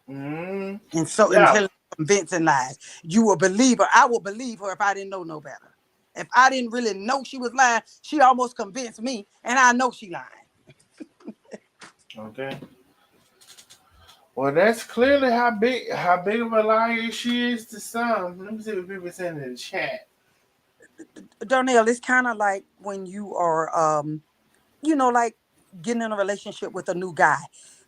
Mm, And yeah. telling convincing lies. You will believe her. I would believe her if I didn't know no better. If I didn't really know she was lying, she almost convinced me, and I know she lying. Okay. Well, that's clearly how big of a liar she is to some. Let me see what people saying in the chat. Darnell, it's kind of like when you are like getting in a relationship with a new guy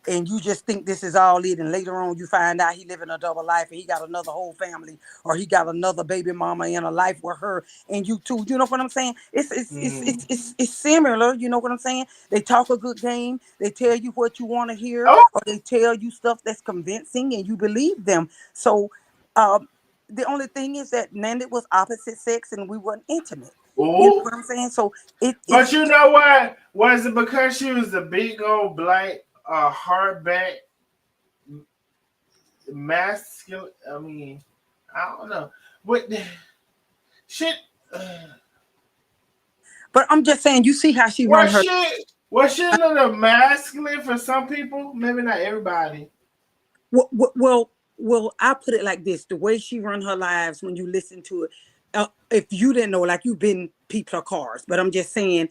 and you just think this is all it, and later on you find out he living a double life and he got another whole family, or he got another baby mama in a life with her and you too. You know what I'm saying? Mm. It's similar. You know what I'm saying? They talk a good game, they tell you what you want to hear, Oh, or they tell you stuff that's convincing and you believe them. So the only thing is that Nandi was opposite sex and we weren't intimate. You know ooh. what I'm saying? So it's But you know what? Was it because she was a big old black, hardback, masculine? I mean, I don't know. What shit? Uh, But I'm just saying, you see how she run was her. she was she a little masculine for some people? Maybe not everybody. Well, I put it like this: the way she run her lives, when you listen to it, if you didn't know, like you've been peeped her cars, but I'm just saying,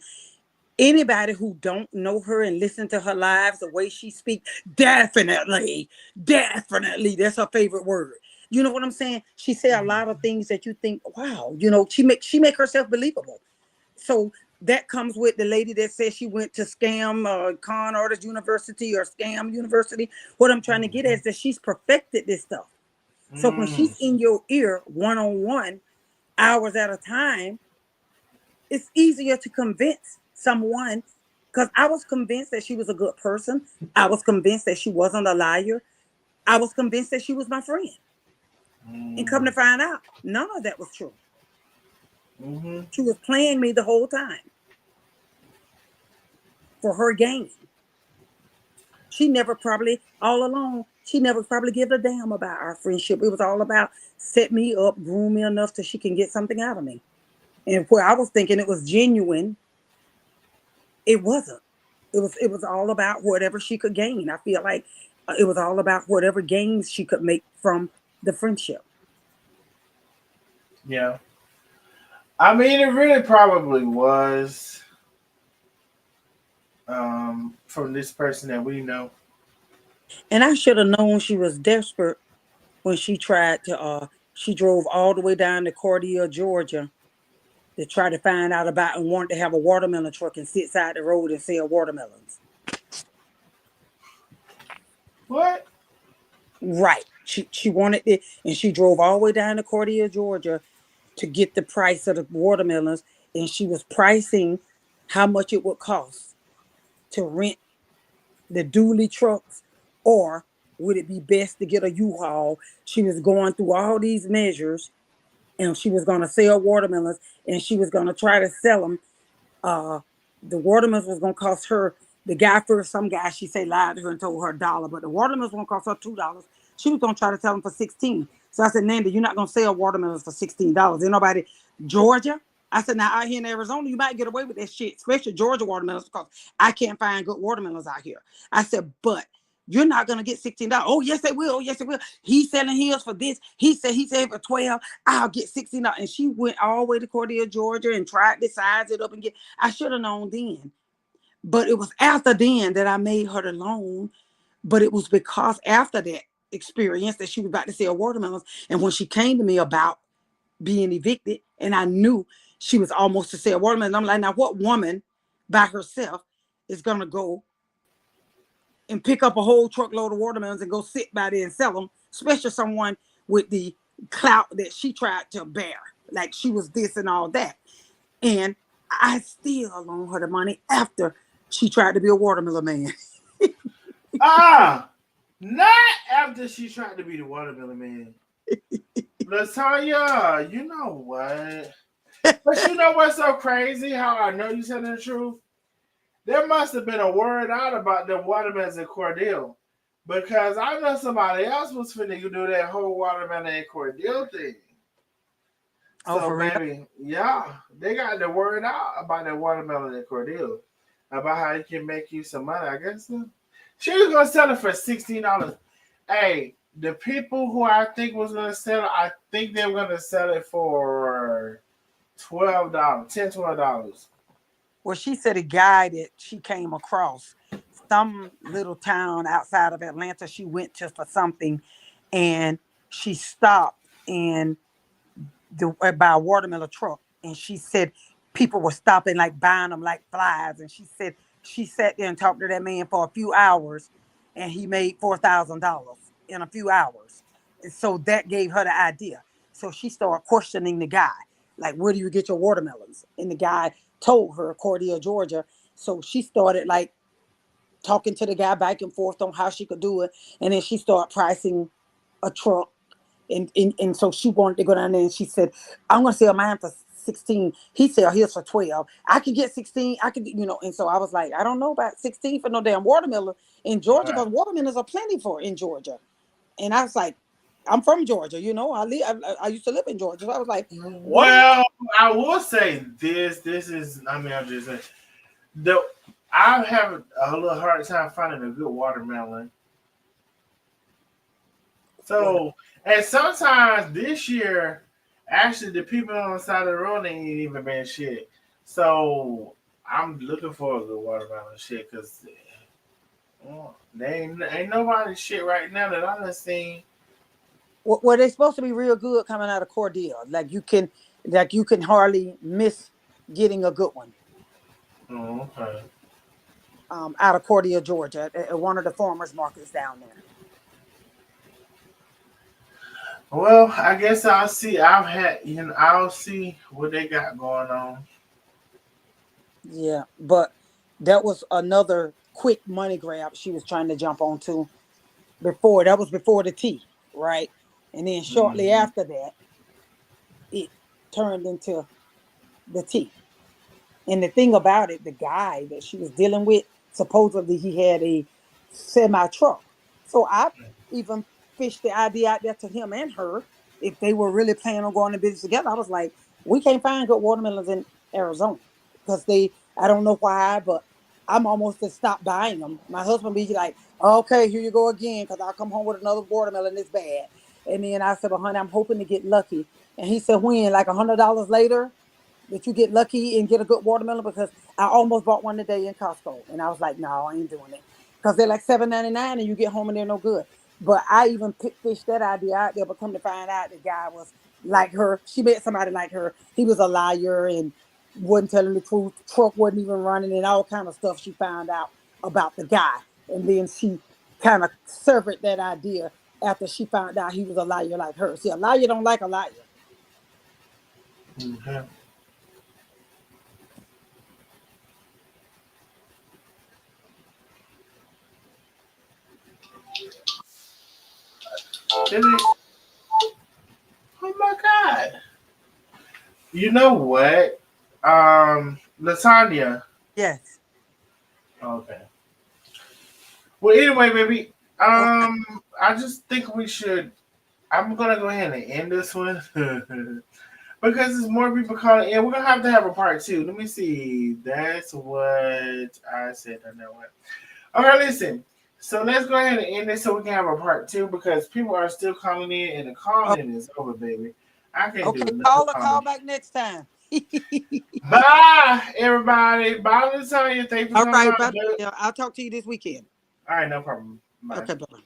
anybody who don't know her and listen to her lives, the way she speaks, definitely, that's her favorite word. You know what I'm saying? She say a lot of things that you think, wow, she make herself believable. So that comes with the lady that says she went to scam con artist university or scam university. What I'm trying to get at is that she's perfected this stuff. So when Mm. she's in your ear one-on-one, hours at a time, it's easier to convince someone, because I was convinced that she was a good person. I was convinced that she wasn't a liar. I was convinced that she was my friend. And come to Mm. find out, none of that was true. Mm-hmm. She was playing me the whole time for her gain. She never probably, all along, she never probably give a damn about our friendship. It was all about set me up, groom me enough so she can get something out of me. And where I was thinking it was genuine, it wasn't. It was all about whatever she could gain. I feel like it was all about whatever gains she could make from the friendship. Yeah. I mean, it really probably was from this person that we know. And I should have known she was desperate when she tried to she drove all the way down to Cordia, Georgia, to try to find out about and wanted to have a watermelon truck and sit side the road and sell watermelons. What? Right. She wanted it, and she drove all the way down to Cordia, Georgia, to get the price of the watermelons, and she was pricing how much it would cost to rent the dually trucks, or would it be best to get a U-Haul? She was going through all these measures, and she was going to sell watermelons, and she was going to try to sell them. uh the watermelons was gonna cost her. The guy first, some guy she say lied to her and told her $1, but the watermelons gonna cost her $2. She was gonna try to sell them for 16. So I said, Nandi, you're not gonna sell watermelons for $16. Ain't nobody. Georgia. I said, now out here in Arizona, you might get away with that shit, especially Georgia watermelons, because I can't find good watermelons out here. I said, but you're not gonna get $16. Oh, yes, they will. Oh, yes, they will. He's selling his for this. He said for 12, I'll get $16. And she went all the way to Cordia, Georgia, and tried to size it up and get. I should have known then. But it was after then that I made her the loan. But it was because after that experience that she was about to sell watermelons. And when she came to me about being evicted, and I knew she was almost to sell watermelons, I'm like, now what woman by herself is gonna go and pick up a whole truckload of watermelons and go sit by there and sell them, especially someone with the clout that she tried to bear, like she was this and all that. And I still loaned her the money after she tried to be a watermelon man. Not after she tried to be the watermelon man. Latonya, you know what? But you know what's so crazy? How I know you said the truth? There must have been a word out about the watermelons and cordial. Because I know somebody else was finna do that whole watermelon and cordial thing. Oh, So, for real? baby, yeah, they got the word out about that watermelon and cordial. About how it can make you some money, I guess. She was going to sell it for $16. Hey, the people who I think was going to sell it, I think they were going to sell it for $12, $10, $12. Well, she said a guy that she came across, some little town outside of Atlanta, she went to for something, and she stopped and by a watermelon truck, and she said people were stopping, like buying them like flies, and she said she sat there and talked to that man for a few hours, and he made $4,000 in a few hours, and so that gave her the idea. So she started questioning the guy, like, where do you get your watermelons? And the guy told her, Cordia, Georgia. So she started like talking to the guy back and forth on how she could do it, and then she started pricing a truck, and so she wanted to go down there, and she said, I'm gonna sell mine for 16. He sell his for 12. I could get 16. I could, and so I was like, I don't know about 16 for no damn watermelon in Georgia, because watermelons are plenty for in Georgia. And I was like, I'm from Georgia, I used to live in Georgia. So I was like, watermelon. Well, I will say this. I'm just saying, I have a little hard time finding a good watermelon. So, and sometimes this year, actually, the people on the side of the road ain't even been shit. So, I'm looking for a good watermelon shit because ain't nobody shit right now that I done seen. Well, they're supposed to be real good coming out of Cordia. Like you can hardly miss getting a good one. Oh, okay. Out of Cordia, Georgia, at one of the farmers markets down there. Well, I guess I'll see. I'll see what they got going on. Yeah, but that was another quick money grab she was trying to jump onto before. That was before the tea, right? And then shortly Mm-hmm. after that, it turned into the tea. And the thing about it, the guy that she was dealing with, supposedly he had a semi truck. So I even fished the idea out there to him and her if they were really planning on going to business together. I was like, we can't find good watermelons in Arizona because I don't know why, but I'm almost to stop buying them. My husband be like, okay, here you go again, because I'll come home with another watermelon this bad. And then I said, well, honey, I'm hoping to get lucky. And he said, when? Like $100 later? That you get lucky and get a good watermelon, because I almost bought one today in Costco and I was like, no, I ain't doing it, because they're like $7.99 and you get home and they're no good. But I even fished that idea out there, but come to find out the guy was like her. She met somebody like her. He was a liar and wasn't telling the truth. The truck wasn't even running and all kind of stuff she found out about the guy. And then she kind of surfeited that idea after she found out he was a liar like her. See, a liar don't like a liar. Mm-hmm. Oh my god! You know what? Lasagna. Yes. Okay. Well, anyway, baby. Okay. I just think we should. I'm gonna go ahead and end this one. because there's more people calling in. We're gonna have a part 2. Let me see. That's what I said. I know what. Okay, listen. So let's go ahead and end this so we can have a part 2 because people are still calling in and the Oh, calling is over, baby. I can't do okay, another call call. back next time. Bye, everybody. Bye, Latonya. Thanks for All coming right, on. bye. I'll talk to you this weekend. All right, no problem. Bye. Okay, bye.